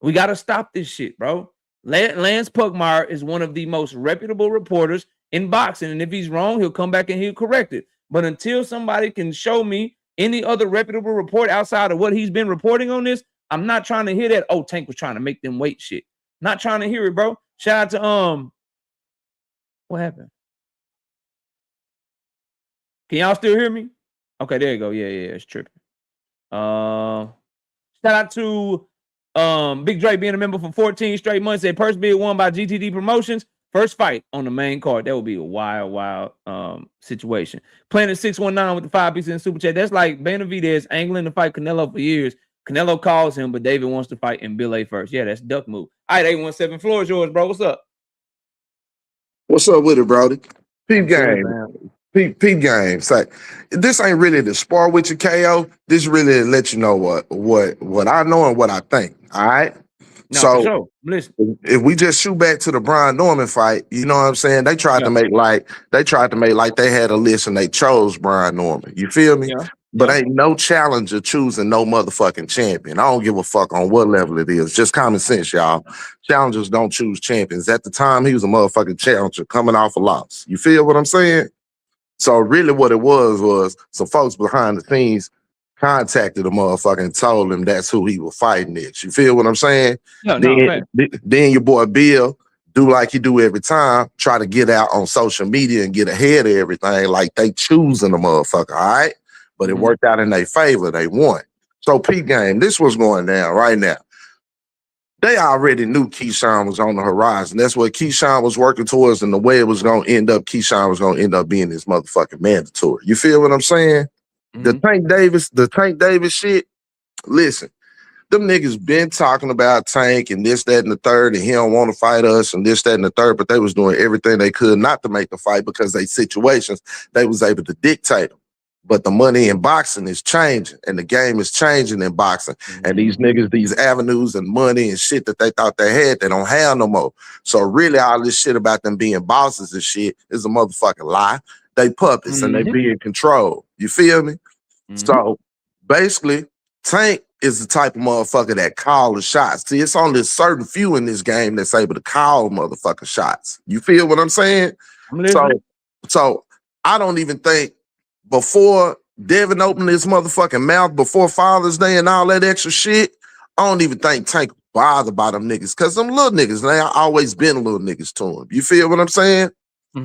We got to stop this shit, bro. Lance Pugmire is one of the most reputable reporters in boxing, and if he's wrong, he'll come back and he'll correct it. But until somebody can show me any other reputable report outside of what he's been reporting on this, I'm not trying to hear that. Oh, Tank was trying to make them wait shit. Not trying to hear it, bro. Shout out to what happened? Can y'all still hear me? Okay, there you go. Yeah, it's tripping. Shout out to Big Dre being a member for 14 straight months. Said purse bid won by GTD Promotions. First fight on the main card. That would be a wild situation. Planet 619 with the 5 pieces in super chat. That's like Benavidez angling to fight Canelo for years. Canelo calls him, but David wants to fight in Bill A first. Yeah, that's duck move. All right, 817, floor is yours, bro. What's up? What's up with it, Brody? Peep game. Peep game. Say, this ain't really to spar with your KO. This really let you know what I know and what I think. All right. No, so for sure. Listen, if we just shoot back to the Brian Norman fight, you know what I'm saying? They tried to make like they had a list and they chose Brian Norman. You feel me? Yeah. But ain't no challenger choosing no motherfucking champion. I don't give a fuck on what level it is. Just common sense, y'all. Challengers don't choose champions. At the time, he was a motherfucking challenger coming off a loss. You feel what I'm saying? So really what it was some folks behind the scenes contacted the motherfucker and told him that's who he was fighting it. You feel what I'm saying? No, then your boy Bill do like you do every time, try to get out on social media and get ahead of everything like they choosing a motherfucker, all right? But it worked out in their favor. They won. So, P game, this was going down right now. They already knew Keyshawn was on the horizon. That's what Keyshawn was working towards, and the way it was going to end up, Keyshawn was going to end up being this motherfucking mandatory. You feel what I'm saying? The Tank Davis shit, listen, them niggas been talking about Tank and this, that, and the third, and he don't want to fight us and this, that, and the third, but they was doing everything they could not to make the fight because they situations, they was able to dictate them. But the money in boxing is changing, and the game is changing in boxing. And these niggas, these avenues and money and shit that they thought they had, they don't have no more. So really all this shit about them being bosses and shit is a motherfucking lie. They puppets and they be in control. You feel me? So basically, Tank is the type of motherfucker that call the shots. See, it's only a certain few in this game that's able to call motherfucking shots. You feel what I'm saying? So I don't even think before Devin opened his motherfucking mouth, before Father's Day and all that extra shit, I don't even think Tank bothered by them niggas. Cause them little niggas, they always been little niggas to him. You feel what I'm saying?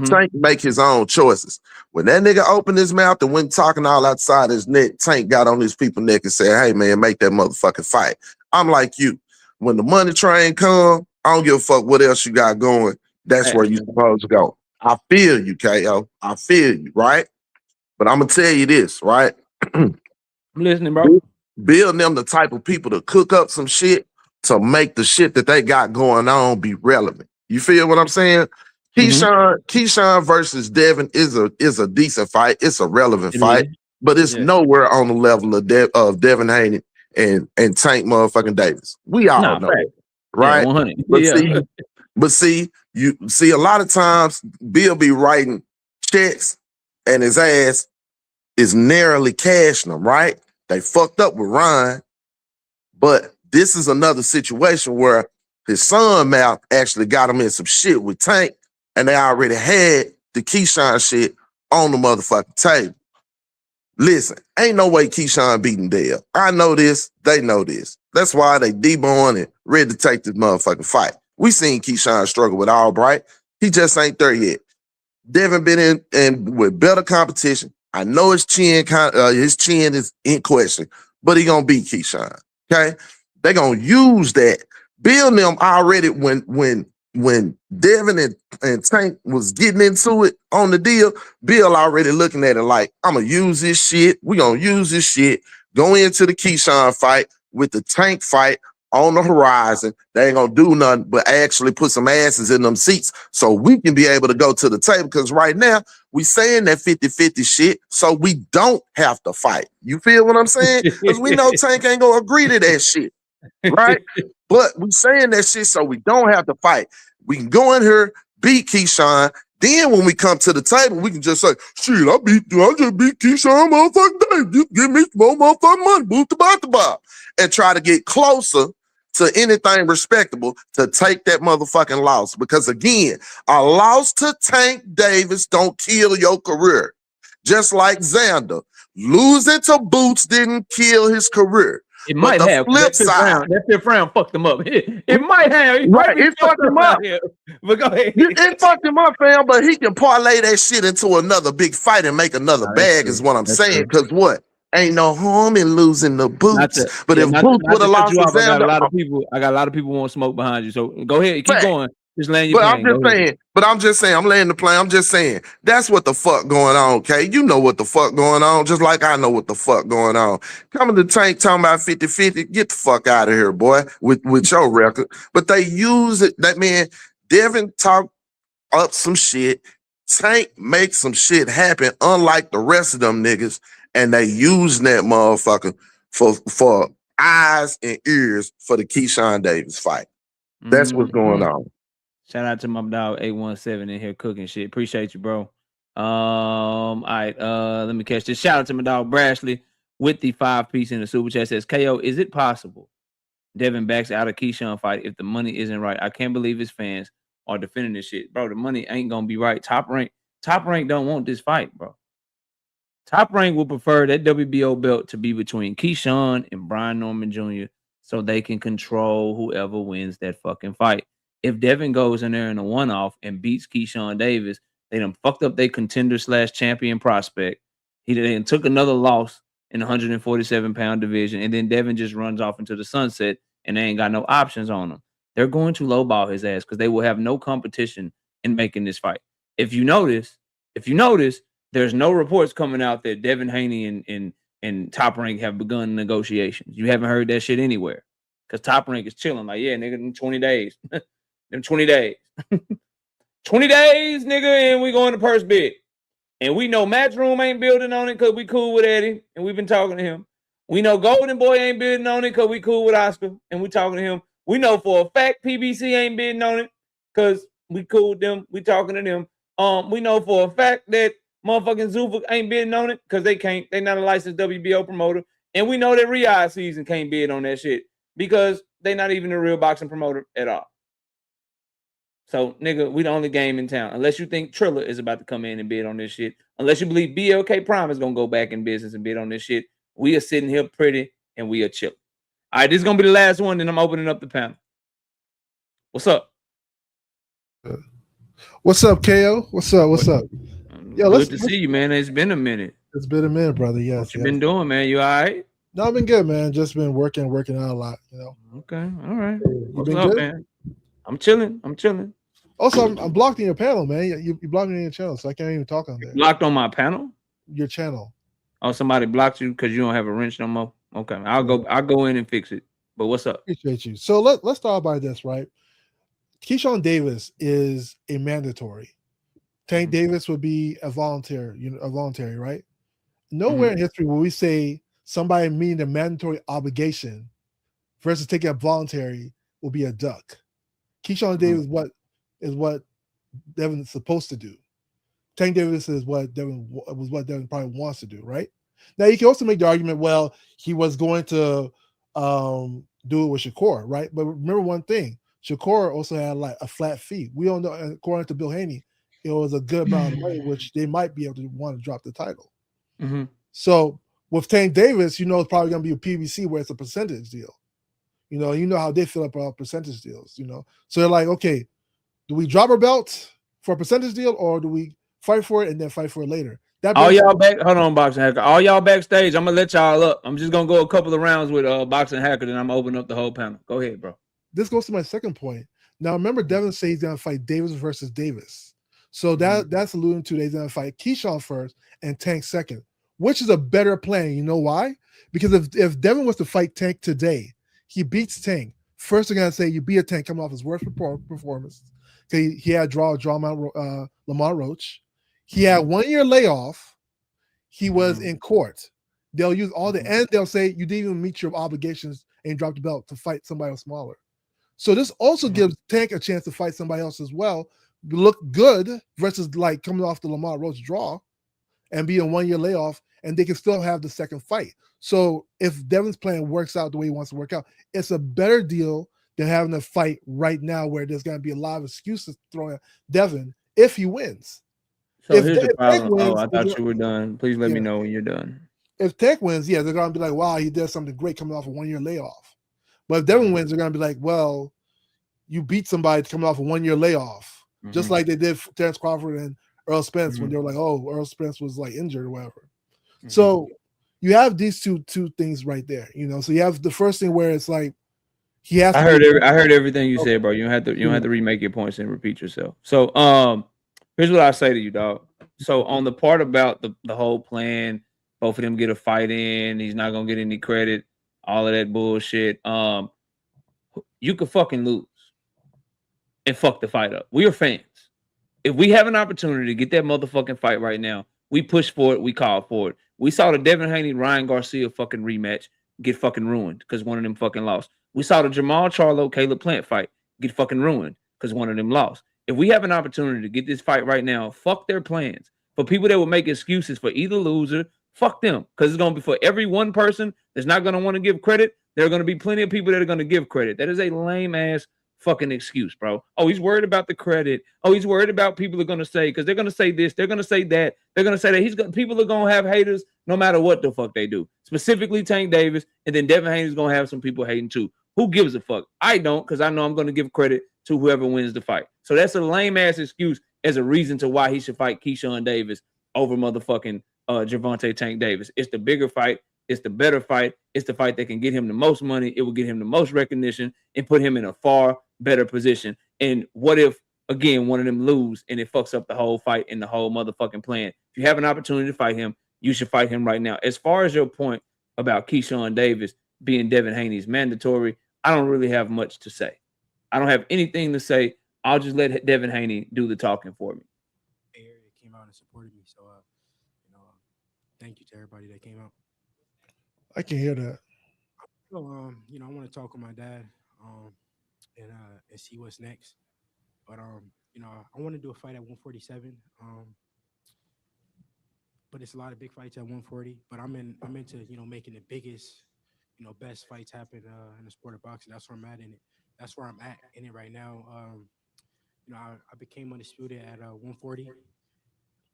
Tank make his own choices. When that nigga opened his mouth and went talking all outside his neck, Tank got on his people neck and said, hey man, make that motherfucking fight. I'm like you. When the money train come, I don't give a fuck what else you got going. That's where you supposed to go. I feel you, KO. I feel you, right? But I'm gonna tell you this, right? I'm listening, bro. Build them the type of people to cook up some shit to make the shit that they got going on be relevant. You feel what I'm saying? Keyshawn versus Devin is a decent fight. It's a relevant fight, but it's nowhere on the level of Devin Haney and Tank motherfucking Davis. We all know it, right? But see, you see a lot of times Bill be writing checks and his ass is narrowly cashing them, right? They fucked up with Ryan, but this is another situation where his son mouth actually got him in some shit with Tank, and they already had the Keyshawn shit on the motherfucking table. Listen, ain't no way Keyshawn beating Dale. I know this, they know this. That's why they deborn and ready to take this motherfucking fight. We seen Keyshawn struggle with Albright. He just ain't there yet. Devin been in with better competition. I know his chin is in question, but he gonna beat Keyshawn. Okay, they gonna use that. Bill and them already when Devin and Tank was getting into it on the deal, Bill already looking at it like, I'm gonna use this shit. We gonna use this shit. Go into the Keyshawn fight with the Tank fight on the horizon. They ain't gonna do nothing but actually put some asses in them seats so we can be able to go to the table. Because right now, we saying that 50-50 shit, so we don't have to fight. You feel what I'm saying? Because we know Tank ain't gonna agree to that shit, right? But we saying that shit so we don't have to fight. We can go in here, beat Keyshawn. Then when we come to the table, we can just say, shit, I just beat Keyshawn motherfucking Dave. You give me more motherfucking money, boot the bar. And try to get closer to anything respectable to take that motherfucking loss. Because again, a loss to Tank Davis don't kill your career. Just like Xander, losing to Boots didn't kill his career. It might have. Flip side. That fifth round fucked him up. It might have. It fucked him up. But go ahead. It fucked him up, fam, but he can parlay that shit into another big fight and make another bag is what I'm saying. Because what? Ain't no harm in losing the Boots. But if Boots would have lost to Xander, I got a lot of people want smoke behind you. So go ahead. Keep going. Just land your plane. I'm just saying, I'm laying the plane. I'm just saying, that's what the fuck going on, okay? You know what the fuck going on, just like I know what the fuck going on. Coming to Tank talking about 50-50, get the fuck out of here, boy, with your record. But they use it, that man, Devin talk up some shit, Tank make some shit happen, unlike the rest of them niggas, and they use that motherfucker for eyes and ears for the Keyshawn Davis fight. That's what's going on. Shout out to my dog 817 in here cooking shit. Appreciate you, bro. All right, let me catch this. Shout out to my dog Brashley with the 5-piece in the super chat. Says, KO, is it possible Devin backs out of Keyshawn fight if the money isn't right? I can't believe his fans are defending this shit. Bro, the money ain't gonna be right. Top rank don't want this fight, bro. Top rank will prefer that WBO belt to be between Keyshawn and Brian Norman Jr. so they can control whoever wins that fucking fight. if Devin goes in there in a one-off and beats Keyshawn Davis, they done fucked up their contender/champion prospect. He then took another loss in the 147-pound division, and then Devin just runs off into the sunset, and they ain't got no options on him. They're going to lowball his ass because they will have no competition in making this fight. If you notice, there's no reports coming out that Devin Haney and Top Rank have begun negotiations. You haven't heard that shit anywhere because Top Rank is chilling. Like, yeah, nigga, in 20 days. Them 20 days. 20 days, nigga, and we going to purse bid. And we know Matchroom ain't building on it because we cool with Eddie, and we've been talking to him. We know Golden Boy ain't bidding on it because we cool with Oscar, and we talking to him. We know for a fact PBC ain't bidding on it because we cool with them. We talking to them. We know for a fact that motherfucking Zuffa ain't bidding on it because they not a licensed WBO promoter. And we know that Riyadh season can't bid on that shit because they not even a real boxing promoter at all. So, nigga, we the only game in town. Unless you think Triller is about to come in and bid on this shit. Unless you believe BLK Prime is going to go back in business and bid on this shit. We are sitting here pretty and we are chilling. All right, this is going to be the last one. Then I'm opening up the panel. What's up? What's up, KO? What's up? Yeah, good to see you, man. It's been a minute. It's been a minute, brother. Yes. What you been doing, man? You all right? No, I've been good, man. Just been working out a lot, you know. Okay, all right. You been up, good? Man? I'm chilling. Also, I'm blocked in your panel, man. You blocked me in your channel, so I can't even talk on there. Blocked on my panel? Your channel. Oh, somebody blocked you because you don't have a wrench no more? Okay, I'll go in and fix it. But what's up? Appreciate you. So let's start by this, right? Keyshawn Davis is a mandatory. Tank Davis would be a voluntary, right? Nowhere in history will we say somebody meeting a mandatory obligation versus taking a voluntary will be a duck. Keyshawn Davis is what Devin is supposed to do. Tank Davis is what Devin probably wants to do, right? Now you can also make the argument, well, he was going to do it with Shakur, right? But remember one thing, Shakur also had like a flat fee. We don't know, according to Bill Haney, it was a good amount of money, which they might be able to want to drop the title. So with Tank Davis, it's probably going to be a PBC where it's a percentage deal. You know how they feel about percentage deals, So they're like, okay, do we drop our belt for a percentage deal or do we fight for it and then fight for it later? All y'all back, hold on, Boxing Hacker. All y'all backstage, I'm going to let y'all up. I'm just going to go a couple of rounds with Boxing Hacker, then I'm going to open up the whole panel. Go ahead, bro. This goes to my second point. Now, remember, Devin says he's going to fight Davis versus Davis. So that's alluding to he's going to fight Keyshawn first and Tank second, which is a better plan. You know why? Because if Devin was to fight Tank today, he beats Tank. First, they're going to say you beat a Tank coming off his worst performance. He had Lamar Roach. He had 1 year layoff. He was in court. They'll use all and they'll say you didn't even meet your obligations and you dropped the belt to fight somebody else smaller. So this also gives Tank a chance to fight somebody else as well, look good versus like coming off the Lamar Roach draw and be in 1 year layoff, and they can still have the second fight. So if Devin's plan works out the way he wants to work out, it's a better deal than having a fight right now where there's going to be a lot of excuses thrown at Devin if he wins. So here's the problem. I thought you were done. Please let me know when you're done. If Tank wins, they're going to be like, wow, he did something great coming off a 1 year layoff. But if Devin wins, they're going to be like, well, you beat somebody coming off a 1 year layoff, just like they did Terrence Crawford and Earl Spence when they were like, oh, Earl Spence was like injured or whatever. So you have these two things right there, So you have the first thing where it's like he has. I heard everything you said, bro. You don't have to remake your points and repeat yourself. So here's what I say to you, dog. So on the part about the whole plan, both of them get a fight in, he's not gonna get any credit, all of that bullshit. You could fucking lose and fuck the fight up. We are fans. If we have an opportunity to get that motherfucking fight right now, we push for it, we call for it. We saw the Devin Haney Ryan Garcia fucking rematch get fucking ruined because one of them fucking lost. We saw the Jamal Charlo Caleb Plant fight get fucking ruined because one of them lost. If we have an opportunity to get this fight right now, fuck their plans. For people that will make excuses for either loser, fuck them. Because it's going to be for every one person that's not going to want to give credit, there are going to be plenty of people that are going to give credit. That is a lame-ass fucking excuse, bro. Oh, he's worried about the credit. Oh, he's worried about people are going to say, because they're going to say this, they're going to say that, they're going to say that. People are going to have haters no matter what the fuck they do. Specifically Tank Davis, and then Devin Haney's going to have some people hating too. Who gives a fuck? I don't, because I know I'm going to give credit to whoever wins the fight. So that's a lame ass excuse as a reason to why he should fight Keyshawn Davis over motherfucking Gervonta Tank Davis. It's the bigger fight. It's the better fight. It's the fight that can get him the most money. It will get him the most recognition and put him in a far better position. And what if, again, one of them lose and it fucks up the whole fight and the whole motherfucking plan? If you have an opportunity to fight him, you should fight him right now. As far as your point about Keyshawn Davis being Devin Haney's mandatory, I don't really have much to say. I don't have anything to say. I'll just let Devin Haney do the talking for me. Area came out and supported me, so thank you to everybody that came out. I can hear that. So I want to talk with my dad, and see what's next. But I want to do a fight at 147. But it's a lot of big fights at 140. But I'm into making the biggest, best fights happen in the sport of boxing. That's where I'm at in it. That's where I'm at in it right now. I became undisputed at 140.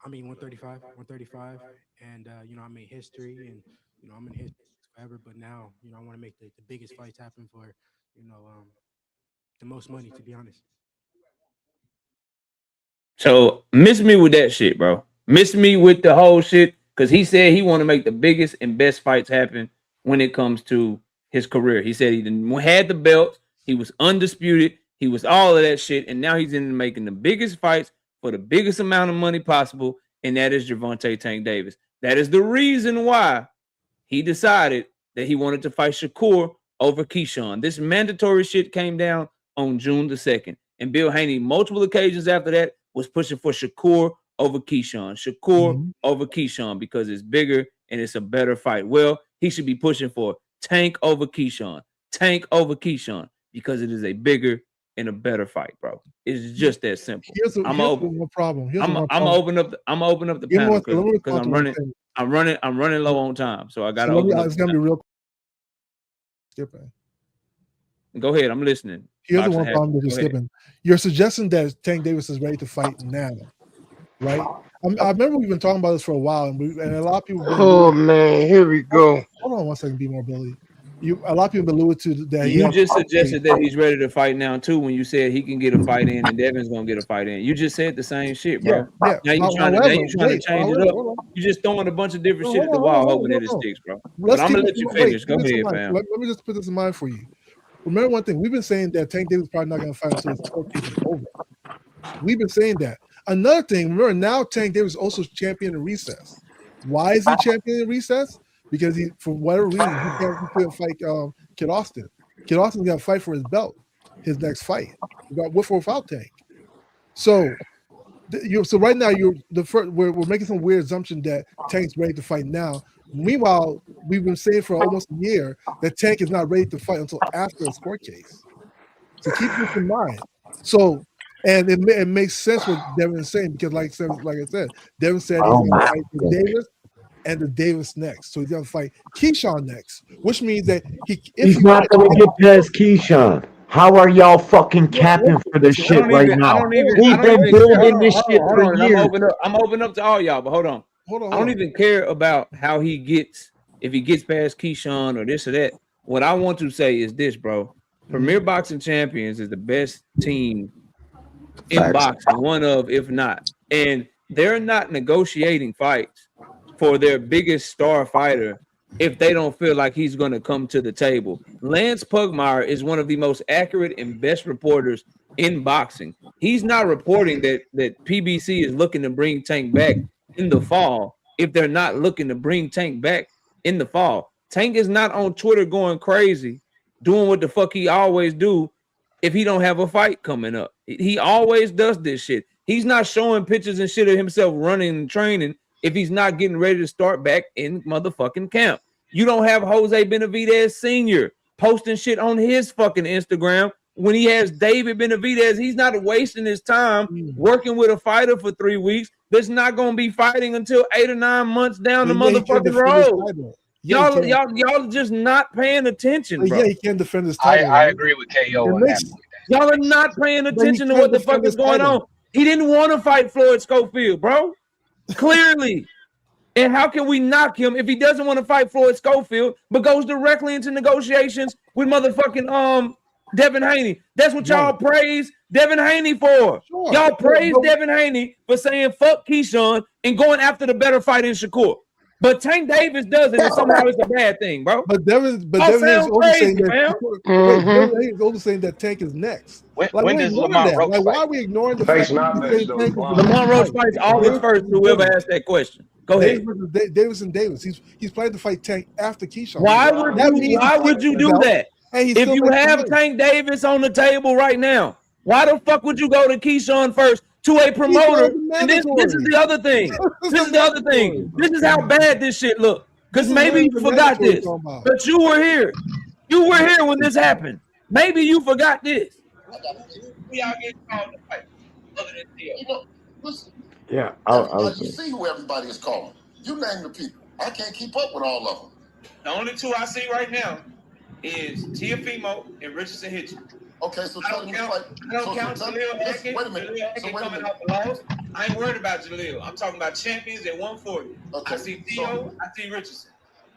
135, and I made history, and I'm in history forever. But now, I want to make the biggest fights happen for, the most money, to be honest. So miss me with that shit, bro. Miss me with the whole shit, because he said he want to make the biggest and best fights happen when it comes to his career. He said he had the belt, he was undisputed, he was all of that shit, and now he's into making the biggest fights for the biggest amount of money possible, and that is Gervonta Tank Davis. That is the reason why he decided that he wanted to fight Shakur over Keyshawn. This mandatory shit came down on June the 2nd, and Bill Haney, multiple occasions after that, was pushing for Shakur over Keyshawn. Shakur over Keyshawn because it's bigger and it's a better fight. Well, he should be pushing for Tank over Keyshawn. Tank over Keyshawn because it is a bigger and a better fight, bro. It's just that simple. I'm gonna open up the panel because I'm running low on time, so I gotta open up. It's gonna be real. Skipping. Go ahead, I'm listening. Here's the one problem that you're skipping. You're suggesting that Tank Davis is ready to fight now, right? I remember we've been talking about this for a while, and a lot of people. Oh man, here we go. Hold on one second, be more Billy. A lot of people alluded to that. You just suggested that he's ready to fight now too. When you said he can get a fight in and Devin's gonna get a fight in, you just said the same shit, bro. Yeah. Now you're trying to change it up. You're just throwing a bunch of different shit at the wall, hoping that it sticks, bro. But I'm gonna let you finish. Go ahead, fam. Let me just put this in mind for you. Remember one thing: we've been saying that Tank Davis is probably not going to fight until his court case is over. We've been saying that. Another thing, remember now Tank Davis is also champion in recess. Why is he champion in recess? Because he, for whatever reason, he couldn't fight Kid Austin. Kid Austin's got to fight for his belt, his next fight. With or without Tank. So right now we're making some weird assumption that Tank's ready to fight now. Meanwhile, we've been saying for almost a year that Tank is not ready to fight until after his court case. So keep this in mind. So, and it makes sense what Devin is saying because, like I said, Devin said he's going to fight the Davis and the Davis next. So he's going to fight Keyshawn next, which means that he's not going to get past Keyshawn. How are y'all fucking capping for this shit right now? We've been building this shit for years. I'm open up to all y'all, but hold on. I don't even care about how he gets, if he gets past Keyshawn or this or that. What I want to say is this, bro. Premier Boxing Champions is the best team in boxing, one of, if not. And they're not negotiating fights for their biggest star fighter if they don't feel like he's going to come to the table. Lance Pugmire is one of the most accurate and best reporters in boxing. He's not reporting that PBC is looking to bring Tank back in the fall if they're not looking to bring Tank back in the fall. Tank is not on Twitter going crazy, doing what the fuck he always do if he don't have a fight coming up. He always does this shit. He's not showing pictures and shit of himself running and training if he's not getting ready to start back in motherfucking camp. You don't have Jose Benavidez Sr. posting shit on his fucking Instagram when he has David Benavidez. He's not wasting his time working with a fighter for 3 weeks that's not going to be fighting until 8 or 9 months down the motherfucking road. Y'all just not paying attention, bro. Yeah, he can't defend his title. I agree with KO on that. Y'all are not paying attention to what the fuck is going on. He didn't want to fight Floyd Schofield, bro. Clearly. And how can we knock him if he doesn't want to fight Floyd Schofield, but goes directly into negotiations with motherfucking Devin Haney. That's what y'all praise Devin Haney for. Sure. Y'all praise Devin Haney for saying fuck Keyshawn and going after the better fight in Shakur. But Tank Davis does it, and somehow it's a bad thing, bro. But Devin is also saying that Tank is next. When does Lamont Roach fight? Why are we ignoring the fact that Lamont Roach fights August 1st? Whoever asked that question, go ahead. Davis and Davis. He's planning to fight Tank after Keyshawn. Why would you do that? If you have Tank Davis on the table right now, why the fuck would you go to Keyshawn first to a promoter? And this is the other thing. This is the other thing. This is how bad this shit look. Because maybe you forgot this, but you were here. You were here when this happened. Maybe you forgot this. We all get called to fight. Other than Theo. Listen. Yeah, you see who everybody is calling. You name the people. I can't keep up with all of them. The only two I see right now is Tiafimo and Richardson Hitchens. Okay, so I don't count Jaleel Atkins. Wait a minute. Jaleel Atkins coming off the loss. I ain't worried about Jaleel. I'm talking about champions at 140. Okay, I see Theo. I see Richardson.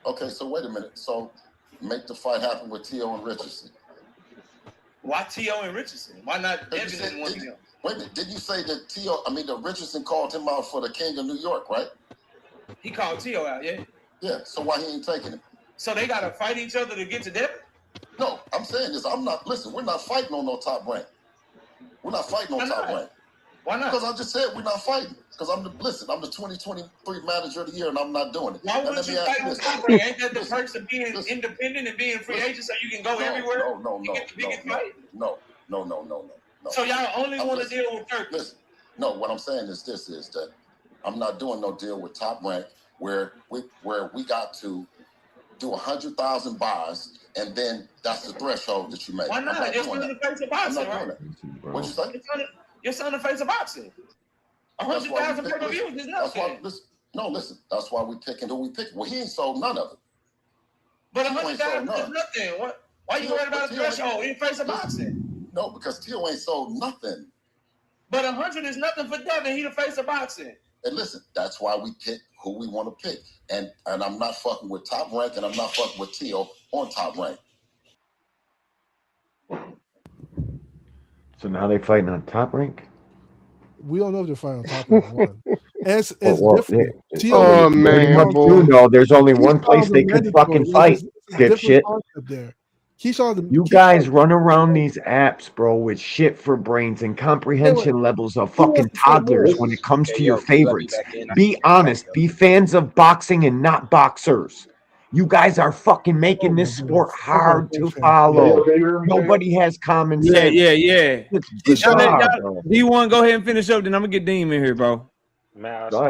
Okay, so wait a minute. So make the fight happen with Theo and Richardson. Why Theo and Richardson? Why not Devin and one of them? Wait a minute. Did you say that the Richardson called him out for the King of New York, right? He called Theo out, yeah? Yeah, so why he ain't taking him? So they got to fight each other to get to Devin? No, I'm saying this. Listen, we're not fighting on no top rank. We're not fighting on top rank. Why not? Because I just said we're not fighting. Because I'm the 2023 manager of the year and I'm not doing it. Why wouldn't you fight on top rank? Ain't that the perks of being independent and being free agent so you can go everywhere? No. So y'all only want to deal with Turks? Listen, no, what I'm saying is that I'm not doing no deal with top rank where we got to do 100,000 buys and then that's the threshold that you make. Why not? You're still in the face of boxing, right? What'd you say? You're still in the face of boxing. 100,000 pay-per-views is nothing. Listen. That's why we picking who we pick. Well, he ain't sold none of it. But 100,000 is nothing. Why you worried about the threshold in the face of boxing? No, because Theo ain't sold nothing. But 100 is nothing for Devin. He the face of boxing. And listen, that's why we pick who we want to pick. And I'm not fucking with top rank and I'm not fucking with Theo on top rank. So now they fighting on top rank? We don't know if they're fighting on top rank. It's different. Yeah. Oh man, no, there's only one place they could fucking fight, dipshit. You guys run around these apps, bro, with shit for brains and comprehension levels of fucking toddlers when it comes to your favorites. Be honest. Be fans of boxing and not boxers. You guys are fucking making this sport hard to follow. Nobody has common sense. Yeah. D1, go ahead and finish up, then I'm going to get Dean in here, bro. Go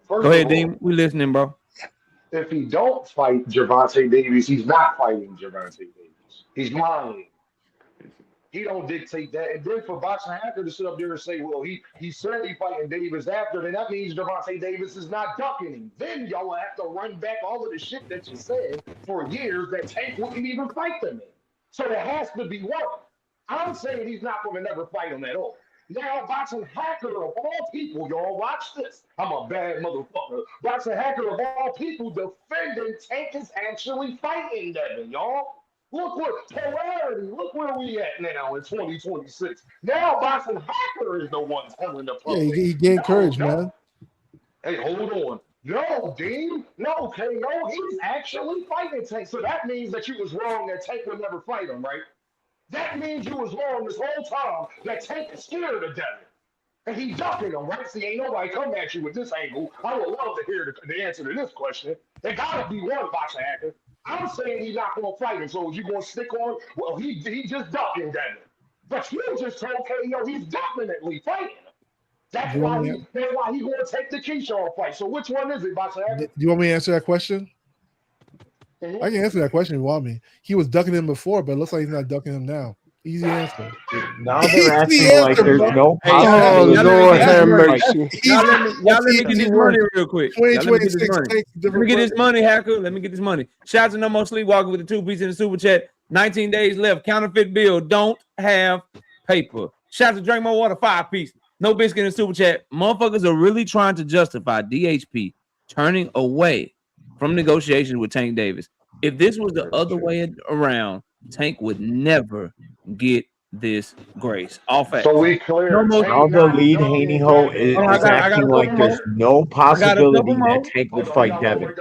ahead, Dean. We listening, bro. If he don't fight Gervonta Davis, he's not fighting Gervonta Davis. He's lying. He don't dictate that. And then for Boxing Hacker to sit up there and say, well, he said he fighting Davis after, then that means Gervonta Davis is not ducking him. Then y'all will have to run back all of the shit that you said for years that Tank wouldn't even fight them in. So there has to be one. I'm saying he's not going to never fight him at all. Now, Boxing Hacker of all people, y'all, watch this. I'm a bad motherfucker. Boxing Hacker of all people defending Tank is actually fighting Devin, y'all. Look what polarity. Look where we at now in 2026. Now, Boxing Hacker is the one telling the public. Yeah, he gained courage, man. Hey, hold on. No, Dean. No, KO. He's actually fighting Tank. So that means that you was wrong that Tank would never fight him, right? That means you was wrong this whole time that Tank is scared of Devin. And he ducking him, right? See, ain't nobody come at you with this angle. I would love to hear the answer to this question. There gotta be one Boxing Hacker. I'm saying he's not gonna fight him, so is you gonna stick on? Well, he just ducking Devin. But you just told KO he's definitely fighting him. That's why he gonna take the Keyshawn fight. So which one is it, Boxing Hacker? Do you want me to answer that question? Mm-hmm. I can answer that question if you want me. He was ducking him before, but it looks like he's not ducking him now. Easy answer. Now they're acting like there's no Y'all let me get this money real quick. Let me get this money, Hacker. Let me get this money. Shout out to No More Sleepwalking with the 2 piece in the super chat. 19 days left. Counterfeit bill. Don't have paper. Shout out to Drink More Water 5 piece. No biscuit in the super chat. Motherfuckers are really trying to justify DHP turning away from negotiations with Tank Davis. If this was the other way around, Tank would never get this grace. All facts. So we clear. No more. Now the lead Haney Ho is acting like there's no possibility that Tank would fight Devin.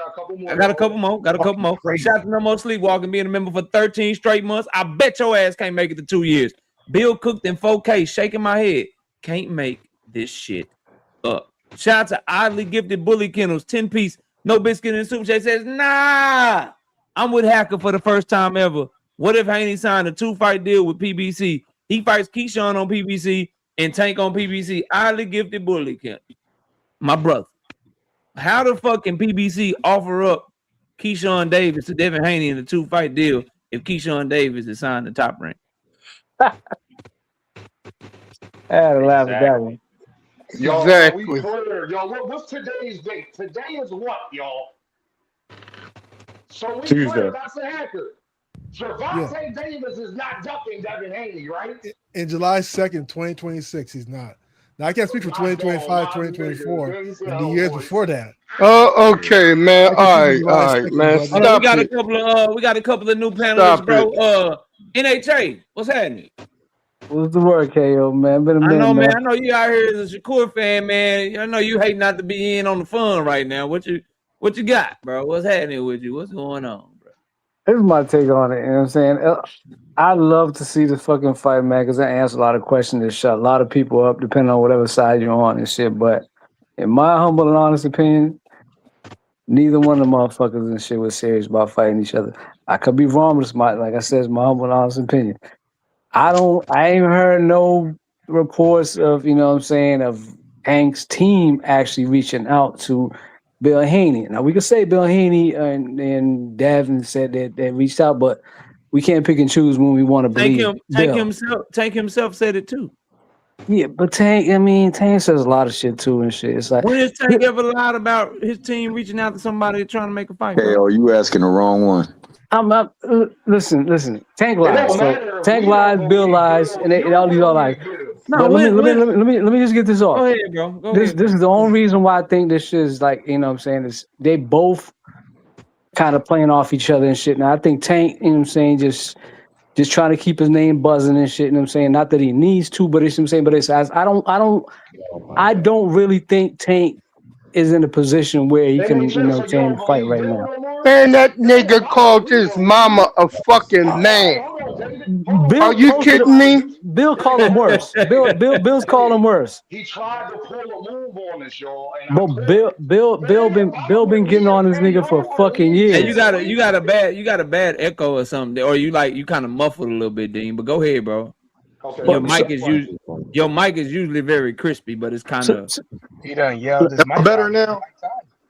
I got a couple more. Shout out to No More Sleepwalking, being a member for 13 straight months. I bet your ass can't make it to 2 years. Bill cooked in 4K, shaking my head. Can't make this shit up. Shout out to Oddly Gifted Bully Kennels, 10-piece, no biscuit and super chat. Says, nah, I'm with Hacker for the first time ever. What if Haney signed a 2-fight deal with PBC? He fights Keyshawn on PBC and Tank on PBC. Oddly Gifted Bully Kennels. My brother. How the fuck can PBC offer up Keyshawn Davis to Devin Haney in a 2-fight deal if Keyshawn Davis is signed to Top Rank? I had to laugh at that one. Y'all, Exactly. we clear. Y'all, what's today's date? Today is what, y'all? So we Tuesday. clear. That's a hacker. Gervonta Davis is not ducking Devin Haney, right? In July 2nd, 2026, he's not. Now, I can't speak for 2025, 2024, and the years before that. Oh, okay, man. All right, man. Stop we got it. we got a couple of new panelists, Stop bro. NHA, what's happening? What's the word, KO, man? Been a minute, I know, man. I know you out here as a Shakur fan, man. I know you hate not to be in on the fun right now. What you got, bro? What's happening with you? What's going on, bro? Here's my take on it. You know what I'm saying? I love to see the fucking fight, man, because I answer a lot of questions and shut a lot of people up, depending on whatever side you're on and shit. But in my humble and honest opinion, neither one of the motherfuckers and shit was serious about fighting each other. I could be wrong, but it's like I said, it's my humble and honest opinion. I ain't heard no reports of, you know what I'm saying, of Hank's team actually reaching out to Bill Haney. Now, we could say Bill Haney and Devin said that they reached out, but we can't pick and choose when we want to believe. Tank himself said it too. Yeah, but Tank says a lot of shit too and shit. It's like, when has Tank ever lied about his team reaching out to somebody trying to make a fight? Hey, oh, you asking the wrong one. Listen. Tank lies. So Tank lies, Bill lies, and all these all lies. No, but let me just get this off. Go ahead, bro. This is the only reason why I think this shit is like, you know what I'm saying, is they both kind of playing off each other and shit. Now I think Tank, you know what I'm saying, just trying to keep his name buzzing and shit, you know what I'm saying? Not that he needs to, but it's, you know what I'm saying, but it's, I don't really think Tank is in a position where he can, you know, change the fight right now. Man, that nigga called his mama a fucking man. Are you kidding me? Bill called him worse. Bill's called him worse. He tried to pull a move on us, y'all. But Bill been getting on this nigga for fucking years. Hey, you got a bad echo or something, or you kind of muffled a little bit, Dean. But go ahead, bro. Okay. Your mic is usually very crispy, but it's kind of. He done yelled his mic better out.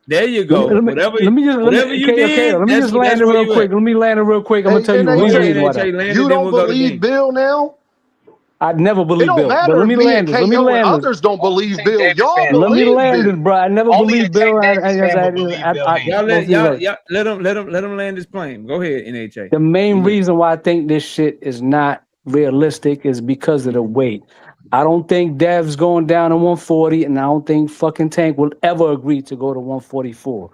Let me just land it real quick. Let me land it real quick. I'm gonna tell you the reason why. You don't believe Bill now? I never believed Bill. But Let me land this. Let me land this. Others don't believe Bill. Y'all Let me land this, bro. I never Only believed Bill. Let him land his plane. Go ahead, NHA. The main reason why I think this shit is not realistic is because of the weight. I don't think Dev's going down to 140, and I don't think fucking Tank will ever agree to go to 144.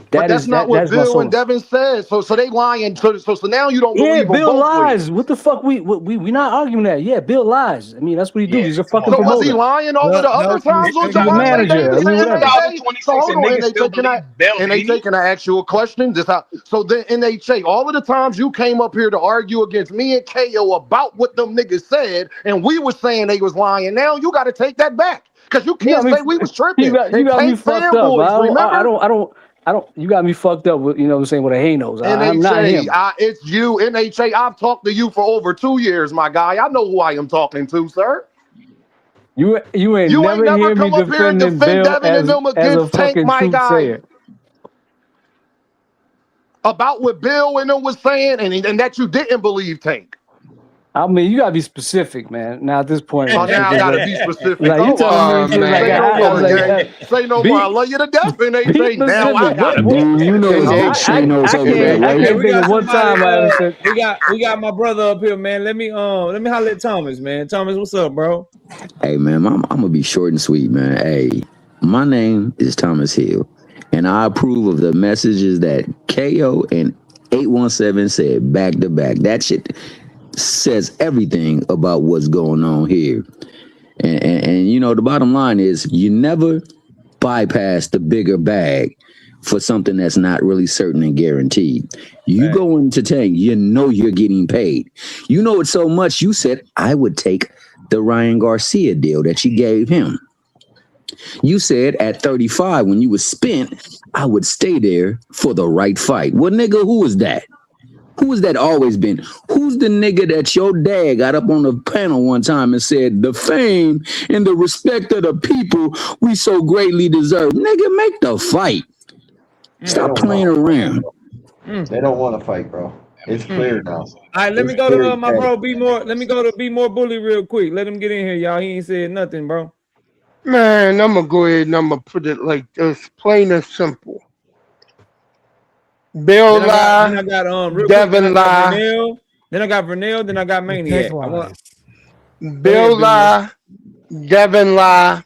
But that's not what Bill and Devin said. So they lying. So now you don't believe them. Bill lies. What the fuck? We not arguing that. Yeah, Bill lies. I mean, that's what he do. He's a fucking promoter. So was he lying all of the other times on Gervonta Davis? So hold on, NHA, can I ask you a question? So then NHA, all of the times you came up here to argue against me and KO about what them niggas said, and we was saying they was lying. Now you got to take that back because you can't say we was tripping. You got me fucked up. You got me fucked up with, you know what I'm saying, with a Haney'S. I'm not him. It's you, NHA. I've talked to you for over 2 years, my guy. I know who I am talking to, sir. You ain't never come up here and defend Devin and them against Tank, my guy. About what Bill and them was saying, and that you didn't believe Tank. I mean, you gotta be specific, man. Now at this point, now I gotta be specific. Like, you telling me, say no more. I love you to death, NHA. Now I gotta be. You know NHA knows everything, I can't think of one time I ever said. We got my brother up here, man. Let me holler at Thomas, man. Thomas, what's up, bro? Hey, man, I'm gonna be short and sweet, man. Hey, my name is Thomas Hill, and I approve of the messages that KO and 817 said back to back. That shit says everything about what's going on here. And you know, the bottom line is you never bypass the bigger bag for something that's not really certain and guaranteed. You go into Tank, you know you're getting paid. You know it so much, you said, I would take the Ryan Garcia deal that you gave him. You said at 35, when you was spent, I would stay there for the right fight. Well, nigga, who was that? Who has that always been? Who's the nigga that your dad got up on the panel one time and said, the fame and the respect of the people we so greatly deserve? Nigga, make the fight. Stop playing around. They don't want to fight, bro. It's clear now. All right, let me go to my bro Be More. Let me go to Be More Bully real quick. Let him get in here, y'all. He ain't said nothing, bro. Man, I'm gonna go ahead and I'm gonna put it like this, plain and simple. Bill lie, Devin lie. Then I got Vernell, then I got Maniac. Bill lie, Devin lie,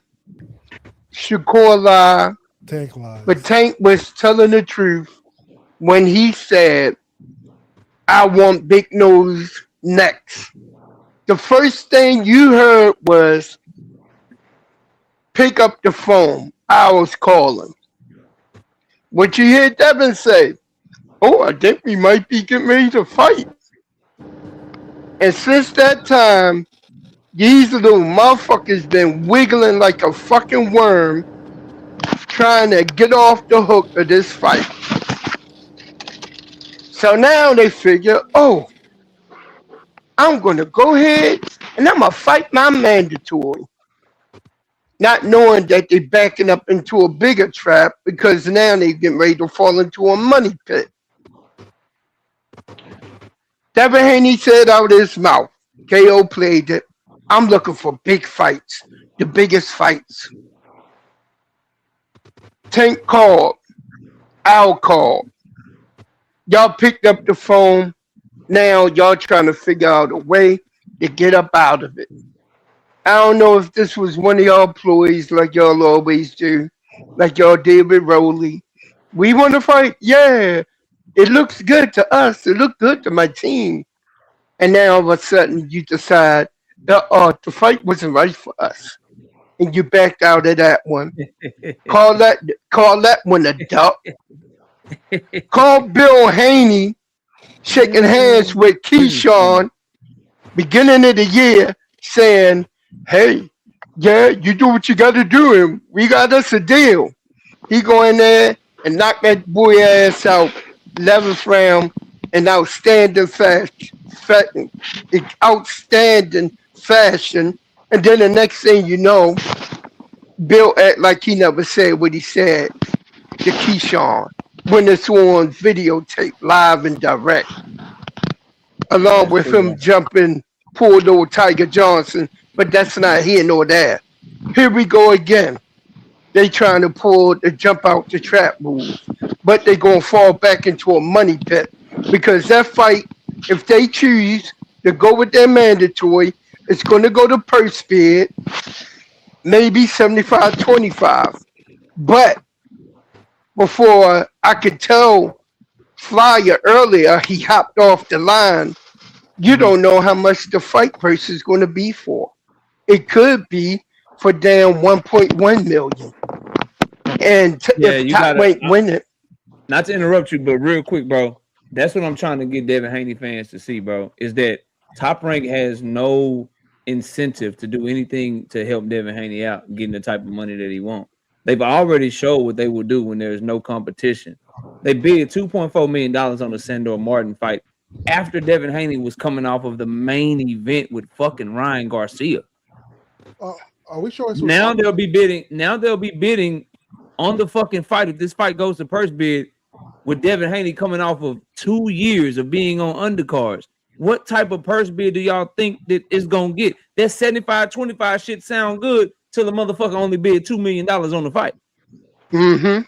Shakur lie. Tank lies. But Tank was telling the truth when he said, I want Big Nose next. The first thing you heard was, pick up the phone. I was calling. What you hear Devin say? Oh, I think we might be getting ready to fight. And since that time, these little motherfuckers been wiggling like a fucking worm, trying to get off the hook of this fight. So now they figure, oh, I'm going to go ahead and I'm going to fight my mandatory. Not knowing that they're backing up into a bigger trap because now they're getting ready to fall into a money pit. Devin Haney said out of his mouth, KO played it, I'm looking for big fights, the biggest fights. Tank called, Al called. Y'all picked up the phone. Now y'all trying to figure out a way to get up out of it. I don't know if this was one of y'all employees like y'all always do, like y'all did with Rowley. We want to fight? Yeah. It looks good to us. It looked good to my team. And then all of a sudden you decide, the fight wasn't right for us. And you backed out of that one. Call that one a duck. Call Bill Haney shaking hands with Keyshawn beginning of the year saying, hey, yeah, you do what you got to do and we got us a deal. He go in there and knock that boy ass out 11th round in outstanding fashion. And then the next thing you know, Bill act like he never said what he said to Keyshawn when it's on videotape, live and direct. Along with him jumping poor little Tiger Johnson, but that's not here nor there. Here we go again. They trying to pull the jump out the trap move, but they gonna fall back into a money pit because that fight, if they choose to go with their mandatory, it's gonna go to purse bid, maybe 75-25. But before I could tell Flyer earlier, he hopped off the line. You don't know how much the fight purse is going to be for. It could be for damn 1.1 million. And if Top Rank win it. Not to interrupt you, but real quick, bro. That's what I'm trying to get Devin Haney fans to see, bro. Is that Top Rank has no incentive to do anything to help Devin Haney out getting the type of money that he wants. They've already showed what they will do when there's no competition. They bid $2.4 million on the Sandor Martin fight after Devin Haney was coming off of the main event with fucking Ryan Garcia. Are we sure? Now they'll be bidding. Now they'll be bidding on the fucking fight. If this fight goes to purse bid, with Devin Haney coming off of 2 years of being on undercards, what type of purse bid do y'all think that it's gonna get? That 75-25 shit sound good till the motherfucker only bid $2 million on the fight. Mm-hmm.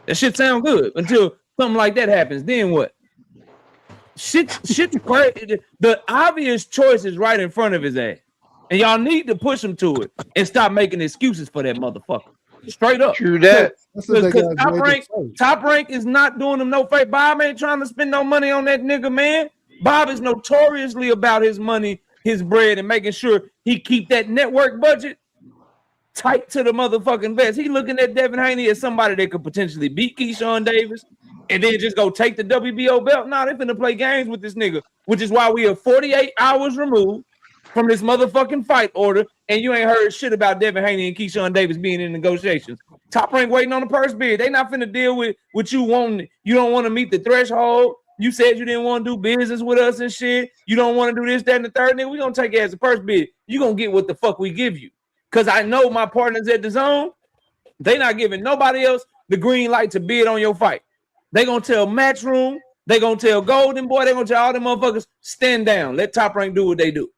That shit sound good until something like that happens. Then what? Shit's crazy. The obvious choice is right in front of his ass. And y'all need to push him to it and stop making excuses for that motherfucker. Straight up. True that. Because top rank is not doing him no favor. Bob ain't trying to spend no money on that nigga, man. Bob is notoriously about his money, his bread, and making sure he keep that network budget tight to the motherfucking vest. He looking at Devin Haney as somebody that could potentially beat Keyshawn Davis and then just go take the WBO belt. Nah, they finna play games with this nigga, which is why we are 48 hours removed from this motherfucking fight order, and you ain't heard shit about Devin Haney and Keyshawn Davis being in negotiations. Top Rank waiting on the purse bid. They not finna deal with what you want. You don't want to meet the threshold. You said you didn't want to do business with us and shit. You don't want to do this, that, and the third. Nigga, we gonna take it as a purse bid. You gonna get what the fuck we give you. Because I know my partners at the zone, they not giving nobody else the green light to bid on your fight. They gonna tell Matchroom, they gonna tell Golden Boy, they gonna tell all them motherfuckers, stand down. Let Top Rank do what they do.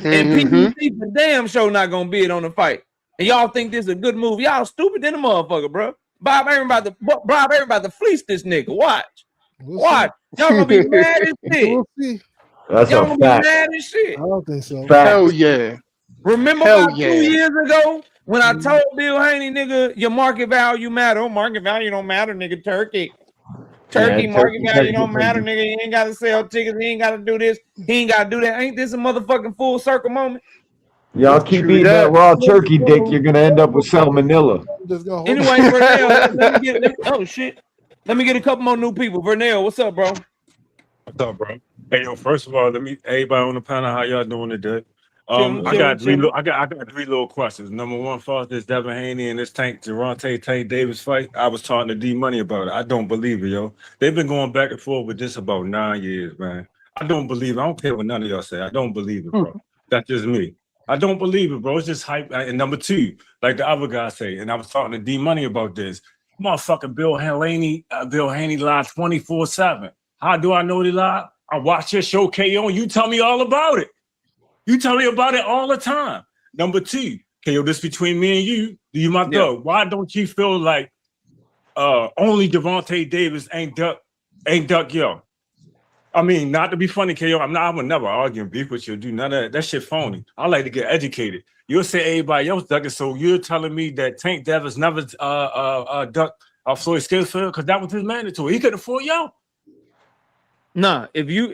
And PBC for damn sure not gonna bid on the fight. And y'all think this is a good move. Y'all stupid than a motherfucker, bro. Bob ain't about to fleece this nigga. Watch. Watch. Y'all gonna be mad as shit. That's y'all a gonna fact. be mad as shit. I don't think so. Hell yeah. Remember about 2 years ago when I told Bill Haney, nigga, your market value matter. Oh, market value don't matter, nigga. Turkey market value don't matter, nigga. He ain't gotta sell tickets. He ain't gotta do this. He ain't gotta do that. Ain't this a motherfucking full circle moment? Y'all keep eating that raw turkey dick, you're gonna end up with salmonella. Anyway, Vernell, let me get a couple more new people. Vernell, what's up, bro? What's up, bro? Hey, yo, first of all, everybody on the panel, how y'all doing today? I got three little questions. Number one, for this Devin Haney and this Tank Davis fight, I was talking to D Money about it. I don't believe it, yo. They've been going back and forth with this about 9 years, man. I don't believe it. I don't care what none of y'all say. I don't believe it, bro. That's just me. I don't believe it, bro. It's just hype. And number two, like the other guy say, and I was talking to D Money about this. Motherfucking Bill Haney lied 24/7. How do I know they lied? I watch your show, KO, and you tell me all about it. You tell me about it all the time. Number two, KO, this between me and you. Do you my thug? Why don't you feel like only Gervonta Davis ain't duck yo? I mean, not to be funny, KO. I would never argue and beef with you. Do none of that. That shit phony. I like to get educated. You'll say everybody else ducking, so you're telling me that Tank Davis never ducked Floyd Scarsfield because that was his mandatory. He could afford y'all. Nah, if you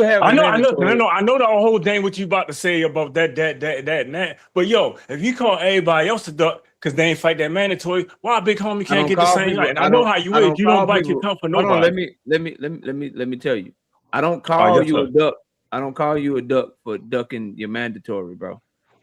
have, I know the whole thing what you about to say about that and that. But yo, if you call everybody else a duck because they ain't fight that mandatory, why big homie can't get the same light? And I know how you is. You don't bite your tongue for nobody. Hold on, let me tell you. I don't call you a duck. I don't call you a duck for ducking your mandatory, bro.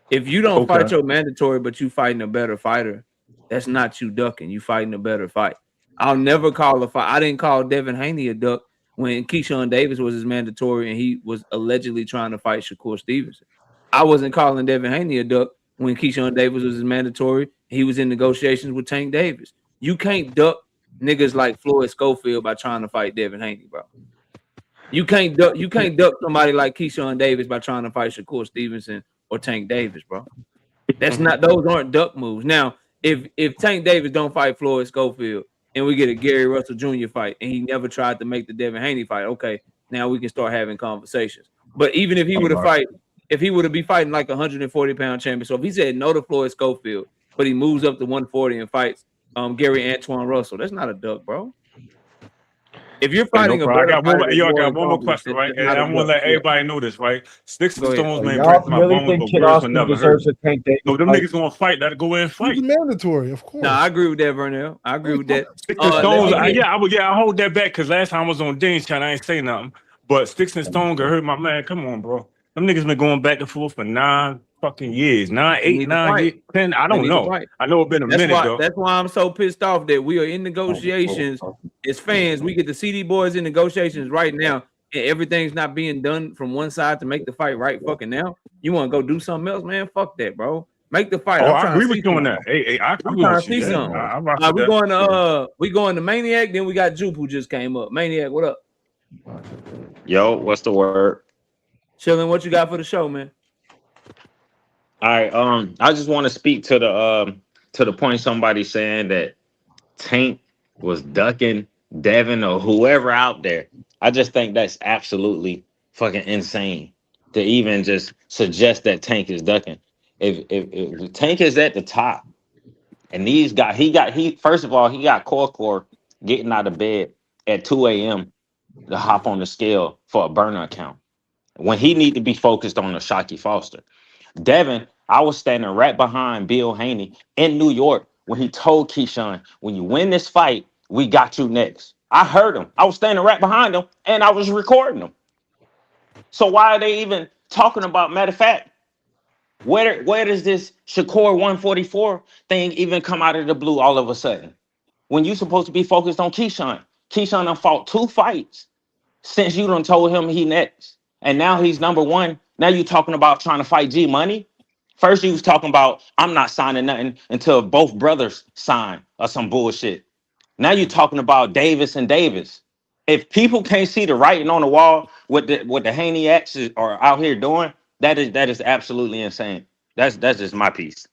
If you don't fight your mandatory, but you fighting a better fighter, that's not you ducking. You fighting a better fight. I'll never call a fight. I didn't call Devin Haney a duck when Keyshawn Davis was his mandatory and he was allegedly trying to fight Shakur Stevenson. I wasn't calling Devin Haney a duck when Keyshawn Davis was his mandatory. He was in negotiations with Tank Davis. You can't duck niggas like Floyd Schofield by trying to fight Devin Haney, bro. You can't duck somebody like Keyshawn Davis by trying to fight Shakur Stevenson or Tank Davis, bro. Those aren't duck moves. Now, if Tank Davis don't fight Floyd Schofield and we get a Gary Russell Jr. fight, and he never tried to make the Devin Haney fight, okay, now we can start having conversations. But even if he were to fight, if he were to be fighting like a 140-pound champion, so if he said no to Floyd Schofield, but he moves up to 140 and fights Gary Antoine Russell, that's not a duck, bro. If you're fighting I got one more question, right? And I'm gonna let everybody know this, right? Sticks and stones may break my bones, but words will never hurt. So them niggas gonna fight. That go in and fight. It's mandatory, of course. No, I agree with that, Vernell. I agree with that. Sticks and stones. I hold that back because last time I was on Dean's channel, I ain't say nothing. But Sticks and Stones got hurt my man. Come on, bro. Them niggas been going back and forth for 9 fucking years. 9, 8, 9 years, 10. I don't know. I know it's been a minute though. That's why I'm so pissed off that we are in negotiations as fans. We get the CD boys in negotiations right now, and everything's not being done from one side to make the fight right fucking now. You want to go do something else, man? Fuck that, bro. Make the fight. I agree with doing that. Hey, I agree with you. We going to Maniac, then we got Jupe who just came up. Maniac, what up? Yo, what's the word? Chillin', what you got for the show, man? All right, I just want to speak to the point somebody saying that Tank was ducking Devin or whoever out there. I just think that's absolutely fucking insane to even just suggest that Tank is ducking. If Tank is at the top And these guys, he first of all, he got core getting out of bed at 2 a.m. to hop on the scale for a burner account when he need to be focused on the Shockey Foster. Devin, I was standing right behind Bill Haney in New York when he told Keyshawn, when you win this fight, we got you next. I heard him. I was standing right behind him and I was recording him. So why are they even talking about, matter of fact, where does this Shakur 144 thing even come out of the blue all of a sudden? When you supposed to be focused on Keyshawn. Keyshawn done fought 2 fights since you done told him he next. And now he's number 1. Now you talking about trying to fight G Money. First you was talking about I'm not signing nothing until both brothers sign or some bullshit. Now you talking about Davis and Davis. If people can't see the writing on the wall, what the Haney'S are out here doing, that is absolutely insane. That's just my piece.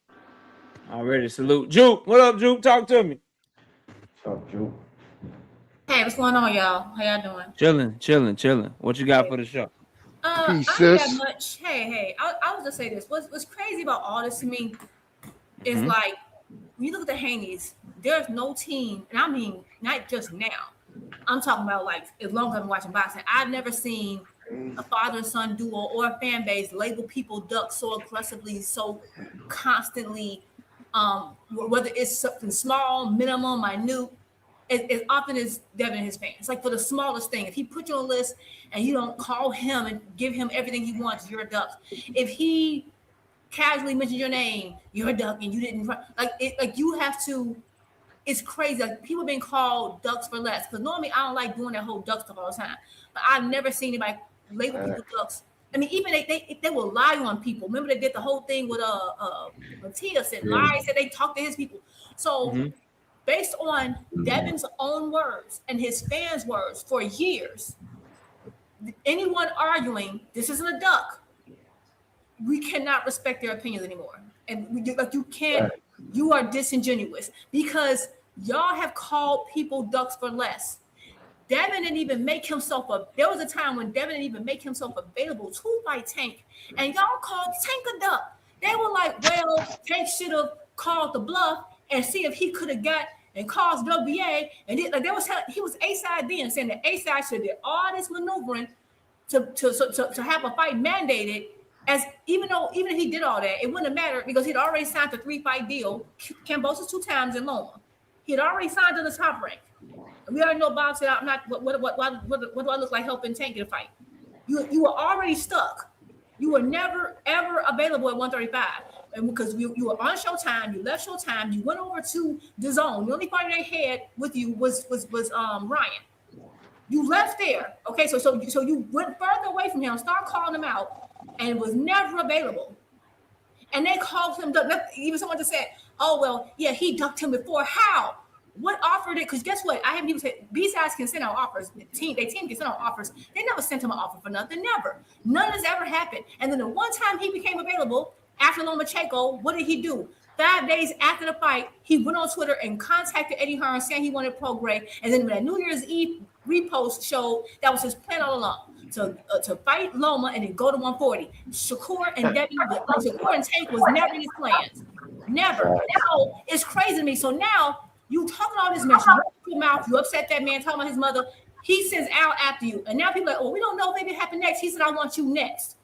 Already salute. Juke, what up, Juke? Talk to me. What's up, Juke? Hey, what's going on, y'all? How y'all doing? Chilling. What you got for the show? I don't got much. Hey, I was just say this. What's crazy about all this to me is like when you look at the Haney'S, there's no team, and I mean not just now. I'm talking about like as long as I've been watching boxing, I've never seen a father and son duo or a fan base label people duck so aggressively, so constantly. Whether it's something small, minimal, minute. As often as Devin and his fans, like for the smallest thing, if he put you on a list and you don't call him and give him everything he wants, you're a duck. If he casually mentions your name, you're a duck, and you didn't like you have to. It's crazy. Like people being called ducks for less because normally I don't like doing that whole duck stuff all the time, but I've never seen anybody label people ducks. I mean, even they will lie on people. Remember they did the whole thing with Matias and lies that they talked to his people. So. Based on Devin's own words and his fans' words for years, anyone arguing this isn't a duck, we cannot respect their opinions anymore. And you can't, you are disingenuous because y'all have called people ducks for less. Devin didn't even make himself there was a time when Devin didn't even make himself available to fight Tank, and y'all called Tank a duck. They were like, well, Tank should have called the bluff and see if he could have got and caused WBA, and he was A-side then, saying that A-side should have did all this maneuvering to have a fight mandated. As even if he did all that, it wouldn't have mattered because he'd already signed a 3-fight deal, Cambosos 2 times in Loma. He had already signed on the top rank. And we already know Bob said, "I'm not. What do I look like helping Tank get a fight?" You were already stuck. You were never ever available at 135. And because you were on Showtime, you left Showtime, you went over to the Zone. The only party they had with you was Ryan. You left there, okay? So you went further away from him, started calling him out, and was never available. And they called him duck. Even someone just said, "Oh well, yeah, he ducked him before." How? What offered it? Because guess what? I haven't even said B-sides can send out offers. Their team can send out offers. They never sent him an offer for nothing. Never. None has ever happened. And then the one time he became available. After Lomachenko, what did he do? 5 days after the fight, he went on Twitter and contacted Eddie Hearn saying he wanted Pro Grey. And then when that New Year's Eve repost showed that was his plan all along to fight Loma and then go to 140. Shakur and Devin, Shakur and Tank was never in his plans. Never. So it's crazy to me. So now you talking all this mess, you open your mouth, you upset that man, talking about his mother. He sends Al after you. And now people are like, oh, we don't know, maybe it happened next. He said, I want you next.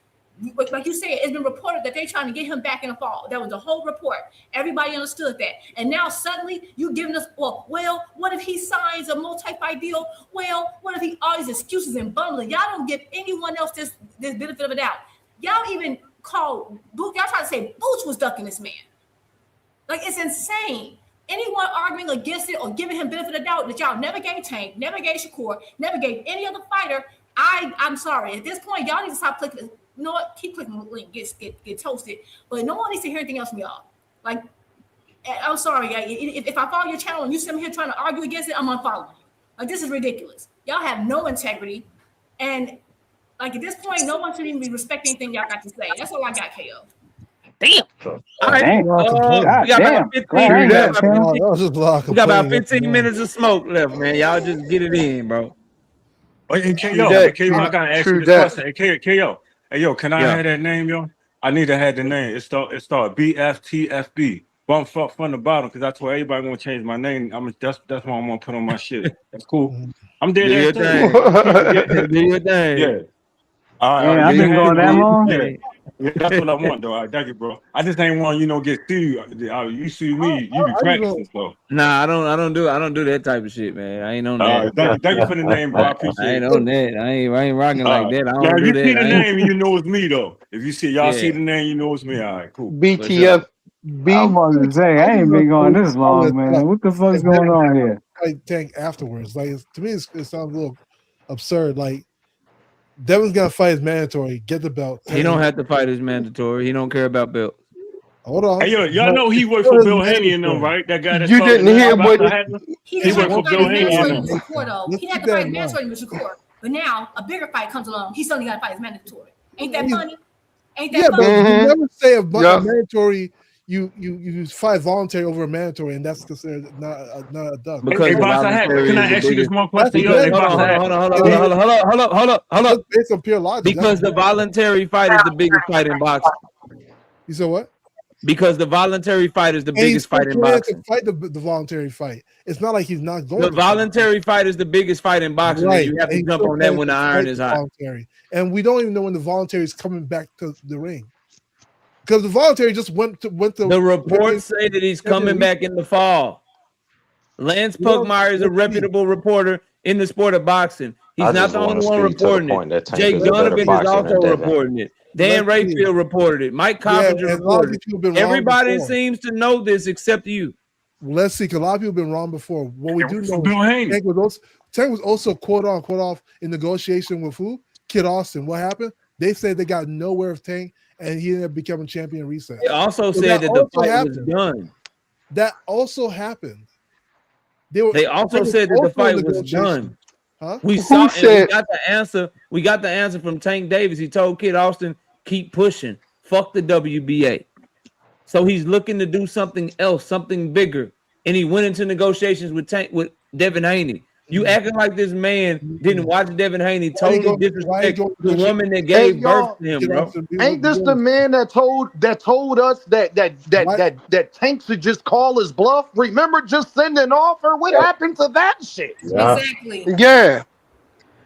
Like you said, it's been reported that they're trying to get him back in the fall. That was the whole report. Everybody understood that. And now suddenly you giving us, well, what if he signs a multi-fight deal? Well, what if he all these excuses and bumbling? Y'all don't give anyone else this benefit of a doubt. Y'all even call Boots. Y'all try to say Boots was ducking this man. Like it's insane. Anyone arguing against it or giving him benefit of doubt that y'all never gave Tank, never gave Shakur, never gave any other fighter. I'm sorry. At this point, y'all need to stop clicking. You know what? Keep clicking the link, get toasted. But no one needs to hear anything else from y'all. Like, I'm sorry, if I follow your channel and you sit here trying to argue against it, I'm unfollowing you. Like, this is ridiculous. Y'all have no integrity. And, like, at this point, no one should even be respecting anything y'all got to say. That's all I got, KO. Damn. All right. We got about 15 minutes of smoke left, man. Y'all just get it in, bro. Hey, KO, I gotta ask you this question. Hey, KO. Hey, yo, can I have that name, yo? I need to have the name. It start BFTFB. But I'm from the bottom because I told everybody I'm gonna change my name. That's what I'm gonna put on my shit. That's cool. I'm dead Do your ass thing. Do your thing. Yeah. All right. I've been going that long. Yeah, that's what I want, though. All right, thank you, bro. I just ain't want get sued. You sue me, you be practicing stuff. Nah, I don't do that type of shit, man. I ain't on that. Thank you for the name, bro. I appreciate it. I ain't on that. I ain't rocking like that. I Now, don't if do you that. see the name, you know it's me, though. If you see see the name, you know it's me. All right, cool. BTF. I'm about to say, I ain't been going this long, man. What the fuck's going on here? Like Tank afterwards, like to me, it sounds a little absurd. Like Devin's gonna fight his mandatory, get the belt. He don't have to fight his mandatory. He don't care about belts. Hold on. Hey, y'all know he worked for Bill Haney and them, right? That guy that You didn't hear what He didn't have to for fight Bill his Haney mandatory and with them. Shakur, though. He didn't have to fight his mandatory with Shakur. But now a bigger fight comes along. He suddenly got to fight his mandatory. Ain't that funny? Ain't that funny? But you never say a mandatory. You fight voluntary over a mandatory, and that's considered not a duck. Because Hey, boss, can I ask you this one question? Hold up. Based on pure logic. Because the voluntary fight is the biggest fight in boxing. You said what? Because the voluntary fight is the biggest fight in boxing. To fight the voluntary fight. It's not like he's not going. The voluntary fight is the biggest fight in boxing. Right. And you have to jump on that when the iron is hot. Voluntary. And we don't even know when the voluntary is coming back to the ring. Because the voluntary just went to the reports say that he's coming back in the fall. Lance Pugmire is a reputable reporter in the sport of boxing. He's not the only one reporting it. Jake Donovan is also reporting it. Dan Rayfield reported it. Mike Coppinger reported it. Everybody seems to know this except you. Let's see, because a lot of people have been wrong before. What we do know Tank was also quote on, quote off in negotiation with who? Kid Austin. What happened? They said they got nowhere of Tank, and he ended up becoming champion reset. They also said that the fight was done. That also happened. They also said that the fight was done. Huh? We saw and we got the answer. We got the answer from Tank Davis. He told Kid Austin, keep pushing. Fuck the WBA. So he's looking to do something else, something bigger. And he went into negotiations with Devin Haney. You acting like this man didn't watch Devin Haney totally disrespect the woman that gave birth to him, bro. Ain't this the man that told us that Tank should just call his bluff? Remember just sending an offer? What happened to that shit? Yeah. Exactly. Yeah.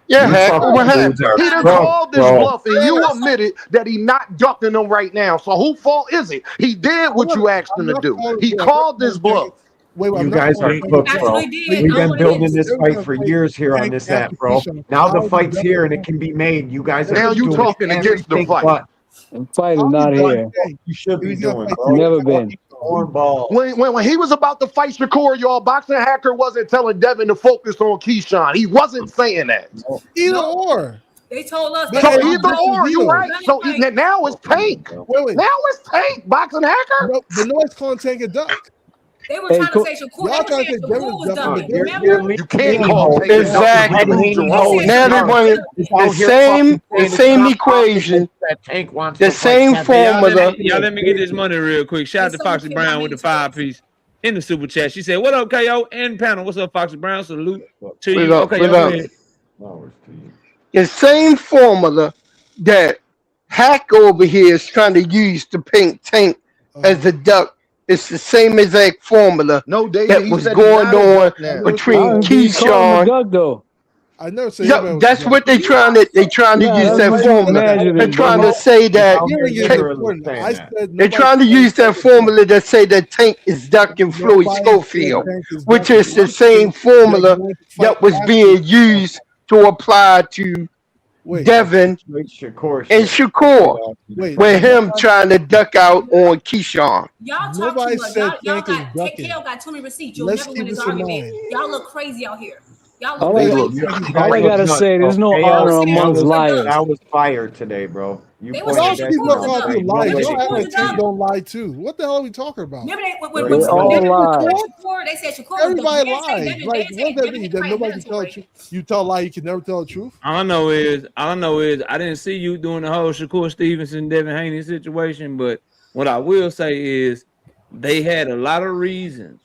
Yeah, What happened? He done called this bluff, and you admitted that he not ducking him right now. So whose fault is it? He did what you asked him to do. He called this bluff. You guys are cooked, bro. We've been building this fight for years here on this app, bro. Now the fight's here and it can be made. You guys are now you talking against the fight. The fight is not here. You should be doing, bro. Never been. When he was about to fight Shakur, y'all, Boxing Hacker wasn't telling Devin to focus on Keyshawn. He wasn't saying that. Either or. They told us. So either or, you're right. So now it's Tank. Now it's Tank, Boxing Hacker. No, the noise calling Tank a duck. They were trying to say Shakur. They were saying Shakur was done. Remember? You can't call Tank exactly. Now everybody, the same equation, the same formula. Y'all let me get this money real quick. Shout out to Foxy Brown with the 5-piece in the super chat. She said, "What up, KO and panel? What's up, Foxy Brown? Salute to you." Okay, the same formula that Hack over here is trying to use to paint Tank as a duck. It's the same exact formula that was going on between Keyshawn. I never said that's what they're trying to use that formula. They're trying to say that they're trying to use that formula to say that Tank is ducking Floyd Schofield, which is the same formula that was being used to apply to Devin and Shakur, with him trying to duck out on Keyshawn. Y'all talk too much. Y'all got too many receipts. You'll never win this argument. Y'all look crazy out here. Y'all look crazy. All I gotta say, there's no honor amongst liars. That was fire today, bro. You don't lie too. What the hell are we talking about? Remember they all lie. They said Shakur. Everybody lies. Like, what does that mean? That nobody can tell the truth. You tell a lie, you can never tell the truth. All I know is I didn't see you doing the whole Shakur Stevenson, Devin Haney situation, but what I will say is they had a lot of reasons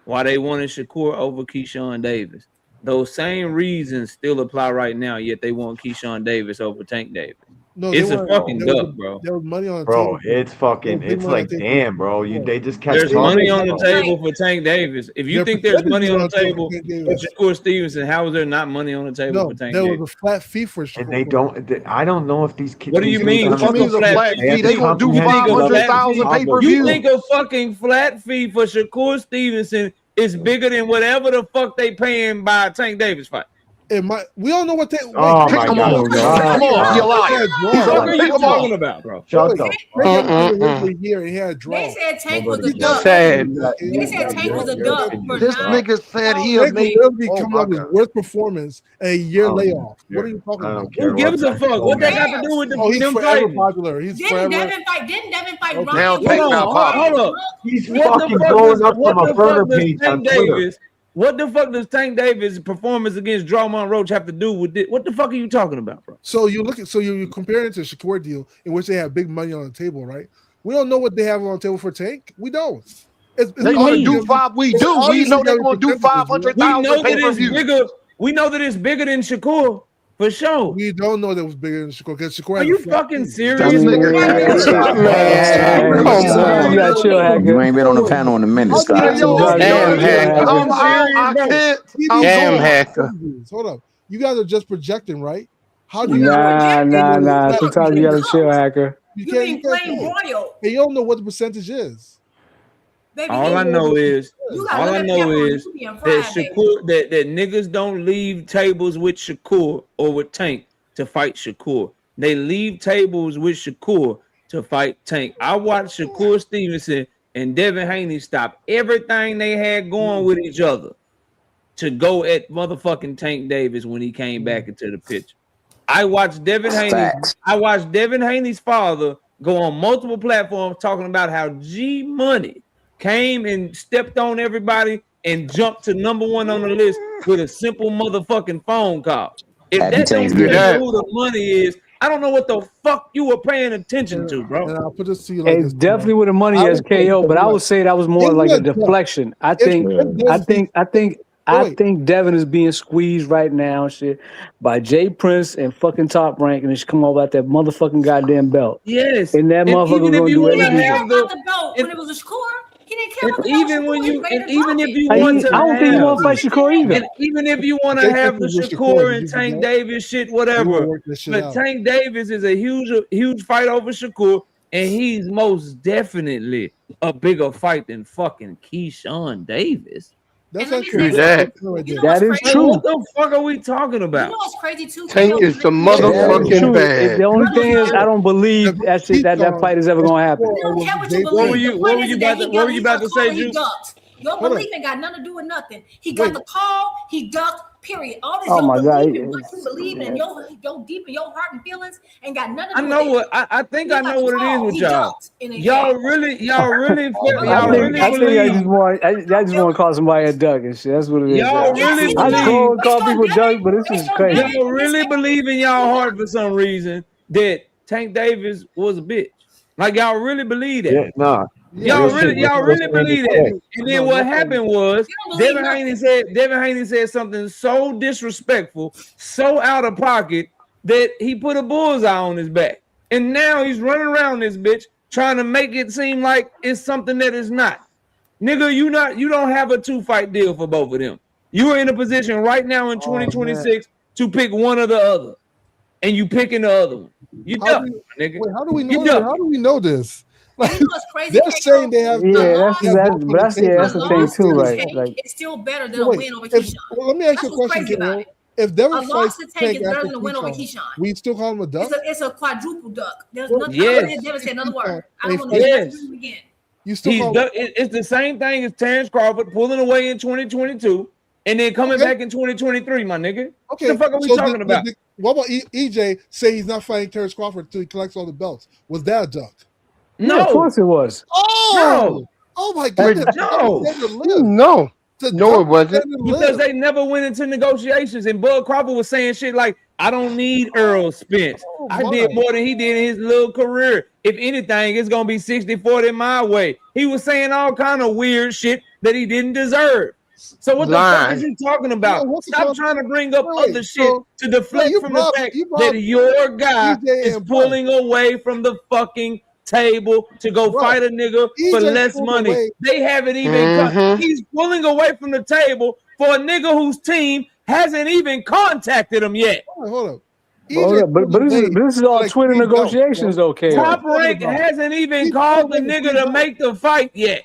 why they wanted Shakur over Keyshawn Davis. Those same reasons still apply right now, yet they want Keyshawn Davis over Tank Davis. No, it's a fucking duck, bro. There was money on the Bro, table. it's fucking. There was It's money on like, the table. damn, bro. They just kept There's talking. money on the about table for Tank Davis. If you Their think there's percentage money was on the table for Tank for Davis. Shakur Stevenson, how is there not money on the table No, for Tank there Davis? was a flat fee for Shakur. And they don't. I don't know if these kids. What do you mean? What Fuck a flat fee? They gonna do 500,000 pay per You view. think a fucking flat fee for Shakur Stevenson is bigger than whatever the fuck they paying by a Tank Davis fight? We don't know what they. Oh wait, my come God! on, Come on, you liar. What are you talking about, bro? Shut the. a year and he had a draw. They said Tank was a duck. Sad. They said Tank was a duck for This nine. nigga said he Tank made. will be Oh coming my up with God. worst performance and a year I don't layoff. care. What are you talking I about? don't care Who gives a fuck? What that got to do with Oh, he's them forever fighting? popular. He's Didn't forever. Devin fight? Didn't Devin fight Okay. Ryan? Now With Tank's Ryan? not popular. Hold up. He's What the fucking fuck blowing does- up from what a the burner fuck does page Tank on Twitter. Davis? What the fuck does Tank Davis' performance against Drummond Roach have to do with it? What the fuck are you talking about, bro? So you look at you compare it to Shakur deal in which they have big money on the table, right? We don't know what they have on the table for Tank. We don't. It's They gonna do five. We do. We know they're gonna do We 500,000 know pay that per it's view. bigger. We know that it's bigger than Shakur for sure. We don't know that it was bigger than Shakur because Shakur. Are had you a flat fucking fee. serious? You gotta chill, Hacker. on a minute. Stop. Damn hacker. I'm out. I can't. I'm Damn going. hacker. Hold up. You guys are just projecting, right? How do you Nah. Sometimes you gotta chill, Hacker. You You can't, being you can't plain say. broiled. And you don't know what the percentage is. Baby, All I know is you got all I lemon know pepper on is you being that fried, baby. Shakur that niggas don't leave tables with Shakur or with Tank to fight Shakur. They leave tables with Shakur to fight Tank. I watched Shakur Stevenson and Devin Haney stop everything they had going with each other to go at motherfucking Tank Davis when he came back into the picture. I watched Devin Haney's father go on multiple platforms talking about how G Money came and stepped on everybody and jumped to number one on the list with a simple motherfucking phone call. If Happy that don't tell Thanksgiving. you who the money is, I don't know what the fuck you were paying attention to, bro. And I'll put this to you like It's this. definitely with the money as KO, but I would say that was more like a deflection. I think Devin is being squeezed right now, shit, by Jay Prince and fucking Top Rank, and it's come over at that motherfucking goddamn belt. Yes, and that motherfucker gonna do He didn't care everything. about the belt when it was a Shakur. He didn't care about the belt. Even when you, and even if you I want to, don't think he want to fight Shakur either. and even if you want to Jay have the Prince was Shakur Shakur, and you Tank know? Davis shit, You wanna whatever, work this shit but out. Tank Davis is a huge fight over Shakur, and he's most definitely a bigger fight than fucking Keyshawn Davis. That's not not true. true. That. That is Like, true. what the fuck are we talking You about? know what's crazy too? Tank is the That is motherfucking true. bad. The only thing is, I don't believe that shit, that fight is ever gonna happen. You don't care what you What were believe. you- The what point were is you that about to- he what got- were you he about got to called say, and he Juice? ducked. Your Hold belief ain't got nothing to do with nothing. He Wait. got the call, he ducked, period. All this Oh your my God, belief and what you believe in, your deep in your heart and feelings ain't got nothing to I do know with what I think. He I got know the what it is call. with He y'all. ducked in the Y'all game. really I think I just want to call somebody a duck and shit. That's what it is. Y'all really I believe. troll and call people duck, but this is crazy. Y'all really believe in y'all heart for some reason that Tank Davis was a bitch. Like y'all really believe that. Yeah, nah. Y'all Real shit, really listen, believe listen, that. And then what happened was Devin Haney said something so disrespectful, so out of pocket that he put a bullseye on his back. And now he's running around this bitch trying to make it seem like it's something that is not. Nigga, you don't have a 2-fight deal for both of them. You are in a position right now in 2026 to pick one or the other. And you picking the other one. You duck, nigga. Wait, how do we You know duck. that? How do we know this? Like, crazy, they're saying they have. that's the thing too, right? Like, It's still better than So a wait, win over if- Keyshawn. well, let me ask you a That's what's question, crazy about Kiro. it. If Devin A loss fights to Tank Tank is better after than a win over Keyshawn, Keyshawn. we still call him a duck? It's a quadruple duck. There's Well, nothing. I yes. don't never say another word. I Hey, don't want to yes. do it again. You still He's call it's the same thing as Terrence Crawford pulling away in 2022 and then coming back in 2023, my nigga. Okay, What the fuck are we so talking about? What about EJ say he's not fighting Terrence Crawford until he collects all the belts? Was that a duck? yeah, of course it was. Oh, oh my goodness! No. No, no, it wasn't. Because they never went into negotiations, and Bud Crawford was saying shit like, "I don't need Earl Spence. I did more than he did in his little career. If anything, it's gonna be 60-40 my way." He was saying all kind of weird shit that he didn't deserve. So what the fuck is Line. you talking about? No, what's the Stop con- trying to bring up Right, other shit so to no, deflect you from the brought fact you that brought your guy EJ is and Bud. pulling away from the fucking table to go Bro, fight a nigga for EJ less pulled money. away. They haven't even cut. Mm-hmm. He's pulling away from the table for a nigga whose team hasn't even contacted him yet. Hold up. Hold up, but this is all like Twitter 3 belts, negotiations, bro. though, KO. Top Rank hasn't even He called pulled the away nigga 3 to belts. make the fight yet.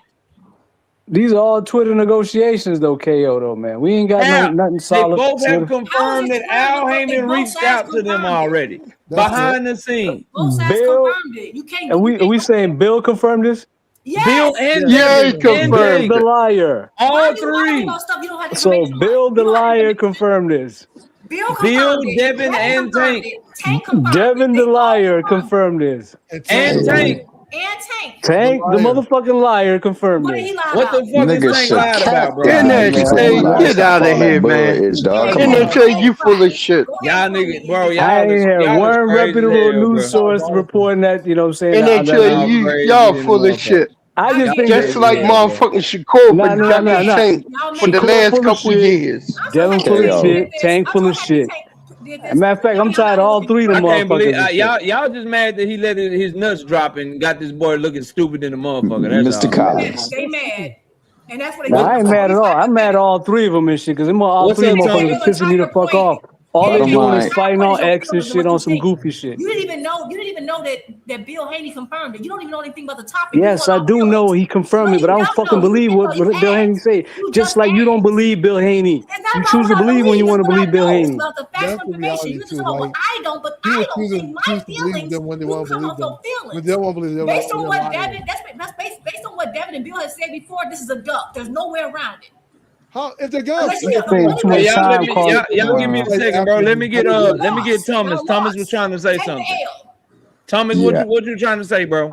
These are all Twitter negotiations, though, KO, though, man. We ain't got nothing They solid. both have solid. confirmed that Al Heyman reached out to them already behind the scenes. Both sides Bill, confirmed it. You can't. and we saying Bill confirmed this? Yes. Bill and Yeah, he Devin and Bill Tank. the liar. All Why are you lying three. about stuff you don't have So information Bill on? the You don't have liar information. confirmed this. Bill confirmed it. Devin, and confirmed Tank. it. Tank confirmed Devin it. the They all liar confirmed confirmed this. And it. Tank. And Tank. Tank, the motherfucking liar, confirmed What did he this. lie What about? the fuck is Nigga Tank should lied cap about, bro? that. And Nigga say he hey, lied. get Stop out of all here, that bull man. itch, dog. Come And they on. say you full of shit. Y'all niggas, bro, I ain't had y'all is one crazy as reputable hell, news bro. source reporting that, you know what I'm saying? And they that say I'm- y'all full of shit. I just think Just that, like motherfucking Shakur nah. been ducking Tank for the Shakur last full of couple shit. years. Devin full of shit. Tank full of shit. Matter of fact, I'm tired of all three of I them can't believe motherfuckers. and shit. y'all just mad that he let his nuts drop and got this boy looking stupid in the motherfucker. That's Mr. all. Collins. They mad. And that's what they Nah, I ain't mad at all. I'm mad at all three of them and shit, because all What's three up, motherfuckers Tommy? are pissing me the fuck off. All they Bottom doing is line. fighting on X and shit on some goofy shit. You didn't even know that Bill Haney confirmed it. You don't even know anything about the topic. Yes, I do know he confirmed me, but I don't fucking believe what Bill Haney say. Just like you don't believe Bill Haney. You choose to believe when you want to believe Bill Haney. About the factual information. You just about what I don't, but I don't think my feelings. them when they You want to come believe off them. your feelings. When they won't believe them, Based on they're what lying. Devin, that's based on what Devin and Bill has said before. This is a duck. There's no way around it. How if they're gonna Unless you fight, have the only way Y'all let me to y'all give me a second, bro. Let me get Thomas. Thomas was trying to say take something. the L. Thomas, Yeah. what you trying to say, bro?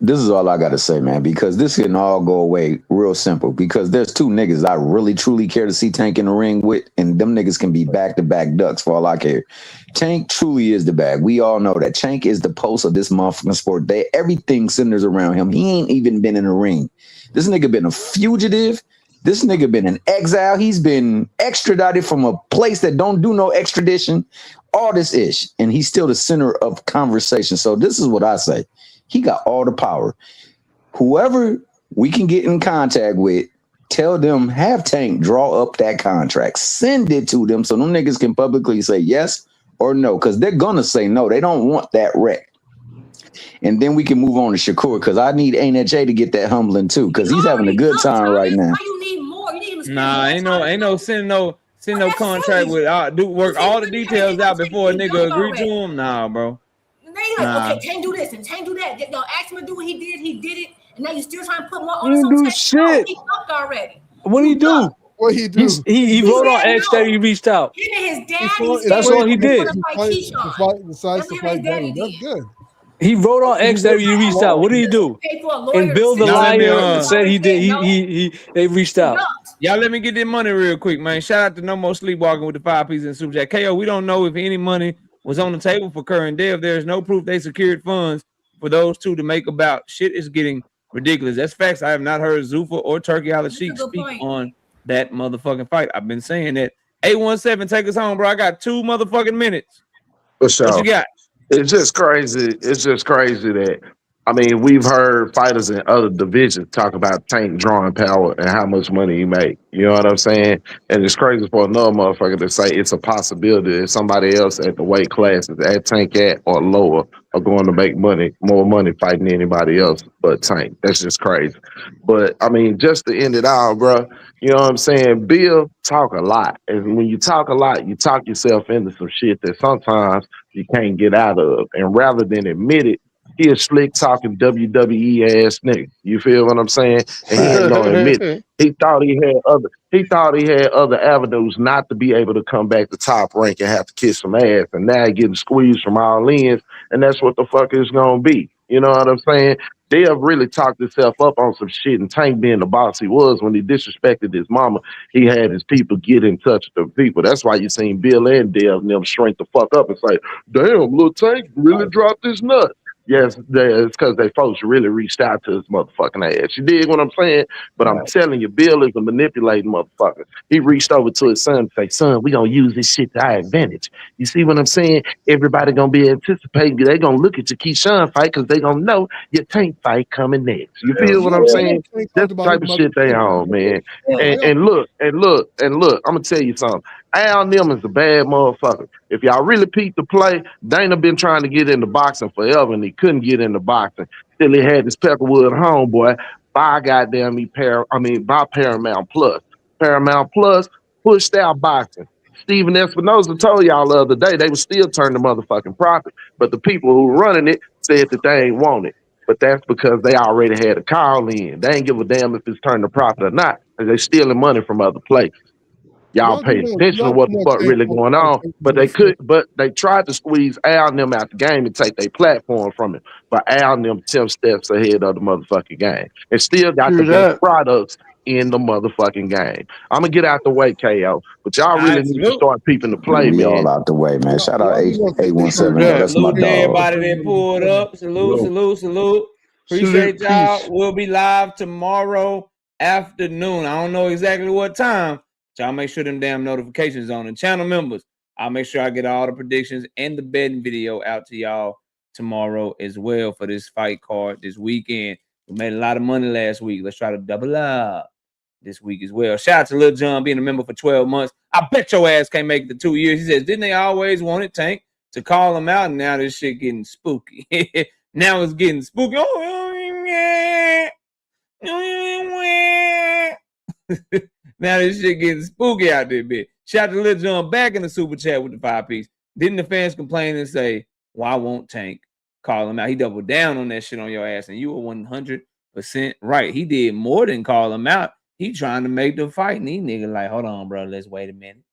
This is all I gotta say, man, because this can all go away real simple. Because there's two niggas I really truly care to see Tank in the ring with, and them niggas can be back-to-back ducks for all I care. Tank truly is the bag. We all know that. Tank is the pulse of this motherfucking sport. Everything centers around him. He ain't even been in the ring. This nigga been a fugitive. This nigga been in exile. He's been extradited from a place that don't do no extradition. All this ish, and he's still the center of conversation. So this is what I say. He got all the power. Whoever we can get in contact with, tell them, have Tank draw up that contract. Send it to them so them niggas can publicly say yes or no, because they're going to say no. They don't want that wreck. And then we can move on to Shakur, because I need NHA to get that humbling too, because he's having a good time right now. Why you need more? You need to Nah, ain't no send no contract with work all the details out before a nigga agree to him. Nah, bro. They like, okay, Tank do this and Tank do that. Y'all asked him to do what he did it, and now you still trying to put more on He us didn't on do Tank. shit. He fucked already. What he do? What he do? He wrote on X that he reached out. Him and his dad. That's all he did. Decides to fight Devin. That's good. He wrote on X that he reached out. What did he do? And Bill the liar said he did. They reached out. Y'all let me get this money real quick, man. Shout out to No More Sleepwalking with the 5 pieces in Super Chat. KO, we don't know if any money was on the table for Kerr and Dev. There's no proof they secured funds for those two to make about. Shit is getting ridiculous. That's facts. I have not heard Zuffa or Turkey Hollow Sheik speak on that motherfucking fight. I've been saying that. 817, take us home, bro. I got 2 motherfucking minutes. For sure. What you got? It's just crazy. It's just crazy that, I mean, we've heard fighters in other divisions talk about Tank drawing power and how much money he make. You know what I'm saying? And it's crazy for another motherfucker to say it's a possibility that somebody else at the weight classes at Tank at or lower are going to make more money fighting anybody else but Tank. That's just crazy. But I mean, just to end it all, bro, you know what I'm saying? Bill talk a lot. And when you talk a lot, you talk yourself into some shit that sometimes you can't get out of. And rather than admit it, he a slick talking WWE ass nigga. You feel what I'm saying? And he ain't gonna admit it. He thought he had other avenues not to be able to come back to Top Rank and have to kiss some ass. And now he getting squeezed from all ends, and that's what the fuck it's gonna be. You know what I'm saying? Dev really talked himself up on some shit, and Tank being the boss he was when he disrespected his mama, he had his people get in touch with the people. That's why you seen Bill and Dev and them shrink the fuck up and say, damn, little Tank really dropped his nut. Yes, it's because they folks really reached out to his motherfucking ass. You dig what I'm saying? But I'm telling you, Bill is a manipulating motherfucker. He reached over to his son and say, son, we gonna use this shit to our advantage. You see what I'm saying? Everybody gonna be anticipating. They gonna look at your Keyshawn fight because they gonna know your Tank fight coming next. You feel what I'm saying? That's the type of shit they on, man. And look, I'm gonna tell you something. Al Nim is a bad motherfucker. If y'all really peep the play, Dana been trying to get into boxing forever, and he couldn't get into boxing. Till he had this Peckerwood homeboy by by Paramount Plus. Paramount Plus pushed out boxing. Steven Espinosa told y'all the other day they would still turn the motherfucking profit, but the people who running it said that they ain't want it. But that's because they already had a call in. They ain't give a damn if it's turned a profit or not, because they stealing money from other places. Y'all pay attention to what the fuck really going on. But they tried to squeeze Al and them out the game and take their platform from it. But Al and them 10 steps ahead of the motherfucking game. And still got the best products in the motherfucking game. I'm gonna get out the way, KO. But y'all really need to start peeping the play, we man. all out the way, man. Shout out 817. That's my dog. Everybody that pulled up. Salute. Appreciate y'all. We'll be live tomorrow afternoon. I don't know exactly what time. Y'all make sure them damn notifications on. And channel members, I'll make sure I get all the predictions and the betting video out to y'all tomorrow as well for this fight card this weekend. We made a lot of money last week. Let's try to double up this week as well. Shout out to Lil John being a member for 12 months. I bet your ass can't make it to 2 years. He says, didn't they always want it, Tank, to call him out? And now this shit getting spooky. Now it's getting spooky. Now this shit getting spooky out there, bitch. Shout out to Lil John back in the super chat with the 5-piece. Didn't the fans complain and say, why won't Tank call him out? He doubled down on that shit on your ass, and you were 100% right. He did more than call him out. He trying to make the fight, and these niggas like, hold on, bro. Let's wait a minute.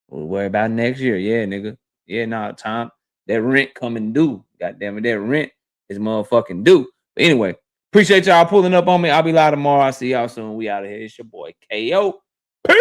We'll worry about next year. Yeah, nigga. Yeah, nah, Tom. That rent coming due. God damn it, that rent is motherfucking due. But anyway, appreciate y'all pulling up on me. I'll be live tomorrow. I'll see y'all soon. We out of here. It's your boy KO. Peace.